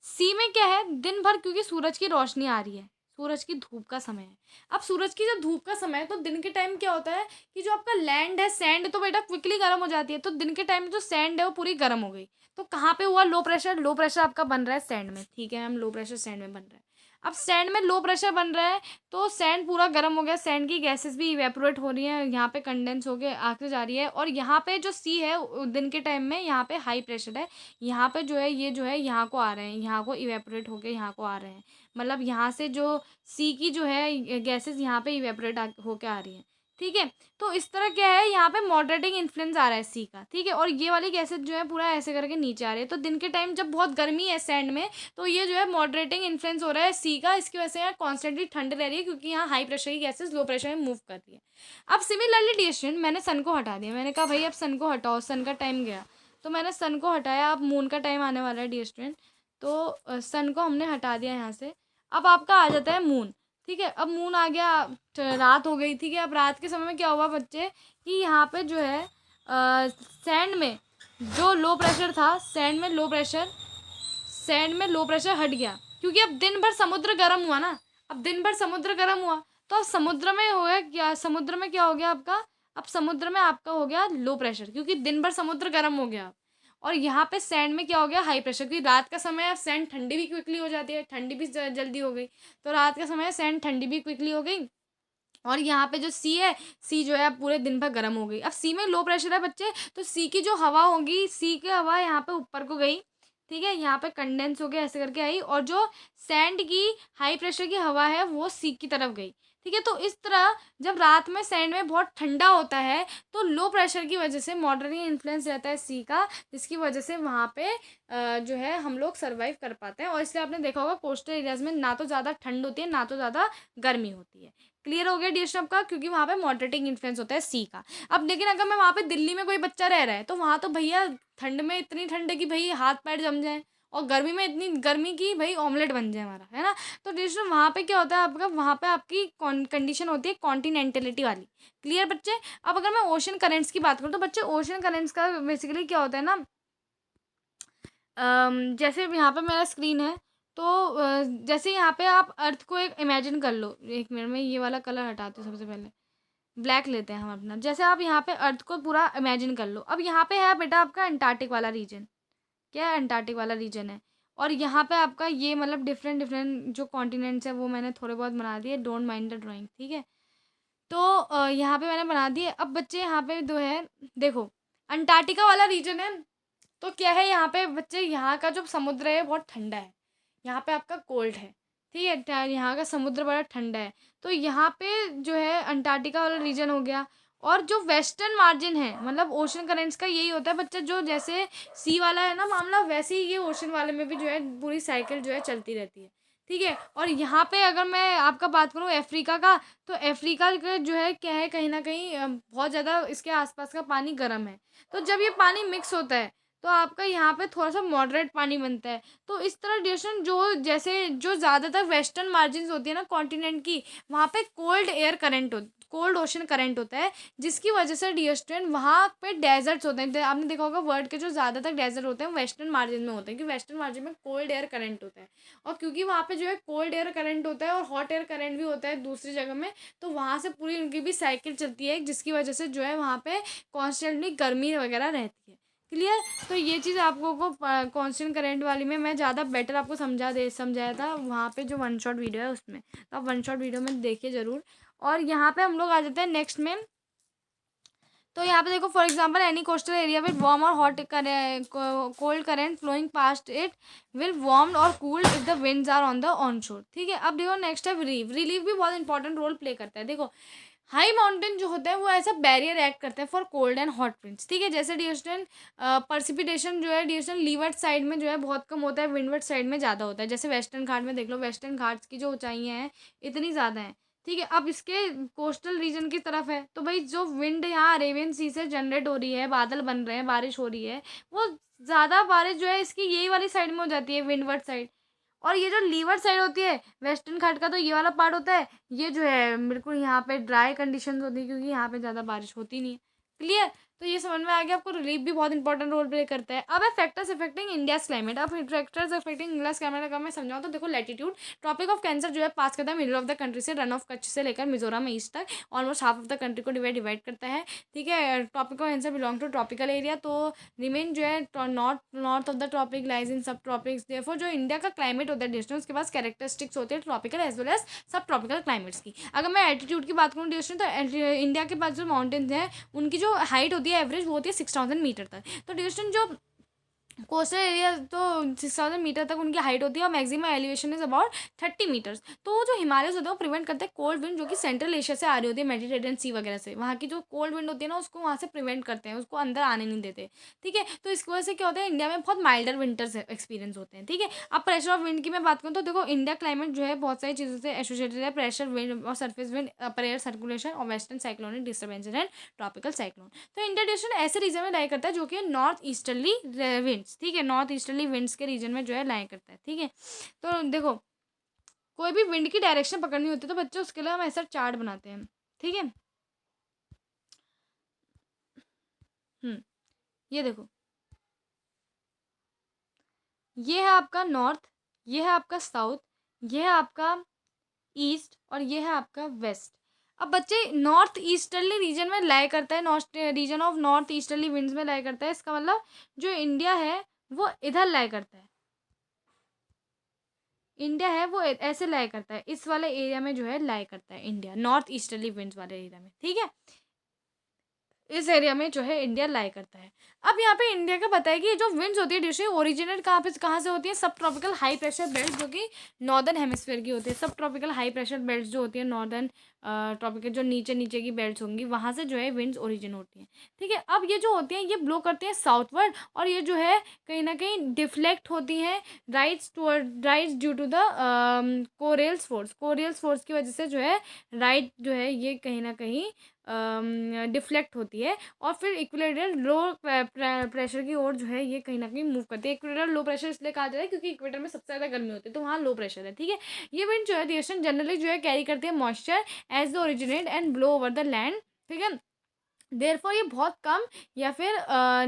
सी में क्या है, दिन भर क्योंकि सूरज की रोशनी आ रही है, सूरज की धूप का समय है। अब सूरज की जब धूप का समय है तो दिन के टाइम क्या होता है कि जो आपका लैंड है, सैंड तो बेटा क्विकली गर्म हो जाती है, तो दिन के टाइम जो सैंड है वो पूरी गर्म हो गई। तो कहाँ पे हुआ लो प्रेशर, लो प्रेशर आपका बन रहा है सैंड में। ठीक है, हम लो प्रेशर सैंड में बन रहा है। अब सैंड में लो प्रेशर बन रहा है तो सैंड पूरा गर्म हो गया, सैंड की गैसेस भी इवेपोरेट हो रही हैं, यहाँ पे कंडेंस होके आगे जा रही है। और यहाँ पे जो सी है दिन के टाइम में यहाँ पे हाई प्रेशर है, यहाँ पे जो है ये जो है यहाँ को आ रहे हैं, यहाँ को इवेपोरेट होके यहाँ को आ रहे हैं। मतलब यहाँ से जो सी की जो है गैसेस यहाँ पे इवेपोरेट होके आ रही हैं। ठीक है, तो इस तरह क्या है, यहाँ पे मॉडरेटिंग इन्फ्लुएंस आ रहा है सी का। ठीक है, और ये वाली गैसेस जो है पूरा ऐसे करके नीचे आ रही है। तो दिन के टाइम जब बहुत गर्मी है सैंड में, तो ये जो है मॉडरेटिंग इन्फ्लुएंस हो रहा है सी का, इसकी वजह से यहाँ कॉन्स्टेंटली ठंड रह रही है, क्योंकि यहाँ हाई प्रेशर की गैसेस लो प्रेशर में मूव कर रही है। अब सिमिलरली डिस्टेंस मैंने सन को हटा दिया, मैंने कहा भाई अब सन को हटाओ, सन का टाइम गया, तो मैंने सन को हटाया। अब मून का टाइम आने वाला है डियर स्टूडेंट, तो सन को हमने हटा दिया यहाँ से। अब आपका आ जाता है मून। ठीक है, अब मून आ गया, रात हो गई। ठीक है, अब रात के समय में क्या हुआ बच्चे कि यहाँ पे जो है सैंड में जो लो प्रेशर था, सैंड में लो प्रेशर हट गया, क्योंकि अब दिन भर समुद्र गर्म हुआ ना। अब दिन भर समुद्र गर्म हुआ तो अब समुद्र में हो गया क्या, समुद्र में क्या हो गया आपका, अब समुद्र में आपका हो गया लो प्रेशर, क्योंकि दिन भर समुद्र गर्म हो गया। और यहाँ पे सैंड में क्या हो गया, हाई प्रेशर, क्योंकि रात का समय है, सैंड ठंडी भी क्विकली हो जाती है, ठंडी भी जल्दी हो गई। तो रात का समय है, सैंड ठंडी भी क्विकली हो गई। और यहाँ पे जो सी है, सी जो है पूरे दिन भर गर्म हो गई। अब सी में लो प्रेशर है बच्चे, तो सी की जो हवा होगी, सी की हवा यहाँ पे ऊपर को गई। ठीक है, यहाँ पे कंडेंस हो गया ऐसे करके आई, और जो सैंड की हाई प्रेशर की हवा है वो सी की तरफ गई। ठीक है, तो इस तरह जब रात में सैंड में बहुत ठंडा होता है तो लो प्रेशर की वजह से मॉडरेटिंग इन्फ्लुएंस रहता है सी का, जिसकी वजह से वहाँ पे जो है हम लोग सर्वाइव कर पाते हैं। और इसलिए आपने देखा होगा कोस्टल एरियाज में ना तो ज़्यादा ठंड होती है ना तो ज़्यादा गर्मी होती है। क्लियर हो गया डिस्टर्ब आपका, क्योंकि वहाँ पे मॉडरेटिंग इन्फ्लुएंस होता है सी का। अब लेकिन अगर मैं वहाँ पे दिल्ली में कोई बच्चा रह रहा है तो वहाँ तो भैया ठंड में इतनी ठंड है कि भाई हाथ पैर जम जाए, और गर्मी में इतनी गर्मी की भाई ऑमलेट बन जाए हमारा, है ना। तो डिस्टर्ब वहाँ पे क्या होता है आपका, वहाँ पे आपकी कंडीशन होती है कॉन्टिनेंटलिटी वाली। क्लियर बच्चे। अब अगर मैं ओशन करेंट्स की बात करूँ तो बच्चे ओशन करेंट्स का बेसिकली क्या होता है ना, जैसे यहाँ पे मेरा स्क्रीन है, तो जैसे यहाँ पे आप अर्थ को एक इमेजिन कर लो। एक मिनट में ये वाला कलर हटाते हैं, सबसे पहले ब्लैक लेते हैं हम अपना। जैसे आप यहाँ पे अर्थ को पूरा इमेजिन कर लो। अब यहाँ पे है बेटा आपका अंटार्कटिक वाला रीजन, क्या है, अंटार्कटिक वाला रीजन है। और यहाँ पे आपका ये मतलब डिफरेंट डिफरेंट जो कॉन्टिनेंट्स है वो मैंने थोड़े बहुत बना दिए, डोंट माइंड द ड्राइंग। ठीक है, तो यहाँ पे मैंने बना दिए। अब बच्चे यहाँ पे जो है देखो, अंटार्कटिका वाला रीजन है, तो क्या है यहाँ पे बच्चे, यहाँ का जो समुद्र है बहुत ठंडा है, यहाँ पे आपका कोल्ड है। ठीक है, यहाँ का समुद्र बड़ा ठंडा है, तो यहाँ पे जो है अंटार्कटिका वाला रीजन हो गया। और जो वेस्टर्न मार्जिन है, मतलब ओशन करेंट्स का यही होता है बच्चा, जो जैसे सी वाला है ना मामला, वैसे ही ये ओशन वाले में भी जो है पूरी साइकिल जो है चलती रहती है। ठीक है, और यहाँ पे अगर मैं आपका बात करूँ अफ्रीका का, तो अफ्रीका का जो है क्या है, कहीं ना कहीं बहुत ज़्यादा इसके आसपास का पानी गर्म है। तो जब ये पानी मिक्स होता है तो आपका यहाँ पे थोड़ा सा मॉडरेट पानी बनता है। तो इस तरह ड्यूरेशन जो जैसे जो ज़्यादातर वेस्टर्न मार्जिन होती है ना कॉन्टिनेंट की, वहाँ पे कोल्ड ओशन करंट होता है, जिसकी वजह से ड्यूरेशन वहाँ पे डेजर्ट्स होते हैं। आपने देखा होगा वर्ल्ड के जो ज़्यादातर डेजर्ट होते हैं वेस्टर्न मार्जिन में होते हैं, क्योंकि वेस्टर्न मार्जिन में कोल्ड एयर करंट होता है। और क्योंकि वहाँ पे जो है कोल्ड एयर करंट होता है और हॉट एयर करंट भी होता है दूसरी जगह में, तो वहाँ से पूरी उनकी भी साइकिल चलती है, जिसकी वजह से जो है वहाँ पे कॉन्स्टेंटली गर्मी वगैरह रहती है। क्लियर? तो ये चीज़ आपको को कांस्टेंट करंट वाली में मैं ज़्यादा बेटर आपको समझाया था वहाँ पे जो वन शॉट वीडियो है उसमें, तो आप वन शॉट वीडियो में देखिए ज़रूर। और यहाँ पे हम लोग आ जाते हैं नेक्स्ट में। तो यहाँ पे देखो for example any coastal area with warm और hot cold current flowing past it will warm और cooled if the winds are on the onshore. ठीक है, अब देखो नेक्स्ट है रिलीफ। रिलीफ भी बहुत इंपॉर्टेंट रोल प्ले करता है। देखो हाई माउंटेन जो होता है वो ऐसा बैरियर एक्ट करता है for cold and hot winds. ठीक है, जैसे ड्यूरेशन पर्सिपिटेशन जो है ड्यूरेशन लीवर्ड साइड में जो है बहुत कम होता है, विंडवर्ड साइड में ज़्यादा होता है। जैसे वेस्टर्न घाट में देख लो, वेस्टर्न घाट्स की जो ऊंचाइयाँ हैं इतनी ज़्यादा हैं। ठीक है, अब इसके कोस्टल रीजन की तरफ है तो भाई जो विंड यहाँ अरेबियन सी से जनरेट हो रही है, बादल बन रहे हैं, बारिश हो रही है, वो ज़्यादा बारिश जो है इसकी यही वाली साइड में हो जाती है, विंडवर्ड साइड। और ये जो लीवर साइड होती है वेस्टर्न घाट का, तो ये वाला पार्ट होता है, ये जो है बिल्कुल यहाँ पे ड्राई कंडीशंस होती है, क्योंकि यहाँ पे ज़्यादा बारिश होती नहीं है। क्लियर? तो ये समझ में आ गया आपको, रिलीफ भी बहुत इंपॉर्टेंट रोल प्ले करता है। अब है फैक्टर्स अफेक्टिंग इंडियाज क्लाइमेट। अब फैक्टर्स अफेक्टिंग इंडियाज क्लाइमेट अगर मैं समझाऊँ तो देखो लैटिट्यूड, ट्रॉपिक ऑफ कैंसर जो है पास करता है मिडिल ऑफ द कंट्री से, रन ऑफ कच्छ से लेकर मिजोरम ईस्ट तक, almost half of the country को डिवाइड करता है। ठीक है, tropic of cancer belong to tropical area, तो रिमेन जो है north of the tropic lies in sub tropics. Therefore जो इंडिया का क्लाइमेट होता है डिस्टेंस, उसके पास कैरेक्टरिस्टिक्स होते हैं tropical as well as sub tropical climates की। अगर मैं एल्टीट्यूड की बात करूँ डिस्टेंस, तो इंडिया के पास जो माउंटेन्स हैं उनकी जो हाइट होती है एवरेज वो होती है 6000 मीटर तक। तो डिस्टेंस जो कोस्टल एरिया तो 6000 मीटर तक उनकी हाइट होती है और maximum elevation is about 30 metres. तो जो हिमालयस होते हैं वो प्रिवेंट करते हैं कोल्ड विंड जो कि सेंट्रल एशिया से आ रही होती है, मेडिटेरियन सी वगैरह से, वहाँ की जो कोल्ड विंड होती है ना उसको वहाँ से प्रिवेंट करते हैं, उसको अंदर आने नहीं देते। ठीक है, तो इसकी वजह से क्या होता है इंडिया में बहुत माइल्डर विंटर्स एक्सपीरियंस होते हैं। ठीक है, अब प्रेशर ऑफ विंड की मैं बात करूँ तो देखो इंडिया क्लाइमेट जो है बहुत सारी चीज़ों से एसोसिएटेड है, प्रेशर विंड और surface wind, upper air circulation और western cyclonic disturbance and tropical cyclone. तो इंडिया डिस्ट्रिक्ट ऐसे रीजन में लाई करता है जो कि नॉर्थ ईस्टर्ली विंड्स, ठीक है, नॉर्थ ईस्टर्ली विंड्स के रीजन में जो है लाई करता है। ठीक है, तो देखो कोई भी विंड की डायरेक्शन पकड़नी होती है तो बच्चों उसके लिए हम ऐसा चार्ट बनाते हैं। ठीक है, ये देखो, ये है आपका नॉर्थ, ये है आपका साउथ, ये है आपका ईस्ट और ये है आपका वेस्ट। अब बच्चे नॉर्थ ईस्टर्ली रीजन में लाई करता है, north region of north easterly winds में लाई करता है, इसका मतलब जो इंडिया है वो इधर लाई करता है, इंडिया है वो ऐसे लाई करता है, इस वाले एरिया में जो है लाई करता है इंडिया, नॉर्थ ईस्टर्ली विंड्स वाले एरिया में। ठीक है, इस एरिया में जो है इंडिया लाई करता है। अब यहाँ पे इंडिया का बताया कि ये जो विंड्स होती है डिस्ट्रिक्ट ओरिजिनेट कहाँ से होती है, सब ट्रॉपिकल हाई प्रेशर बेल्ट जो कि नॉर्दर्न हेमिस्फीयर की होती है। सब ट्रॉपिकल हाई प्रेशर बेल्ट जो होती है नॉर्दर्न ट्रॉपिकल जो नीचे नीचे की बेल्ट होंगी वहाँ से जो है विंड्स ओरिजिन होती हैं। ठीक है, अब ये जो होती हैं ये ब्लो करती हैं साउथवर्ड और ये जो है कहीं ना कहीं डिफ्लेक्ट होती हैं rights due to the Coriolis force की वजह से जो है राइट जो है ये कहीं ना कहीं डिफ्लेक्ट होती है और फिर इक्वेटोरियल लो प्रेशर की ओर जो है ये कहीं ना कहीं मूव करती है। इक्वेटोरियल लो प्रेशर इसलिए कहा जाता है क्योंकि इक्वेटर में सबसे ज़्यादा गर्मी होती है तो वहाँ लो प्रेशर है। ठीक है, ये विंड जो है रीजन जनरली जो है कैरी करती है moisture as the originate and blow over the land. ठीक है, देयरफॉर ये बहुत कम या फिर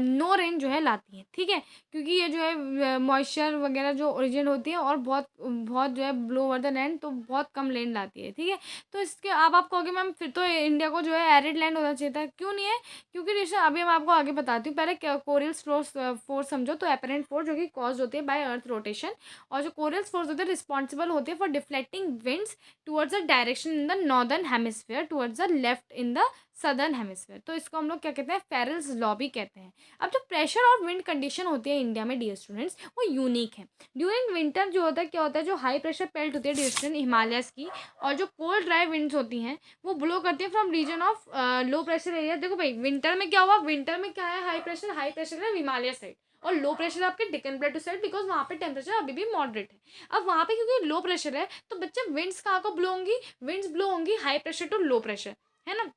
नो रेन जो है लाती है। ठीक है, क्योंकि ये जो है मॉइस्चर वगैरह जो ओरिजिन होती है और बहुत बहुत जो है ब्लो ओवर द लैंड तो बहुत कम लैंड लाती है। ठीक है, तो इसके अब आप कहोगे मैम फिर तो इंडिया को जो है एरिड लैंड होना चाहिए था, क्यों नहीं है? क्योंकि जैसे अभी मैं आपको आगे बताती हूँ, पहले कोरियल्स फोर्स समझो। तो एपरेंट फोर्स जो कि कॉज होती है बाय अर्थ रोटेशन, और जो कोरियल्स फोर्स होते हैं रिस्पॉन्सिबल होती है for deflecting winds towards the direction in the northern hemisphere towards the left in the southern hemisphere. तो इसको हम लोग क्या कहते हैं, फेरल्स लॉ भी कहते हैं। अब जो प्रेशर और विंड कंडीशन होती है इंडिया में डियर स्टूडेंट्स वो यूनिक है। ड्यूरिंग विंटर जो होता है क्या होता है, जो हाई प्रेशर बेल्ट होती है डियर स्टूडेंट हिमालयस की, और जो कोल्ड ड्राई विंड्स होती हैं वो ब्लो करती है from region of low pressure area. देखो भाई विंटर में क्या हुआ, विंटर में क्या है, हाई प्रेशर है हिमालय साइड और लो प्रेशर आपके डिकन प्लेटू साइड, बिकॉज वहाँ पे टेम्परेचर अभी भी मॉडरेट है। अब वहाँ पे क्योंकि लो प्रेशर है तो बच्चे विंड्स कहाँ को ब्लो होंगी, विंड्स ब्लो होंगी high pressure to low pressure, है ना।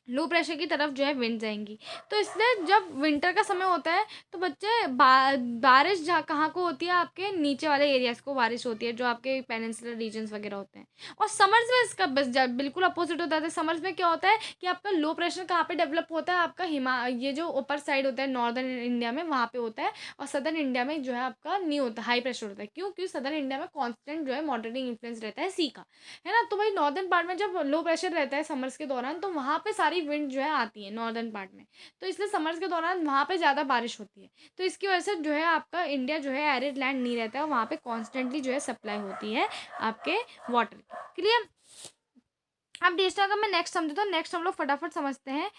लो प्रेशर की तरफ जो है विंड जाएंगी। तो इसलिए जब विंटर का समय होता है तो बच्चे बारिश जहाँ कहाँ को होती है, आपके नीचे वाले एरियाज को बारिश होती है, जो आपके पेनिनसुलर रीजन्स वगैरह होते हैं। और समर्स में इसका बस बिल्कुल अपोजिट होता है। समर्स में क्या होता है कि आपका लो प्रेशर कहाँ पे डेवलप होता है, आपका ये जो ऊपर साइड होता है नॉर्दर्न इंडिया में, वहाँ पे होता है। और सदर्न इंडिया में जो है आपका नहीं होता, हाई प्रेशर होता है। क्यों? क्योंकि सदर्न इंडिया में कॉन्स्टेंट जो है मॉडरेटिंग इन्फ्लुएंस रहता है सी का, है ना। तो भाई नॉर्दर्न पार्ट में जब लो प्रेशर रहता है समर्स के दौरान, तो वहाँ पे सारी विंड जो है आती है नॉर्दर्न पार्ट में। तो इसलिए समर्स के दौरान वहाँ पे ज़्यादा बारिश होती है। तो इसकी वजह से जो है आपका इंडिया जो है एरिड लैंड नहीं रहता है, वहाँ पे कॉन्स्टेंटली जो है सप्लाई होती है आपके वाटर की। क्लियर? अब डेस्टा अगर मैं नेक्स्ट समझे तो नेक्स्ट हम लोग फटाफट समझते हैं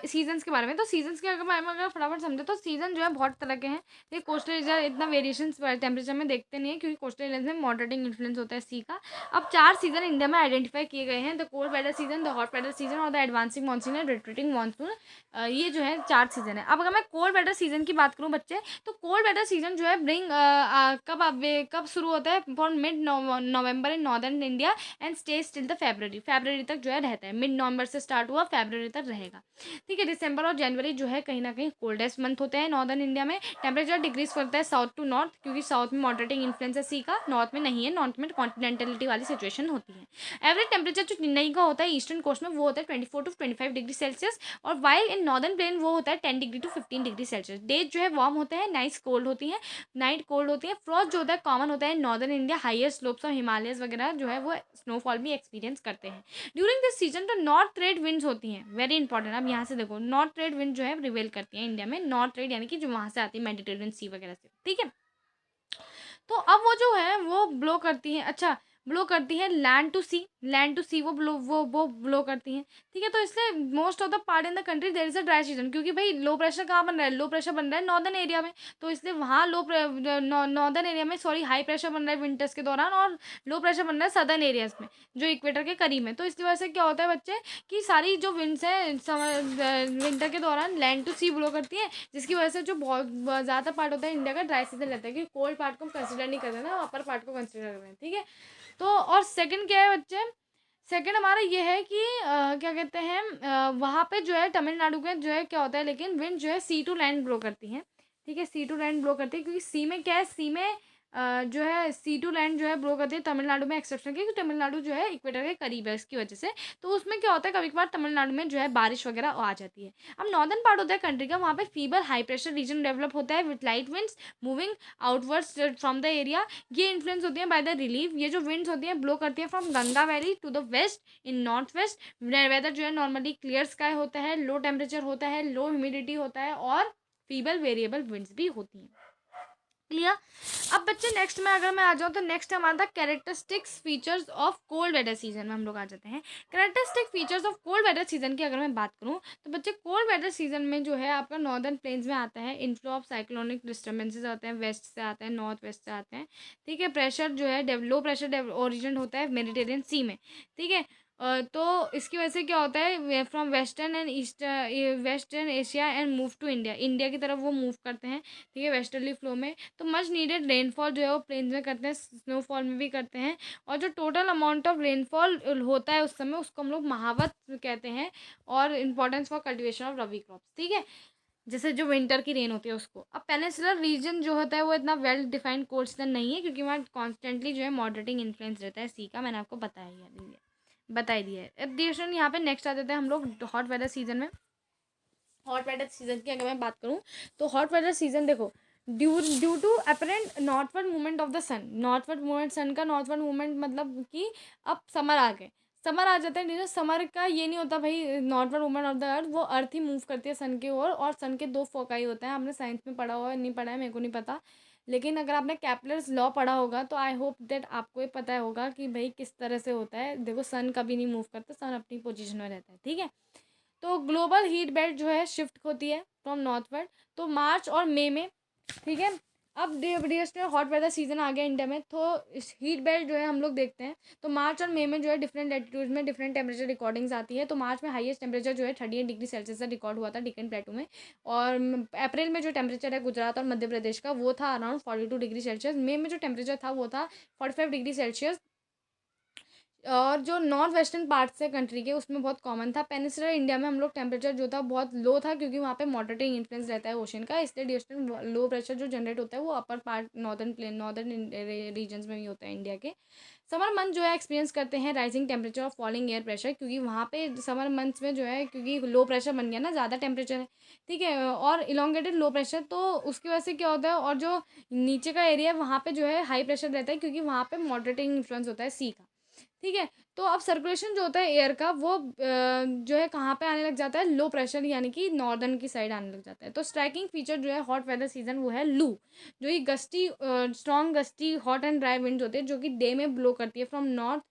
सीजन्स के बारे में। तो सीजन्स के अगर बारे में अगर फटाफट समझे तो सीजन जो है बहुत तरह के हैं। ये कोस्टल एरिया इतना वेरिएशन टेम्परेचर में देखते नहीं है, क्योंकि कोस्टल एरिया में मॉडरेटिंग इन्फ्लुएंस होता है सी का। अब 4 सीजन इंडिया में आइडेंटिफाई किए गए हैं: the cold weather season, the hot weather season और the advancing monsoon and retreating monsoon. ये जो है 4 सीजन है। अब अगर मैं कोल्ड वेदर सीजन की बात करूँ बच्चे, तो कोल्ड वेदर सीजन जो है कब शुरू होता है? For mid November in northern India and stage till the फरवरी तक जो है रहता है। मिड नवंबर से स्टार्ट हुआ, फरवरी तक रहेगा। ठीक है। दिसंबर और जनवरी जो है कहीं ना कहीं कोल्डेस्ट मंथ होते हैं नॉर्दर्न इंडिया में। टेम्परेचर डिक्रीज करता है साउथ टू नॉर्थ, क्योंकि साउथ में मॉडरेटिंग इन्फ्लुएंस है सी का, नॉर्थ में नहीं है। नॉर्थ में कॉन्टिनेंटलिटी वाली सिचुएशन होती है। एवरेज टेम्परेचर जो चेन्नई का होता है ईस्टर्न कोस्ट में, वो होता है 24 to 25 डिग्री सेल्सियस। और वाइल इन नॉर्दर्न प्लेन वो होता है 10 degree to 15 degree Celsius. Days जो है वार्म होते हैं, नाइट्स कोल्ड होती हैं, नाइट कोल्ड होती है। फ्रॉस्ट जो होता है कॉमन होता है नॉर्दर्न इंडिया, हाइयर स्लोप्स और हिमालयस वगैरह जो है वो स्नोफॉल भी एक्सपीरियंस करते हैं ड्यूरिंग दिस सीजन। तो नॉर्थ ट्रेड विंड्स होती हैं, वेरी इंपॉर्टेंट। अब यहाँ से देखो, नॉर्थ ट्रेड विंड जो है रिवेल करती है इंडिया में। नॉर्थ ट्रेड यानी कि जो वहाँ से आती है मेडिटेरेनियन सी वगैरह से, ठीक है। तो अब वो जो है वो ब्लो करती है, अच्छा ब्लो करती है लैंड टू सी वो ब्लो करती हैं। ठीक है। तो इसलिए most of the part in the country there is a dry season, क्योंकि भाई लो प्रेशर कहाँ बन रहा है? लो प्रेशर बन रहा है नॉर्दर्न एरिया में। तो इसलिए वहाँ नॉर्दर्न एरिया में सॉरी हाई प्रेशर बन रहा है विंटर्स के दौरान, और लो प्रेशर बन रहा है सदर्न एरियाज में जो इक्वेटर के करीब है। तो इसकी वजह से क्या होता है बच्चे कि सारी जो विंड्स हैं विंटर के दौरान लैंड टू सी ब्लो करती है, जिसकी वजह से जो बहुत ज़्यादा पार्ट होता है इंडिया का ड्राई सीजन रहता है, क्योंकि कोल्ड पार्ट को कंसिडर नहीं करते ना, अपर पार्ट को कंसिडर कर रहे हैं। ठीक है। तो और सेकंड क्या है बच्चे? सेकंड हमारा ये है कि क्या कहते हैं, वहाँ पे जो है तमिलनाडु के जो है क्या होता है, लेकिन विंड जो है सी टू लैंड ब्लो करती है। ठीक है। सी टू लैंड ब्लो करती है, क्योंकि सी में क्या है, सी में जो है सी टू लैंड जो है ब्लो करती है तमिलनाडु में, एक्सेप्शन क्योंकि तमिलनाडु जो है इक्वेटर के करीब है इसकी वजह से। तो उसमें क्या होता है, कभी कभार तमिलनाडु में जो है बारिश वगैरह आ जाती है। अब नॉर्दर्न पार्ट होता है कंट्री का, वहाँ पे fever high pressure region develop होता है with light winds moving outwards from the area. ये इन्फ्लुएंस होती है बाय द रिलीफ। ये जो विंड्स होती हैं ब्लो करती है from Ganga valley to the west in north west. Weather जो है नॉर्मली क्लियर स्काई होता है, लो टेम्परेचर होता है, लो ह्यूमिडिटी होता है, और फीबल वेरिएबल विंड्स भी होती हैं। क्लियर? अब बच्चे नेक्स्ट में अगर मैं आ जाऊँ तो नेक्स्ट हमारा था characteristics features of cold weather season में हम लोग आ जाते हैं। Characteristic features of cold weather season की अगर मैं बात करूँ तो बच्चे कोल्ड वेदर सीजन में जो है आपका नॉर्दर्न प्लेन्स में आता है इनफ्लो ऑफ साइक्लोनिक डिस्टर्बेंसेज आते हैं, वेस्ट से आते हैं, नॉर्थ वेस्ट से आते हैं। ठीक है। प्रेशर जो है लो प्रेशर ओरिजिन होता है मेडिटेरियन सी में। ठीक है। तो इसकी वजह से क्या होता है, from western and east western Asia and move to India, India की तरफ वो मूव करते हैं। ठीक है। वेस्टर्ली फ्लो में तो मच नीडेड रेनफॉल जो है वो प्लेन्स में करते हैं, स्नोफॉल में भी करते हैं। और जो टोटल अमाउंट ऑफ रेनफॉल होता है उस समय, उसको हम लोग महावत कहते हैं। और importance for cultivation of rabi crops. ठीक है। जैसे जो विंटर की रेन होती है उसको। अब पेनिनसुलर रीजन जो होता है वो इतना वेल डिफाइंड कोल्ड सीजन नहीं है, क्योंकि वहाँ कॉन्स्टेंटली जो है मॉडरेटिंग इन्फ्लुएंस रहता है सी का, मैंने आपको बताई दिया है। अब देखिए यहाँ पे नेक्स्ट आ जाते हैं हम लोग हॉट वेदर सीजन में। हॉट वेदर सीजन की अगर मैं बात करूँ तो हॉट वेदर सीजन देखो, due to apparent northward movement of the sun. Northward movement, sun का नॉर्थवर्ड मूवमेंट मतलब कि अब समर आ गए, समर आ जाता है। समर का ये नहीं होता भाई northward movement of the earth, वो अर्थ ही मूव करती है सन की ओर। और सन के दो फोकाई होते हैं, आपने साइंस में पढ़ा हुआ है, नहीं पढ़ा है मेरे को नहीं पता, लेकिन अगर आपने कैपलर्स लॉ पढ़ा होगा तो आई होप दैट आपको ये पता होगा कि भाई किस तरह से होता है। देखो सन कभी नहीं मूव करता, सन अपनी पोजीशन में रहता है। ठीक है। तो ग्लोबल हीट बेल्ट जो है शिफ्ट होती है फ्रॉम नॉर्थवर्ड, तो मार्च और मई में। ठीक है। अब डियरेस्ट हॉट वेदर सीजन आ गया इंडिया में, तो इस हीट बेल्ट जो है हम लोग देखते हैं तो मार्च और मई में जो है डिफरेंट लैटिट्यूड में डिफरेंट टेम्परेचर रिकॉर्डिंग्स आती है। तो मार्च में हाईएस्ट टेम्परेचर जो है 38 डिग्री सेल्सियस का रिकॉर्ड हुआ था डिकन प्लेटू में। और अप्रैल में जो टेम्परेचर है गुजरात और मध्य प्रदेश का वो था अराउंड 42 डिग्री सेल्सियस। मई में जो टेम्परेचर था वो था 45 डिग्री सेल्सियस। और जो नॉर्थ वेस्टर्न पार्ट्स है कंट्री के उसमें बहुत कॉमन था। पेनिनसुलर इंडिया में हम लोग टेम्परेचर जो था बहुत लो था, क्योंकि वहाँ पे मॉडरेटिंग इन्फ्लुएंस रहता है ओशन का, इसलिए ड्यूरेशन लो प्रेशर जो जनरेट होता है वो अपर पार्ट नॉर्दर्न रीजन्स में ही होता है इंडिया के। समर मंथ जो है एक्सपीरियंस करते हैं राइजिंग टेम्परेचर और फॉलिंग एयर प्रेशर, क्योंकि वहाँ पे समर मंथ्स में जो है क्योंकि लो प्रेशर बन गया ना, ज़्यादा टेम्परेचर है, ठीक है, और इलोंगेटेड लो प्रेशर, तो उसकी वजह से क्या होता है, और जो नीचे का एरिया है वहाँ पे जो है हाई प्रेशर रहता है, क्योंकि वहाँ पे मॉडरेटिंग इन्फ्लुएंस होता है सी का, ठीक है। तो अब सर्कुलेशन जो होता है एयर का वो जो है कहाँ पे आने लग जाता है, लो प्रेशर यानी कि नॉर्दर्न की साइड आने लग जाता है। तो स्ट्राइकिंग फीचर जो है हॉट वेदर सीजन वो है लू, जो ये gusty strong gusty hot and dry wind होते हैं जो कि डे में ब्लो करती है from north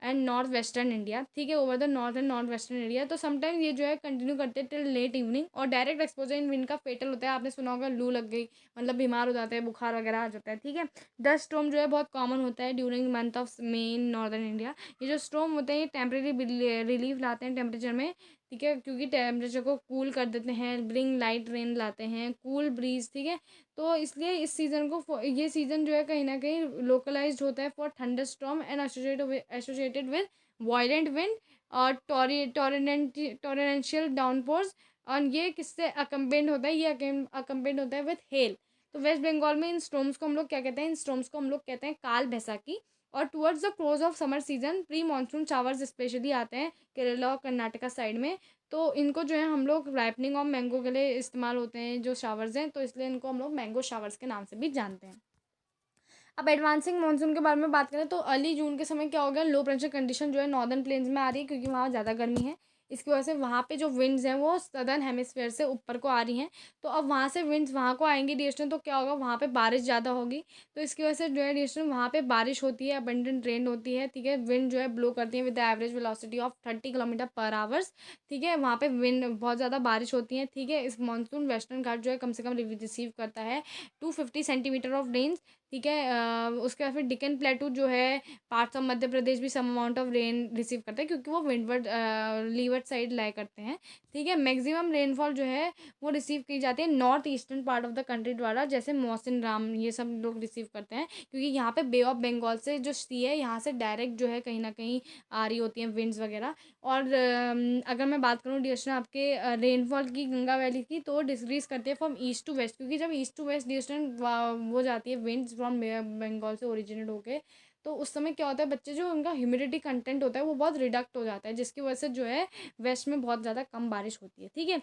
and north western India, ठीक है, over the north and north western area. तो समटाइम्स ये जो है कंटिन्यू करते हैं टिल लेट इवनिंग, और डायरेक्ट एक्सपोजर इन विंड का फेटल होता है। आपने सुना होगा लू लग गई मतलब बीमार हो जाते हैं, बुखार वगैरह आ जाता है, ठीक है। डस्ट स्टॉर्म जो है बहुत कॉमन होता है during month of May in northern India. ये जो स्टॉर्म होते हैं ये टेम्परेरी रिलीफ लाते हैं टेम्परेचर में, ठीक है, क्योंकि टेम्परेचर को कूल कर देते हैं, ब्रिंग लाइट रेन लाते हैं, कूल ब्रीज, ठीक है। तो इसलिए इस सीज़न को ये सीज़न जो है कहीं ना कहीं लोकलाइज्ड होता है for thunder storm and associated with violent wind और टॉरेंशियल डाउनपोर्स। और ये किससे अकम्पेंड होता है, ये अकम्पेंड होता है विथ हेल। तो वेस्ट बंगाल में इन स्टॉर्म्स को हम लोग क्या कहते हैं, इन स्टॉर्म्स को हम लोग कहते हैं काल बैसाखी। और towards the close of summer season pre monsoon showers specially आते हैं केरला और कर्नाटका साइड में। तो इनको जो है हम लोग राइपनिंग ऑफ मैंगो के लिए इस्तेमाल होते हैं जो शावर्स हैं, तो इसलिए इनको हम लोग मैंगो शावर्स के नाम से भी जानते हैं। अब एडवांसिंग मानसून के बारे में बात करें तो अर्ली जून के समय क्या हो गया, लो प्रेशर कंडीशन जो है नॉर्दर्न प्लेन्स में आ रही है, क्योंकि वहाँ ज़्यादा गर्मी है। इसकी वजह से वहाँ पे जो विंड्स हैं वो सदर्न हेमिस्फेयर से ऊपर को आ रही हैं। तो अब वहाँ से विंड्स वहाँ को आएंगी डिस्टेंस, तो क्या होगा, वहाँ पे बारिश ज़्यादा होगी। तो इसकी वजह से जो है डिस्टेंस वहाँ पे बारिश होती है, अबंडेंट रेन होती है, ठीक है। विंड जो है ब्लो करती है with the average velocity of 30 kilometre पर आवर्स, ठीक है। वहाँ पे विंड बहुत ज़्यादा बारिश होती है, ठीक है। इस मानसून वेस्टर्न घाट जो है कम से कम रिसीव करता है 250 सेंटीमीटर ऑफ रेंज, ठीक है। उसके बाद फिर डिकन प्लेटू जो है पार्ट्स ऑफ मध्य प्रदेश भी some amount of rain receive करते हैं, क्योंकि वो विंडवर्ड लीवर्ड साइड लाई करते हैं, ठीक है। मैक्सिमम रेनफॉल जो है वो रिसीव की जाती है north eastern part of the country द्वारा, जैसे मौसिन राम ये सब लोग रिसीव करते हैं, क्योंकि यहाँ पे बे ऑफ बंगाल से जो सी है यहाँ से डायरेक्ट जो है कहीं ना कहीं आ रही होती हैं विंड्स वगैरह। और अगर मैं बात करूँ ड्यूरेशन आपके रेनफॉल की गंगा वैली की, तो डिक्रीज करती है फ्रॉम ईस्ट टू वेस्ट, क्योंकि जब ईस्ट टू वेस्ट ड्यूरेशन वो जाती है विंड्स फ्रॉम बंगाल से ओरिजिनेट होके, तो उस समय क्या होता है बच्चे जो उनका ह्यूमिडिटी कंटेंट होता है वो बहुत रिडक्ट हो जाता है, जिसकी वजह से जो है वेस्ट में बहुत ज़्यादा कम बारिश होती है, ठीक है।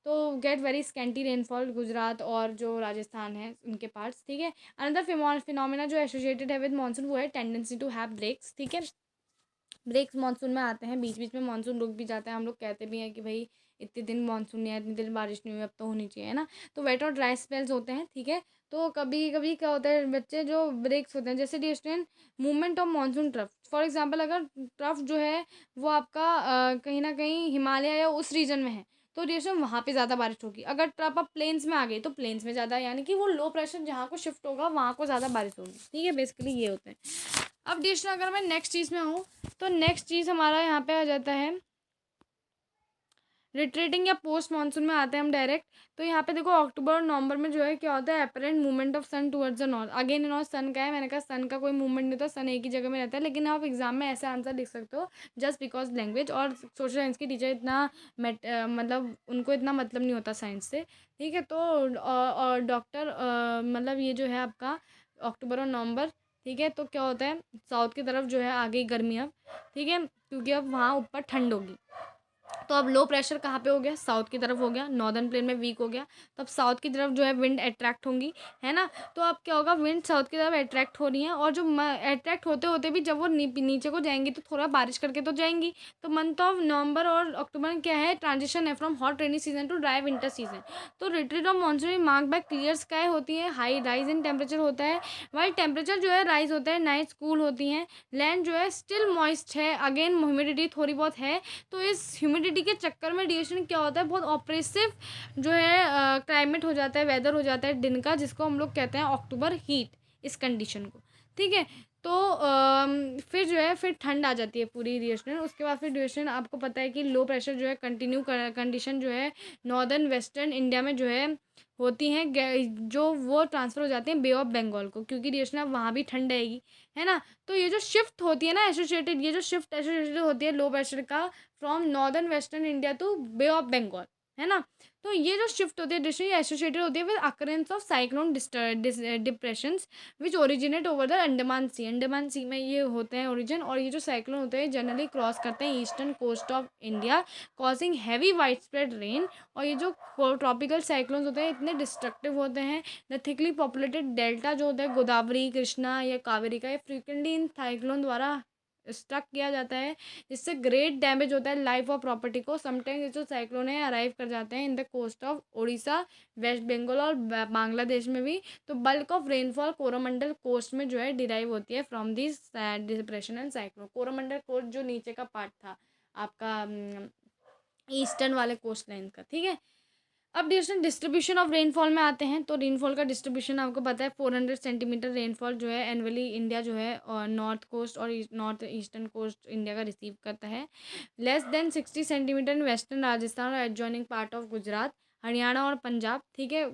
तो get very scanty rainfall Gujarat और जो राजस्थान है उनके पार्ट्स, ठीक है। अनदर फिनोमिना जो एसोसिएटेड है विद मानसून वो है टेंडेंसी टू हैव ब्रेक्स, ठीक है। ब्रेक्स मानसून में आते हैं, बीच बीच में मानसून रुक भी जाता है, हम लोग कहते भी हैं कि भाई इतने दिन मानसून नहीं आया, इतने दिन बारिश नहीं हुई, अब तो होनी चाहिए, है ना। तो वेट और ड्राई स्पेल्स होते हैं, ठीक है। तो कभी कभी क्या होता है बच्चे जो ब्रेक्स होते हैं, जैसे distant movement of monsoon trough, for example अगर ट्रफ जो है वो आपका कहीं ना कहीं हिमालय या उस रीजन में है, तो डिस्टेंट वहाँ पे ज़्यादा बारिश होगी। अगर ट्रफ अब प्लेन्स में आ गई तो प्लेन्स में ज़्यादा, यानी कि वो लो प्रेशर जहाँ को शिफ्ट होगा वहाँ को ज़्यादा बारिश होगी, ठीक है। बेसिकली ये होता है। अब डिस्टेंट अगर मैं नेक्स्ट चीज़ में आऊँ, तो नेक्स्ट चीज़ हमारा यहाँ पे आ जाता है रिट्रीटिंग या पोस्ट मानसून में आते हैं हम डायरेक्ट। तो यहाँ पे देखो अक्टूबर और नवंबर में जो है क्या होता है, apparent movement of sun towards the north. Again north sun का है, मैंने कहा सन का कोई मूवमेंट नहीं होता, सन एक ही जगह में रहता है, लेकिन आप एग्जाम में ऐसा आंसर लिख सकते हो जस्ट बिकॉज लैंग्वेज। और सोशल साइंस की टीचर इतना मतलब उनको इतना मतलब नहीं होता साइंस से, ठीक है। तो और डॉक्टर मतलब ये जो है आपका अक्टूबर और नवंबर, ठीक है। तो क्या होता है साउथ की तरफ जो है आ गई गर्मी अब, ठीक है, क्योंकि अब वहाँ ऊपर ठंड होगी। तो अब लो प्रेशर कहाँ पे हो गया, साउथ की तरफ हो गया, नॉर्दर्न प्लेन में वीक हो गया, तो अब साउथ की तरफ जो है विंड अट्रैक्ट होंगी, है ना। तो अब क्या होगा, विंड साउथ की तरफ अट्रैक्ट हो रही है, और जो अट्रैक्ट होते होते भी जब वो नीचे को जाएंगी तो थोड़ा बारिश करके तो जाएंगी। तो मंथ ऑफ नवंबर और अक्टूबर क्या है, ट्रांजिशन है from hot rainy season to dry winter season. तो retreat of monsoon mark by clear sky होती है, हाई राइज इन टेम्परेचर होता है, वाइल टेम्परेचर जो है राइज होता है, नाइट कूल होती हैं, लैंड जो है स्टिल मॉइस्ट है, अगेन ह्यूमिडिटी थोड़ी बहुत है। तो इस ह्यूमिडिटी के चक्कर में ड्यूरेशन क्या होता है, बहुत ऑप्रेसिव जो है क्लाइमेट हो जाता है, वेदर हो जाता है दिन का, जिसको हम लोग कहते हैं अक्टूबर हीट, इस कंडीशन को, ठीक है। तो फिर जो है फिर ठंड आ जाती है पूरी ड्यूरेशन। उसके बाद फिर ड्यूरेशन आपको पता है कि लो प्रेशर जो है कंटिन्यू कंडीशन जो है नॉर्दर्न वेस्टर्न इंडिया में जो है होती हैं, जो वो ट्रांसफ़र हो जाते हैं बे ऑफ बंगाल को, क्योंकि ड्यूरेशन अब वहाँ भी ठंड रहेगी, है ना। तो ये जो शिफ्ट होती है ना एसोसिएटेड, ये जो शिफ्ट एसोसिएटेड होती है लो प्रेशर का from northern western India to Bay of Bengal, है ना। तो ये जो शिफ्ट होती है डिस्ट्रिक्ट, ये एसोसिएटेड होती है with occurrence of cyclone depressions which originate over the Andaman Sea. Andaman Sea में ये होते हैं ओरिजिन, और ये जो साइक्लोन होते हैं जनरली क्रॉस करते हैं eastern coast of India, causing heavy wide spread rain. और ये जो ट्रॉपिकल साइक्लोन्स होते हैं इतने डिस्ट्रक्टिव होते हैं। द थिकली पॉपुलेटेड डेल्टा जो होता है गोदावरी, कृष्णा या कावेरी का, ये फ्रिक्वेंटली इन साइक्लोन द्वारा स्ट्रक किया जाता है, जिससे ग्रेट डैमेज होता है लाइफ और प्रॉपर्टी को। समटाइम्स ये जो साइक्लोन है अराइव कर जाते हैं in the coast of Orissa, West Bengal और बांग्लादेश में भी। तो bulk of rainfall Coromandel coast में जो है डिराइव होती है from this depression and cyclone. Coromandel coast जो नीचे का पार्ट था आपका ईस्टर्न वाले कोस्ट लाइन का, ठीक है। अब डिस्ट्रीब्यूशन ऑफ रेनफॉल में आते हैं। तो रेनफॉल का डिस्ट्रीब्यूशन आपको पता है 400 सेंटीमीटर रेनफॉल जो है एनुअली इंडिया जो है और नॉर्थ कोस्ट और नॉर्थ ईस्टर्न कोस्ट इंडिया का रिसीव करता है। Less than 60 centimetre in western Rajasthan और adjoining part of Gujarat, Haryana और पंजाब, ठीक है।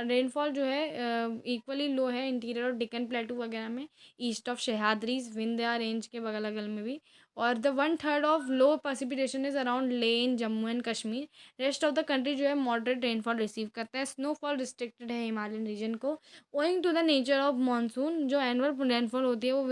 रेनफॉल जो है इक्वली लो है इंटीरियर और डिकन प्लेटू वगैरह में, east of Sahyadris Vindhya range के बगल अगल में भी। और the 1/3 of low precipitation is around Leh Jammu and Kashmir. Rest of the country जो है मॉडरेट रेनफॉल रिसीव करता है। स्नोफॉल रिस्ट्रिक्टेड है हिमालयन रीजन को। Owing to the nature of monsoon, जो एनुअल रेनफॉल होती है वो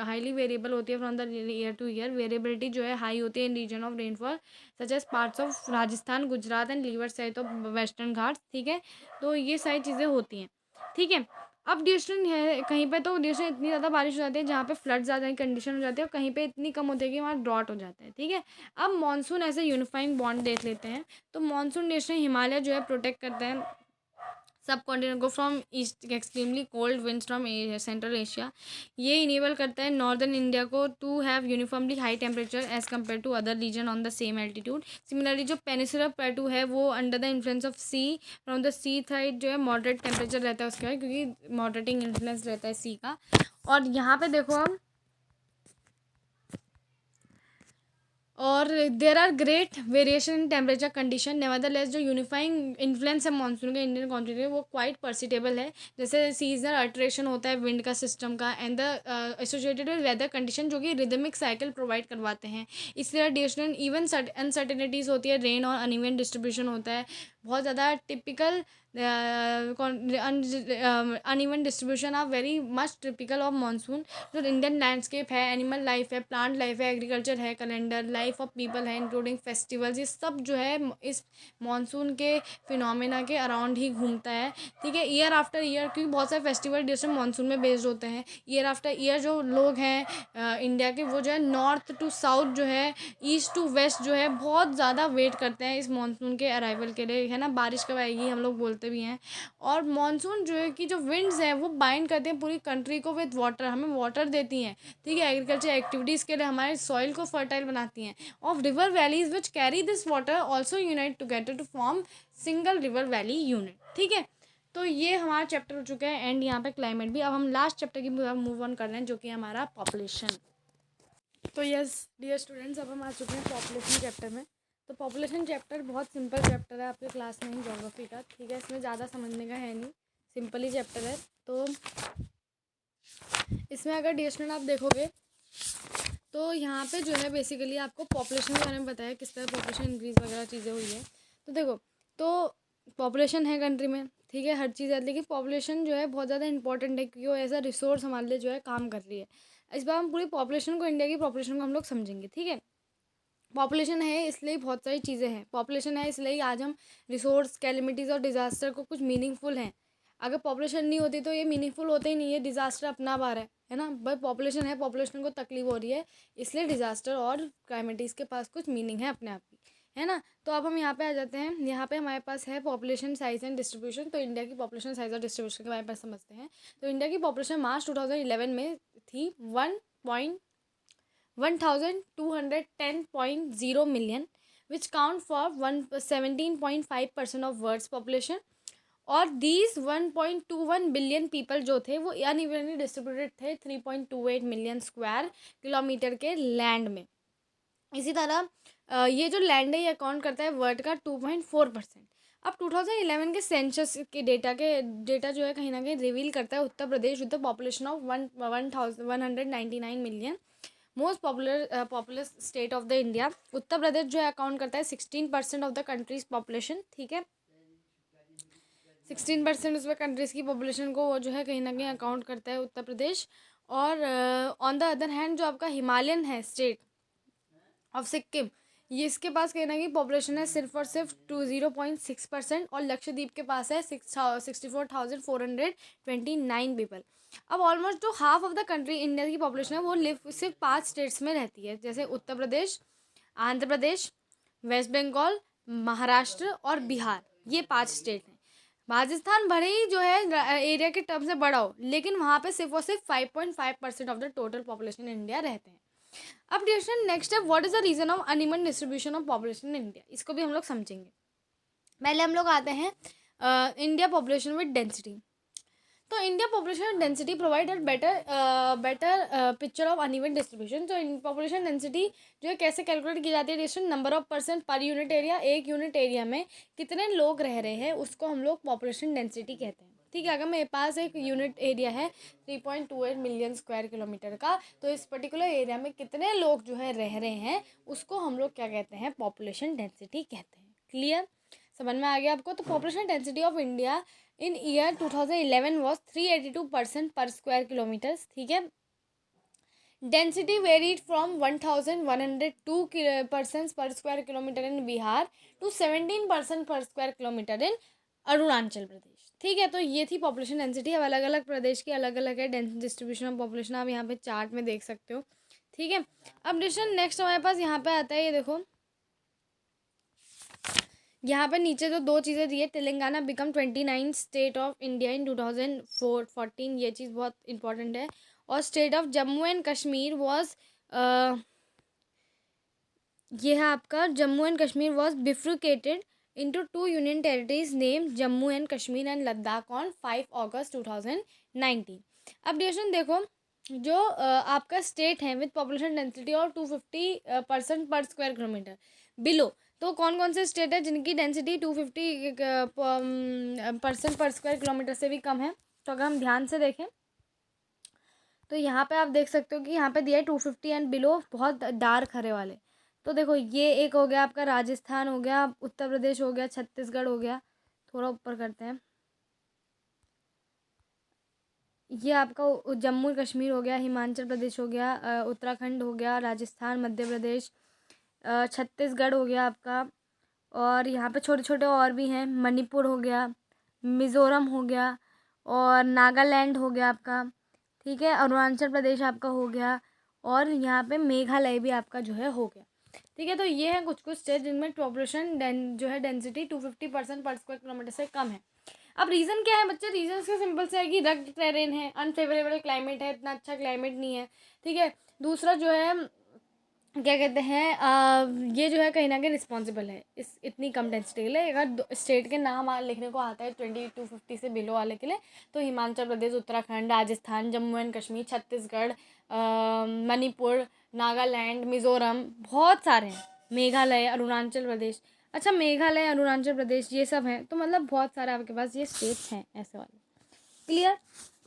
हाईली वेरिएबल होती है from the year to year. Variability जो है हाई होती है इन region of rainfall such as parts of Rajasthan, Gujarat and leeward side of western Ghats, ठीक है। तो ये सारी चीज़ें होती हैं, ठीक है। अब ड्यूरेशन है कहीं पे, तो ड्यूरेशन इतनी ज़्यादा बारिश हो जाती है जहाँ पे फ्लड ज़्यादा कंडीशन हो जाती है, और कहीं पे इतनी कम होती है कि वहाँ ड्रॉट हो जाता है, ठीक है। अब मानसून ऐसे यूनिफाइंग बॉन्ड देख लेते हैं। तो मानसून ड्यूरेशन हिमालय जो है प्रोटेक्ट करते हैं सब कॉन्टिनेंट को from east extremely cold winds from central Asia. ये इनेबल करता है नॉर्दर्न इंडिया को to have uniformly high temperature as compare to other region on the same altitude. Similarly जो पेनिसुलर प्लेटू है वो under the influence of sea, from the sea side जो है moderate temperature रहता है उसके बाद, क्योंकि मॉडरेटिंग इन्फ्लुएंस रहता है सी का। और यहाँ पे देखो हम, और there are great variation in temperature condition, nevertheless जो यूनिफाइंग इन्फ्लुएंस है मानसून का इंडियन कॉन्टिनेंट वो क्वाइट परसिटेबल है। जैसे सीजनल अल्ट्रेशन होता है विंड का सिस्टम का, and the associated with weather condition जो कि रिदमिक साइकिल प्रोवाइड करवाते हैं। इसलिए ड्यूरेशन इवन अनसर्टेनिटीज़ होती है, रेन और अनइवन डिस्ट्रीब्यूशन होता है बहुत ज़्यादा। Typical uneven distribution are very much typical of monsoon. जो इंडियन लैंडस्केप है, एनिमल लाइफ है, प्लांट लाइफ है, एग्रीकल्चर है, कैलेंडर लाइफ ऑफ पीपल है इंक्लूडिंग फेस्टिवल्स, ये सब जो है इस मानसून के फिनोमेना के अराउंड ही घूमता है, ठीक है। ईयर आफ्टर ईयर, क्योंकि बहुत सारे फेस्टिवल डिस्ट्रिक्ट मानसून में बेस्ड होते हैं। ईयर आफ्टर ईयर जो लोग हैं इंडिया के, वो जो है नॉर्थ टू साउथ जो है, ईस्ट टू वेस्ट जो है, बहुत ज़्यादा वेट करते हैं इस मानसून के अराइवल के लिए, है ना। बारिश कब आएगी हम लोग बोलते भी हैं। और मानसून जो है कि जो विंड्स हैं वो बाइंड करते हैं पूरी कंट्री को विद वाटर, हमें वाटर देती हैं, ठीक है। एग्रीकल्चर एक्टिविटीज़ के लिए हमारे सॉइल को फर्टाइल बनाती हैं। Of river valleys which carry this water also unite together to form single river valley unit, ठीक है। तो ये हमारा चैप्टर हो चुका है एंड यहाँ पे क्लाइमेट भी। अब हम लास्ट चैप्टर की मूव ऑन कर रहे हैं जो कि हमारा पॉपुलेशन। तो यस डियर स्टूडेंट्स, अब हम आ चुके हैं पॉपुलेशन चैप्टर में। तो पॉपुलेशन चैप्टर बहुत सिंपल चैप्टर है आपके क्लास में ही ज्योग्राफी का, ठीक है। इसमें ज़्यादा समझने का है नहीं, सिंपल ही चैप्टर है। तो इसमें अगर डियर स्टूडेंट आप देखोगे तो यहाँ पे जो है बेसिकली आपको पॉपुलेशन के बारे में बताया किस तरह पॉपुलेशन इंक्रीज़ वगैरह चीज़ें हुई है। तो देखो, तो पॉपुलेशन है कंट्री में, ठीक है, हर चीज़ है, लेकिन पॉपुलेशन जो है बहुत ज़्यादा इंपॉर्टेंट है क्योंकि वो ऐसा रिसोर्स हमारे लिए जो है काम कर रही है। इस बार हम पूरी पॉपुलेशन को, इंडिया की पॉपुलेशन को हम लोग समझेंगे, ठीक है। पॉपुलेशन है इसलिए बहुत सारी चीज़ें हैं, पॉपुलेशन है इसलिए आज हम रिसोर्स, कैलेमिटीज़ और डिज़ास्टर को कुछ मीनिंगफुल हैं। अगर पॉपुलेशन नहीं होती तो ये मीनिंगफुल होते ही नहीं, है डिज़ास्टर अपना बार है ना। बट पॉपुलेशन है, पॉपुलेशन को तकलीफ हो रही है, इसलिए डिज़ास्टर और कैलेमिटीज़ के पास कुछ मीनिंग है अपने आप की, है ना। तो अब हम यहाँ पे आ जाते हैं। यहाँ पे हमारे पास है पॉपुलेशन साइज एंड डिस्ट्रीब्यूशन। तो इंडिया की पॉपुलेशन साइज और डिस्ट्रीब्यूशन के बारे में समझते हैं। तो इंडिया की पॉपुलेशन मार्च 2011 में थी 1,210.0 million, which count for 17.5% of world's population. और दीज 1.21 बिलियन पीपल जो थे वो अनइवनली डिस्ट्रीब्यूटेड थे 3.28 मिलियन स्क्वायर किलोमीटर के लैंड में। इसी तरह ये जो लैंड है ये अकाउंट करता है वर्ल्ड का 2.4%। अब 2011 के सेंसस के डेटा जो है कहीं ना कहीं रिवील करता है Uttar Pradesh with the population of 1,199 million most popular state of the India. Uttar Pradesh जो है अकाउंट करता है 16% ऑफ द कंट्रीज पॉपुलेशन। ठीक है, 16% उसमें कंट्रीज़ की पॉपुलेशन को वो जो है कहीं ना कहीं अकाउंट करता है उत्तर प्रदेश। और ऑन द अदर हैंड जो आपका हिमालयन है स्टेट ऑफ सिक्किम, ये इसके पास कहीं ना कहीं पॉपुलेशन है सिर्फ और सिर्फ 0.6%। और लक्षद्वीप के पास है 64,429 पीपल। अब ऑलमोस्ट जो half of the country India की पॉपुलेशन है वो सिर्फ 5 स्टेट्स में रहती है, जैसे उत्तर प्रदेश, आंध्र प्रदेश, वेस्ट बंगाल, महाराष्ट्र और बिहार। ये 5 स्टेट हैं। राजस्थान भले ही जो है एरिया के टर्म से बड़ा हो, लेकिन वहाँ पे सिर्फ और सिर्फ 5.5% of the total population India रहते हैं। अब डिस्कशन नेक्स्ट है, what is the reason of uneven distribution of population in India. इसको भी हम लोग समझेंगे। पहले हम लोग आते हैं इंडिया पॉपुलेशन विद डेंसिटी। तो India population density provide better picture of uneven distribution. तो पॉपुलेशन डेंसिटी जो है कैसे कैलकुलेट की जाती है, distance number of person per unit area, एक यूनिट एरिया में कितने लोग रह रहे हैं उसको हम लोग पॉपुलेशन डेंसिटी कहते हैं। ठीक है, अगर मेरे पास एक यूनिट एरिया है 3.28 मिलियन स्क्वायर किलोमीटर का, तो इस पर्टिकुलर एरिया में कितने लोग जो है रह रहे हैं उसको हम लोग क्या कहते हैं, पॉपुलेशन डेंसिटी कहते हैं। क्लियर, समझ में आ गया आपको। तो population density of India in year 2011 was 382 पर स्क्वायर किलोमीटर्स। ठीक है, density varied from 1102 per square kilometre in Bihar to 17% per square kilometre in Arunachal Pradesh. ठीक है, तो ये थी पॉपुलेशन डेंसिटी। अब अलग अलग प्रदेश की अलग अलग है डिस्ट्रीब्यूशन ऑफ पॉपुलेशन, आप यहाँ पे चार्ट में देख सकते हो। ठीक है, अब डिस्ट्रीब्यूशन नेक्स्ट हमारे पास यहाँ पे आता है, ये देखो यहाँ पे नीचे जो 2 चीज़ें दी है, Telangana become 29 state of India in 2014, ये चीज़ बहुत इंपॉर्टेंट है। और state of Jammu and Kashmir was ये है आपका Jammu and Kashmir was bifurcated into 2 union territories named Jammu and Kashmir and Ladakh on 5 August 2019। अब डिस्कशन देखो, जो आपका स्टेट है विद पॉपुलेशन डेंसिटी और 250% पर स्क्वायर किलोमीटर बिलो, तो कौन कौन से स्टेट है जिनकी डेंसिटी 250% पर स्क्वायर किलोमीटर से भी कम है। तो अगर हम ध्यान से देखें तो यहाँ पे आप देख सकते हो कि यहाँ पे दिया है 250 एंड बिलो, बहुत डार्क हरे वाले। तो देखो ये एक हो गया आपका राजस्थान हो गया, उत्तर प्रदेश हो गया, छत्तीसगढ़ हो गया। थोड़ा ऊपर करते हैं, ये आपका जम्मू कश्मीर हो गया, हिमाचल प्रदेश हो गया, उत्तराखंड हो गया, राजस्थान, मध्य प्रदेश, छत्तीसगढ़ हो गया आपका। और यहाँ पे छोटे छोटे और भी हैं, मणिपुर हो गया, मिज़ोरम हो गया और नागालैंड हो गया आपका। ठीक है, अरुणाचल प्रदेश आपका हो गया और यहाँ पे मेघालय भी आपका जो है हो गया। ठीक है, तो ये है कुछ कुछ स्टेट जिनमें पॉपुलेशन जो है डेंसिटी 250% पर स्क्वायर किलोमीटर से कम है। अब रीज़न क्या है बच्चे, रीज़न इसका सिंपल से है कि रग्ड टेरेन है, अनफेवरेबल क्लाइमेट है, इतना अच्छा क्लाइमेट नहीं है। ठीक है, दूसरा जो है क्या कहते हैं, ये जो है कहीं ना कहीं रिस्पॉन्सिबल है इस इतनी कम डेंसिटी के लिए। अगर स्टेट के नाम लिखने को आता है 2250 से बिलो वाले के लिए, तो हिमाचल प्रदेश, उत्तराखंड, राजस्थान, जम्मू एंड कश्मीर, छत्तीसगढ़, मणिपुर, नागालैंड, मिज़ोरम, बहुत सारे हैं, मेघालय, अरुणाचल प्रदेश। अच्छा, मेघालय, अरुणाचल प्रदेश ये सब हैं, तो मतलब बहुत सारे आपके पास ये स्टेट्स हैं ऐसे वाले। क्लियर।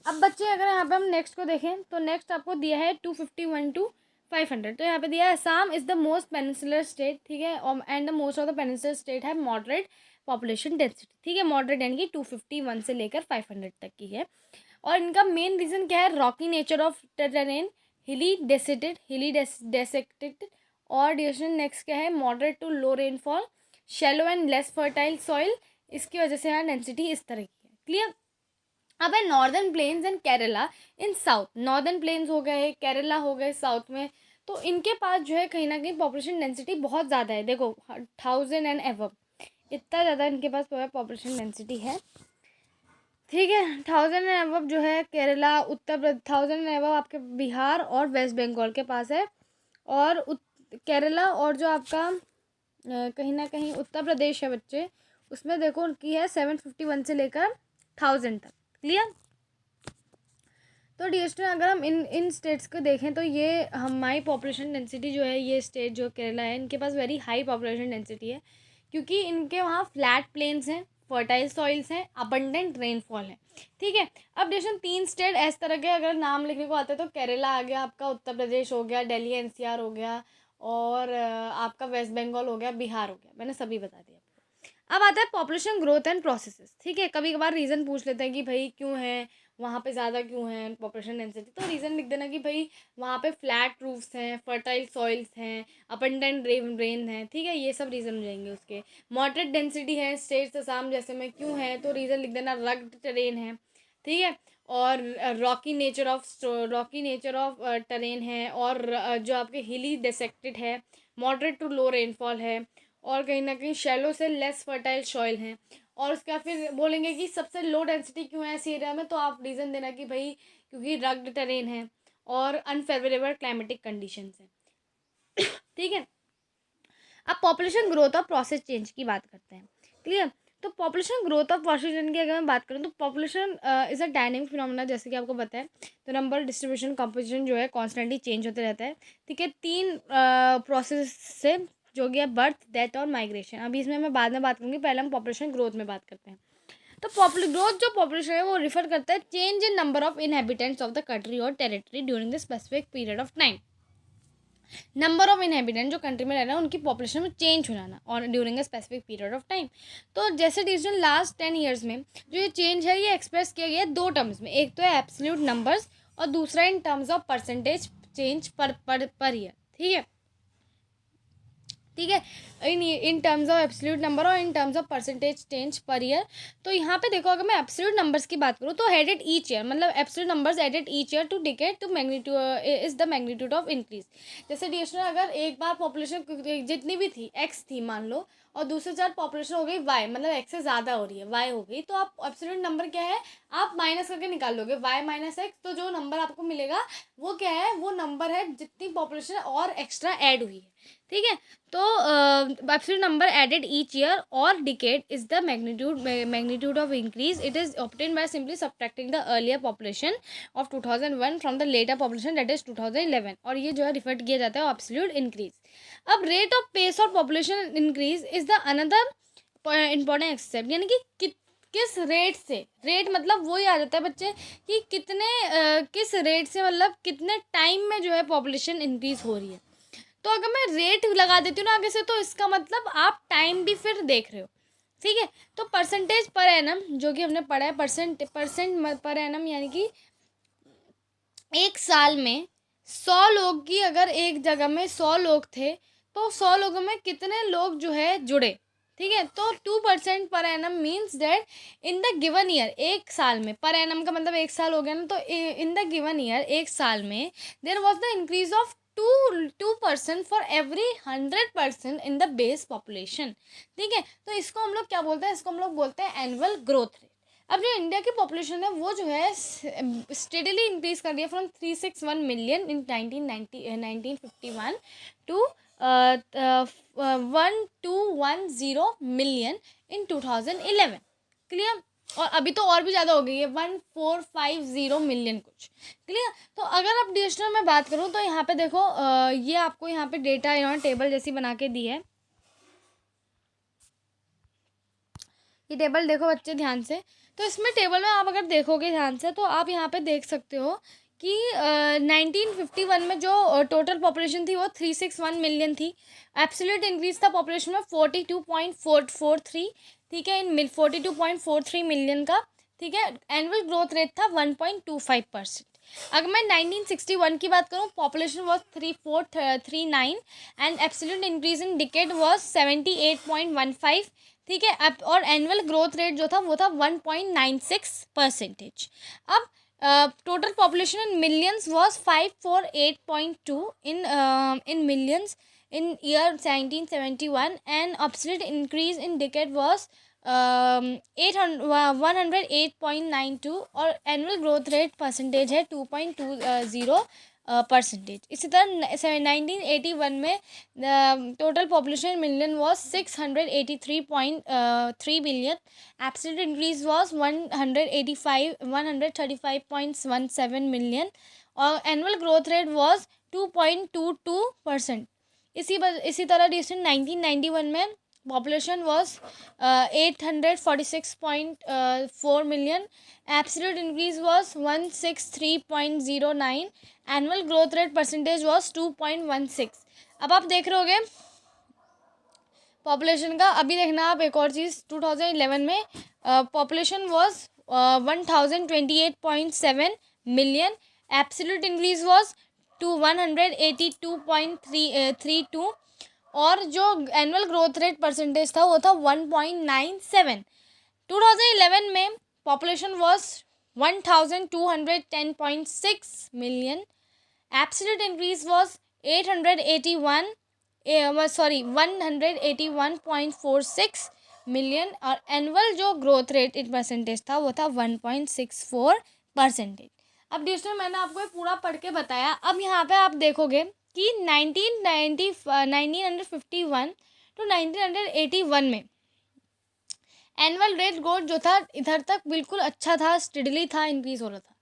अब बच्चे अगर यहाँ पे हम नेक्स्ट को देखें तो नेक्स्ट आपको दिया है 251 to 500। तो यहाँ पे दिया है Assam is the most peninsular state. ठीक है, and the most of the peninsular state है मॉडरेट पॉपुलेशन डेंसिटी। ठीक है, मॉडरेट यानी कि 251 से लेकर 500 तक की है। और इनका मेन रीज़न क्या है, रॉकी नेचर ऑफ टेरेन, हिली डेसेक्टेड। और डिस्ट्रीब्यूशन नेक्स्ट क्या है, moderate to low rainfall, shallow and less fertile soil, इसकी वजह से यहाँ डेंसिटी इस तरह की है। क्लियर। अब है northern plains and Kerala in south. Northern plains हो गए, केरला हो गए साउथ में, तो इनके पास जो है कहीं ना कहीं पॉपुलेशन डेंसिटी बहुत ज़्यादा है। देखो 1000 एंड एबव, इतना ज़्यादा इनके पास पॉपुलेशन डेंसिटी है। ठीक है, 1000 एंड एबव जो है केरला, उत्तर प्रदेश, 1000 एंड एबव आपके बिहार और वेस्ट बंगाल के पास है। और केरला और जो आपका कहीं ना कहीं उत्तर प्रदेश है बच्चे, उसमें देखो उनकी है 751 से लेकर 1000 तक। क्लियर। तो डियर स्टूडेंट, अगर हम इन स्टेट्स को देखें तो ये हमारी पॉपुलेशन डेंसिटी जो है, ये स्टेट जो केरला है, इनके पास वेरी हाई पॉपुलेशन डेंसिटी है, क्योंकि इनके वहाँ फ्लैट प्लेन्स हैं, फर्टाइल सॉइल्स हैं, अबंडेंट रेनफॉल है। ठीक है। अब डियर 3 स्टेट इस तरह के अगर नाम लिखने को आते हैं तो केरला आ गया आपका, उत्तर प्रदेश हो गया, दिल्ली एनसीआर हो गया, और आपका वेस्ट बंगाल हो गया, बिहार हो गया। मैंने सभी बता दिया। अब आता है पॉपुलेशन ग्रोथ एंड प्रोसेसेस। ठीक है। कभी कभार रीज़न पूछ लेते हैं कि भाई क्यों है वहाँ पे ज़्यादा, क्यों है पॉपुलेशन डेंसिटी, तो रीज़न लिख देना कि भाई वहाँ पे फ्लैट रूफ्स हैं, फर्टाइल सॉइल्स हैं, अबंडेंट रेन है। ठीक है। ये सब रीज़न हो जाएंगे उसके। मॉडरेट डेंसिटी है स्टेट्स असम जैसे में, क्यों है तो रीज़न लिख देना रग्ड टेरेन है। ठीक है। और रॉकी नेचर ऑफ टेरेन है, और जो आपके हिली डिसेक्टेड है, मॉडरेट टू लो रेनफॉल है, और कहीं ना कहीं शैलो से लेस फर्टाइल सॉइल हैं। और उसके बाद फिर बोलेंगे कि सबसे लो डेंसिटी क्यों है ऐसी एरिया में, तो आप रीज़न देना कि भाई क्योंकि रग्ड टेरेन है और अनफेवरेबल क्लाइमेटिक कंडीशंस हैं। ठीक है। अब पॉपुलेशन ग्रोथ और प्रोसेस चेंज की बात करते हैं। क्लियर। तो पॉपुलेशन ग्रोथ और प्रोसेस चेंज की अगर मैं बात करूँ तो population is a dynamic phenomena, जैसे कि आपको पता है। तो नंबर, डिस्ट्रीब्यूशन, कंपोजिशन जो है कॉन्स्टेंटली चेंज होते रहता है। ठीक है। 3 प्रोसेस से जो कि है बर्थ, डेथ और माइग्रेशन। अभी इसमें मैं बाद में बात करूँगी, पहले हम पॉपुलेशन ग्रोथ में बात करते हैं। तो ग्रोथ जो पॉपुलेशन है वो रिफर करता है change in number of inhabitants of the country और territory during the specific period of time. Number of inhabitant जो कंट्री में रह रहे हैं उनकी पॉपुलेशन में चेंज हो जाना और during a specific period of time. तो जैसे डिसीजन लास्ट 10 ईयर्स में जो ये चेंज है ये एक्सप्रेस किया गया है 2 टर्म्स में। एक तो है एब्सोल्यूट नंबर्स और दूसरा in terms of percentage change per year. ठीक है। ठीक है। In terms of absolute number और in terms of percentage change per year. तो यहाँ पे देखो, अगर मैं एब्सोल्यूट नंबर्स की बात करूँ तो एडेड ईच ईयर, मतलब absolute numbers added each year to decade to magnitude is the magnitude of increase. जैसे डिस्टर अगर एक बार पॉपुलेशन जितनी भी थी एक्स थी मान लो, और दूसरे चार पॉपुलेशन हो गई वाई, मतलब एक्स से ज़्यादा हो रही है, वाई हो गई, तो आप एब्सोल्यूट नंबर क्या है आप माइनस करके निकाल लोगे, वाई माइनस एक्स। तो जो नंबर आपको मिलेगा वो क्या है, वो नंबर है जितनी पॉपुलेशन और एक्स्ट्रा ऐड हुई है। ठीक है। तो absolute number added each year और decade is the magnitude of increase. It is obtain by simply subtracting the earlier population of 2001 from the later population that is 2011, और ये जो है रिफर किया जाता है एब्सोल्यूट इंक्रीज। अब रेट ऑफ पेस और population increase is the another important aspect, यानी कि किस रेट से, रेट मतलब वही आ जाता है बच्चे कि कितने किस रेट से, मतलब कितने टाइम में जो है पॉपुलेशन इंक्रीज हो रही है। तो अगर मैं रेट लगा देती हूँ ना आगे से, तो इसका मतलब आप टाइम भी फिर देख रहे हो। ठीक है। तो परसेंटेज पर एनम जो कि हमने पढ़ा है, परसेंट पर एनम, यानी कि एक साल में 100 लोग की, अगर एक जगह में 100 लोग थे तो 100 लोगों में कितने लोग जो है जुड़े। ठीक है। तो 2% per annum means that in the given year, एक साल में, पर एनम का मतलब एक साल हो गया ना, तो इन द गिवन ईयर एक साल में there was the increase of 2% for every 100% in the base population. ठीक है। तो इसको हम लोग क्या बोलते हैं, इसको हम लोग बोलते हैं एनुअल ग्रोथ रेट। अब जो इंडिया की पॉपुलेशन है वो जो है स्टेडली इंक्रीज कर रही है from 361 million in 1951 to 1210 million in 2011। Clear. और अभी तो और भी ज़्यादा हो गई है, 1450 मिलियन कुछ। क्लियर। तो अगर आप डिस्ट्रिक्ट में बात करूँ तो यहाँ पे देखो ये आपको यहाँ पे डेटा इन्होंने टेबल जैसी बना के दी है। ये टेबल देखो बच्चे ध्यान से। तो इसमें टेबल में आप अगर देखोगे ध्यान से तो आप यहाँ पे देख सकते हो कि 1951 में जो टोटल पॉपुलेशन थी वो 361 मिलियन थी। एब्सोल्यूट इंक्रीज था पॉपुलेशन में 42.43। ठीक है। इन 42.43 मिलियन का। ठीक है। एनुअल ग्रोथ रेट था 1.25%। अगर मैं 1961 की बात करूँ, population was 3439 and absolute increase in decade was 78.15। ठीक है। अब और एनुअल ग्रोथ रेट जो था वो था 1.96%। अब total population in millions was 548.2 in millions in year 1971 and absolute increase in decade was 108.92 और annual growth rate परसेंटेज है 2.20 परसेंटेज। इसी तरह 1981 में total population million was 683.3 billion, absolute increase was 135.17 million, और एनुअल ग्रोथ रेट वॉज 2.22%। इसी तरह recent 1991 में population was 846.4 million, absolute increase was 163.09, annual growth rate percentage was 2.16। अब आप देख रहे होगे पॉपुलेशन का। अभी देखना आप एक और चीज़, 2011 में population was 1028.7 million, absolute increase was to 182.32, और जो एनुअल ग्रोथ रेट परसेंटेज था वो था 1.97। 2011 में population was 1210.6 million, absolute increase was 181.46 million, और एनुअल जो ग्रोथ रेट इन परसेंटेज था वो था 1.64%। अब दूसरे मैंने आपको पूरा पढ़ के बताया। अब यहाँ पे आप देखोगे कि 1951 टू 1981 में एनुअल रेट ग्रोथ जो था इधर तक बिल्कुल अच्छा था, स्टेडली था, इंक्रीज हो रहा था,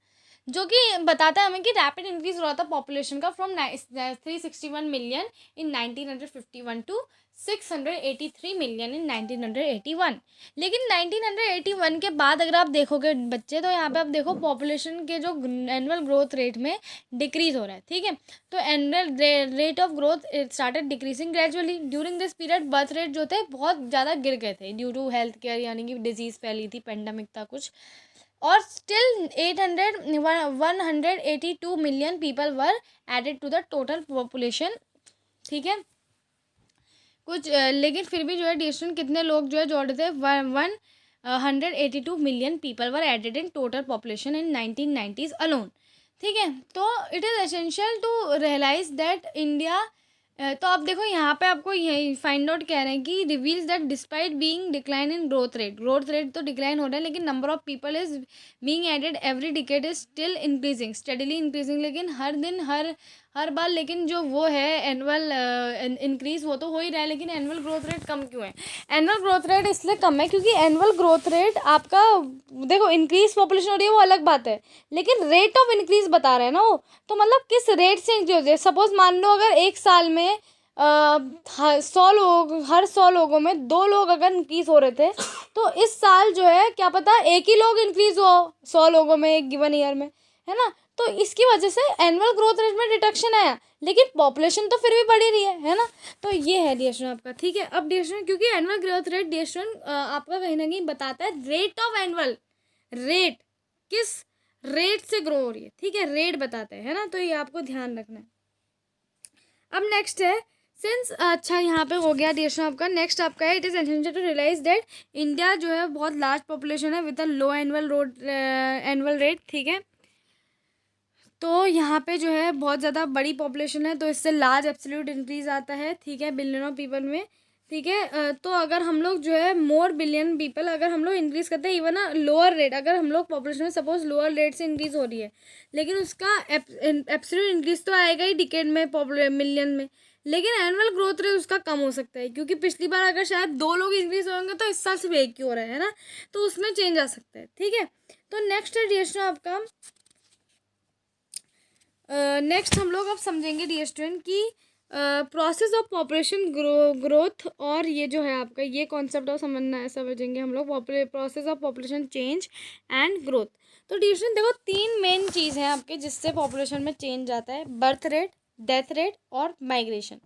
जो कि बताता है हमें कि रैपिड इंक्रीज हो रहा था पॉपुलेशन का from 361 million in 1951 to 683 million in 1981। लेकिन 1981 के बाद अगर आप देखोगे बच्चे, तो यहाँ पे आप देखो पॉपुलेशन के जो एनुअल ग्रोथ रेट में डिक्रीज हो रहा है, ठीक है। तो annual rate of growth started decreasing gradually. During this period birth rate जो थे बहुत ज़्यादा गिर गए थे ड्यू टू हेल्थ केयर, यानी कि डिजीज़ फैली थी, पेंडेमिक था कुछ, और still 182 million people were added to the total population, ठीक है। कुछ लेकिन फिर भी जो है डिस्ट्रीब्यूशन कितने लोग जो है जोड़े थे, 182 million people were added in total population in 1990s alone, ठीक है। तो it is essential to realise that India, तो आप देखो यहाँ पे आपको यही फाइंड आउट कह रहे हैं कि reveals that despite being decline in growth rate तो डिक्लाइन हो रहा है, लेकिन number of people is being added every decade is still increasing, steadily increasing, लेकिन हर दिन हर बार, लेकिन जो वो है एनुअल इंक्रीज वो तो हो ही रहा है, लेकिन एनुअल ग्रोथ रेट कम क्यों है? एनुअल ग्रोथ रेट इसलिए कम है क्योंकि एनुअल ग्रोथ रेट आपका, देखो इंक्रीज पॉपुलेशन हो रही है वो अलग बात है, लेकिन रेट ऑफ इंक्रीज बता रहे हैं ना वो, तो मतलब किस रेट से इंक्रीज हो रही है। सपोज मान लो अगर एक साल में 100 लोग, हर 100 लोगों में 2 लोग अगर इंक्रीज हो रहे थे, तो इस साल जो है क्या पता एक ही लोग इंक्रीज हो 100 लोगों में एक गिवन ईयर में, है ना। तो इसकी वजह से एनुअल ग्रोथ रेट में डिडक्शन आया, लेकिन पॉपुलेशन तो फिर भी बढ़ी रही है ना। तो ये है डिएशन आपका, ठीक है। अब डिएशन, क्योंकि एनुअल ग्रोथ रेट डिएशन आपका कहीं ना कहीं बताता है रेट ऑफ एनुअल रेट, किस रेट से ग्रो हो रही है, ठीक है, रेट बताते हैं, है ना। तो ये आपको ध्यान रखना है। अब नेक्स्ट है सिंस, अच्छा यहाँ पे हो गया डिएशन आपका। नेक्स्ट आपका है, it is essential to realise that India जो है बहुत लार्ज पॉपुलेशन है with a low annual rate, ठीक है। तो यहाँ पे जो है बहुत ज़्यादा बड़ी पॉपुलेशन है, तो इससे लार्ज एब्सोल्यूट इंक्रीज आता है, ठीक है, बिलियन ऑफ पीपल में, ठीक है। तो अगर हम लोग जो है मोर बिलियन पीपल अगर हम लोग इंक्रीज़ करते हैं, इवन लोअर रेट, अगर हम लोग पॉपुलेशन में सपोज लोअर रेट से इंक्रीज़ हो रही है, लेकिन उसका एब्सोल्यूट इंक्रीज तो आएगा ही डिकेड में, मिलियन में, लेकिन एनुअल ग्रोथ रेट उसका कम हो सकता है, क्योंकि पिछली बार अगर शायद 2 लोग इंक्रीज होंगे तो इस साल सिर्फ एक ही हो रहा है ना, तो उसमें चेंज आ सकता है, ठीक है। तो नेक्स्ट है डिएशन आपका, नेक्स्ट हम लोग अब समझेंगे डियर स्टूडेंट की प्रोसेस ऑफ पॉपुलेशन ग्रोथ, और ये जो है आपका ये कॉन्सेप्ट और समझेंगे हम लोग process of population change and growth. तो डियर स्टूडेंट देखो 3 मेन चीज़ हैं आपके जिससे पॉपुलेशन में चेंज आता है, बर्थ रेट, डेथ रेट और माइग्रेशन।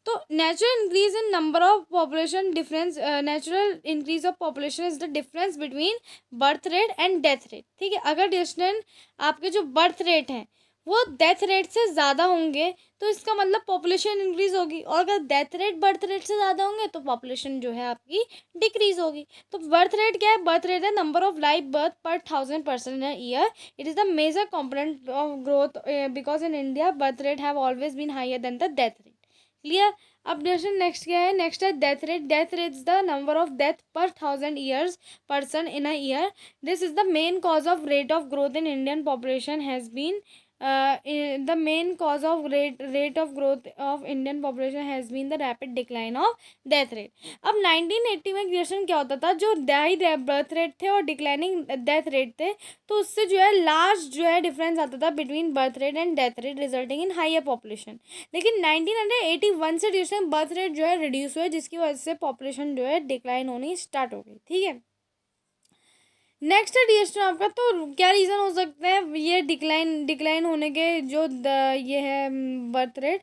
तो natural increase in number of population difference, natural increase of population is the difference between birth rate and death rate, ठीक है। अगर डियर स्टूडेंट आपके जो बर्थ रेट हैं वो डेथ रेट से ज़्यादा होंगे तो इसका मतलब पॉपुलेशन इंक्रीज होगी, और अगर डेथ रेट बर्थ रेट से ज़्यादा होंगे तो पॉपुलेशन जो है आपकी डिक्रीज होगी। तो बर्थ रेट क्या है? बर्थ रेट है number of live birth per 1000 person in year. It is the major component of growth because in India birth rate have always been higher than the death rate. Clear? अब next क्या है? Next है death rate. Death rate is the number of death per 1000 years person in a year. This is the main cause of rate of growth in Indian population has been the main cause of rate of growth of Indian population has been the rapid decline of death rate. अब 1980 में question क्या होता था, जो high birth rate थे और declining death rate थे, तो उससे जो है लार्ज जो है डिफरेंस आता था between birth rate and death rate, resulting in higher population. लेकिन 1981 से जो है बर्थ रेट जो है रिड्यूस हुआ, जिसकी वजह से पॉपुलेशन जो है डिक्लाइन होनी स्टार्ट हो गई। ठीक है, नेक्स्ट है डिएस्टर आपका, तो क्या रीज़न हो सकते हैं ये डिक्लाइन होने के, जो ये है birth rate.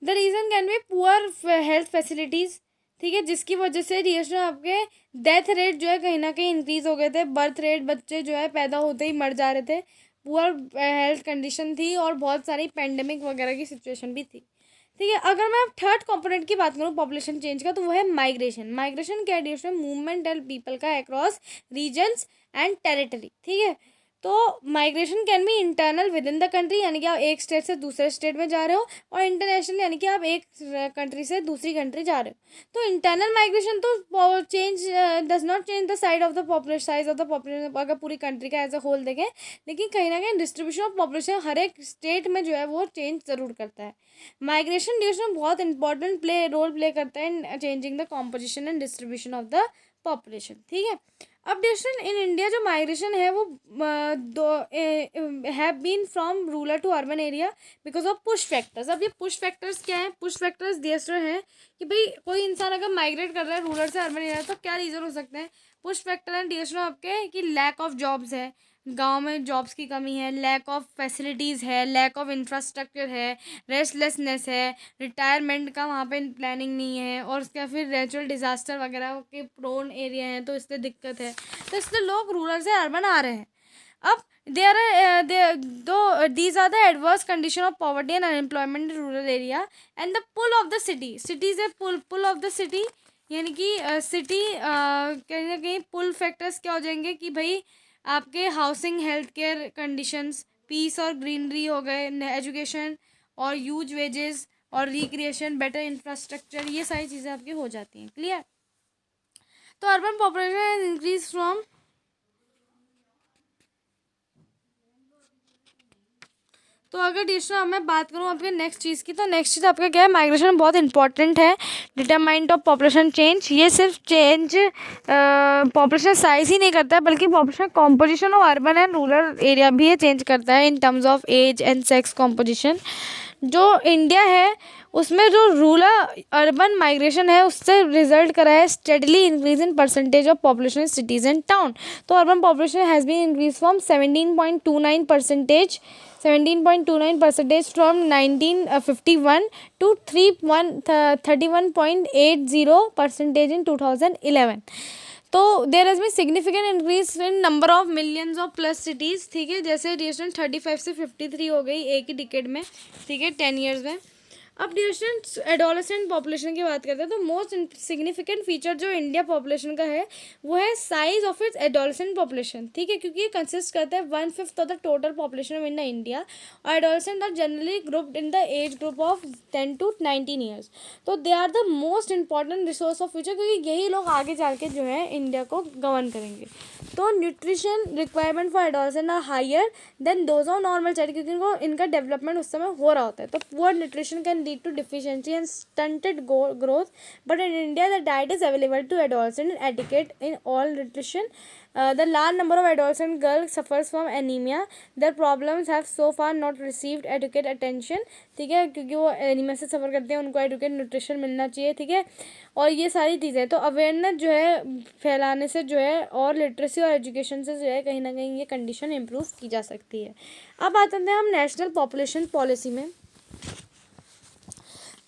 The reason can be poor health facilities, ठीक है, जिसकी वजह से डिएस्टर आपके डेथ रेट जो है कहीं ना कहीं इंक्रीज़ हो गए थे, बर्थ रेट बच्चे जो है पैदा होते ही मर जा रहे थे, पुअर हेल्थ कंडीशन थी और बहुत सारी पेंडेमिक वगैरह की सिचुएशन भी थी। ठीक है, अगर मैं अब थर्ड कंपोनेंट की बात करूँ पॉपुलेशन चेंज का, तो वो है माइग्रेशन। माइग्रेशन क्या है, मूवमेंट एंड पीपल का अक्रॉस रीजन्स एंड टेरिटरी। ठीक है, तो migration can be internal with in the country, यानी कि आप एक स्टेट से दूसरे स्टेट में जा रहे हो, और इंटरनेशनल यानी कि आप एक कंट्री से दूसरी कंट्री जा रहे हो। तो इंटरनल माइग्रेशन तो change does not change the side of the population, size of the population, अगर पूरी कंट्री का एज अ होल देखें, लेकिन कहीं ना कहीं डिस्ट्रीब्यूशन ऑफ पॉपुलेशन हर एक स्टेट में जो है वो चेंज ज़रूर करता है। माइग्रेशन ड्यूरेशन में बहुत इंपॉर्टेंट रोल प्ले करता है in changing the composition and distribution of the population. ठीक है, अब ड्यूरेशन इन इंडिया जो माइग्रेशन है वो have been from rural to urban area because of push factors. अब ये पुश फैक्टर्स क्या है, पुश फैक्टर्स ड्यूरेशन है कि भाई कोई इंसान अगर माइग्रेट कर रहा है रूरल से अर्बन एरिया, तो क्या रीज़न हो सकते हैं। पुश फैक्टर एंड ड्यूरेशन आपके कि लैक ऑफ जॉब्स है, गांव में जॉब्स की कमी है, लैक ऑफ फैसिलिटीज़ है, लैक ऑफ इंफ्रास्ट्रक्चर है, रेस्टलेसनेस है, रिटायरमेंट का वहाँ पे प्लानिंग नहीं है, और उसका फिर नेचुरल डिज़ास्टर वगैरह के प्रोन एरिया हैं तो इसलिए दिक्कत है, तो इसलिए लोग रूरल से अर्बन आ रहे हैं। अब these are the adverse condition of poverty and unemployment in rural area and the pull of the city. City से pull of the city, यानी कि सिटी कहीं ना कहीं पुल फैक्टर्स क्या हो जाएंगे कि भाई आपके housing, health care conditions, peace और ग्रीनरी हो गए, एजुकेशन और ह्यूज वेजेस और रिक्रिएशन, बेटर इंफ्रास्ट्रक्चर, ये सारी चीज़ें आपकी हो जाती हैं। क्लियर, तो अर्बन पॉपुलेशन इंक्रीज फ्रॉम, तो अगर टीचर मैं बात करूँ आपके नेक्स्ट चीज़ की, तो नेक्स्ट चीज़ आपका क्या है, माइग्रेशन बहुत इंपॉर्टेंट है डिटरमाइंट ऑफ पॉपुलेशन चेंज। ये सिर्फ चेंज पॉपुलेशन साइज ही नहीं करता है, बल्कि population composition of urban and rural area भी ये चेंज करता है in terms of age and sex composition. जो इंडिया है उसमें जो रूरल अर्बन माइग्रेशन है उससे रिजल्ट करा है steadily increase in percentage of population cities and town. तो urban population has been increase from 17.29% from 1951 to 31.80% in 2011। तो there has been significant increase in number of millions of plus cities. ठीक है, जैसे duration 35 से 53 हो गई एक ही decade में। ठीक है, 10 ईयर्स में। अब ड्यूरेशन एडोलेसेंट पॉपुलेशन की बात करते हैं, तो मोस्ट सिग्निफिकेंट फीचर जो इंडिया पॉपुलेशन का है वो है size of its adolescent population. ठीक है, क्योंकि ये कंसिस्ट करता है 1/5 of the total population of India, और adolescent are generally grouped in the age group of 10 to 19 years. तो they are the most important resource of future, क्योंकि यही लोग आगे चल के जो है इंडिया को गवर्न करेंगे। तो nutrition requirement for adolescent are higher than those of normal child, क्योंकि इनका डेवलपमेंट उस समय हो रहा होता है। तो poor nutrition can lead to deficiency and stunted growth, but in India the diet is available to adolescents and adequate in all nutrition. The large number of adolescent girls suffers from anemia. Their problems have so far not received adequate attention. ठीक है, क्योंकि वो anaemia से सफ़र करते हैं, उनको educate nutrition मिलना चाहिए। ठीक है, और ये सारी चीज़ें तो अवेयरनेस जो है फैलाने से जो है और लिटरेसी और एजुकेशन से जो है कहीं ना कहीं ये कंडीशन इम्प्रूव की जा सकती है। अब आते हैं हम नेशनल पॉपुलेशन पॉलिसी में।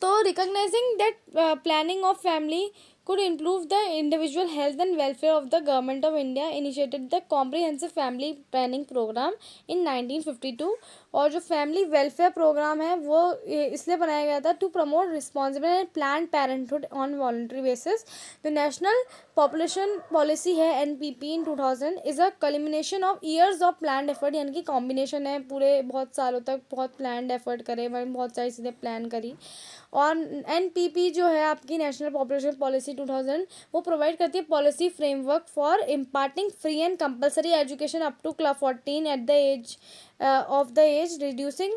तो recognising that planning of family could improve the individual health and welfare of the government of India initiated the comprehensive family planning program in 1952। और जो फैमिली वेलफेयर प्रोग्राम है वो इसलिए बनाया गया था to promote responsible and planned parenthood on voluntary basis. The national population policy है NPP in 2000 is a culmination of years of planned effort, यानी कि कॉम्बिनेशन है पूरे बहुत सालों तक बहुत प्लान्ड एफर्ट करे, मैंने बहुत सारी चीज़ें प्लान करी। और एनपीपी जो है आपकी नेशनल पॉपुलेशन पॉलिसी 2000, वो प्रोवाइड करती है policy framework for imparting free and compulsory education up to class 14 at the age of the age, reducing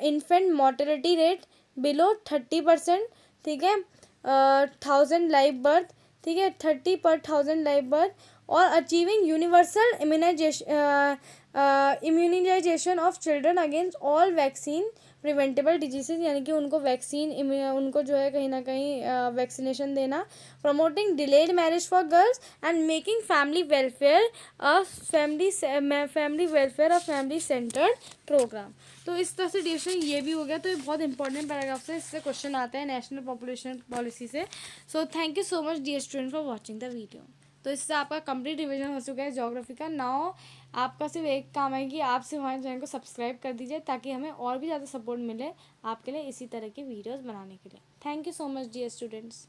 infant mortality rate below 30%, ठीक है, 1000 लाइव बर्थ, ठीक है, 30 पर 1000 लाइव बर्थ, और achieving universal immunisation of children against all vaccine preventable disease, यानी कि उनको vaccine उनको जो है कहीं ना कहीं वैक्सीनेशन देना। Promoting delayed marriage for girls and making family welfare a family centred programme. तो इस तरह से डिवीजन ये भी हो गया। तो ये बहुत इंपॉर्टेंट पैराग्राफ है, इससे क्वेश्चन आते हैं नेशनल पॉपुलेशन पॉलिसी से। So thank you so much dear student for watching the video. तो इससे आपका कंप्लीट रिवीजन हो चुका है ज्योग्राफी का। नाउ आपका सिर्फ एक काम है कि आप सिर्फ हमारे चैनल को सब्सक्राइब कर दीजिए, ताकि हमें और भी ज़्यादा सपोर्ट मिले आपके लिए इसी तरह की वीडियोस बनाने के लिए। Thank you so much dear students.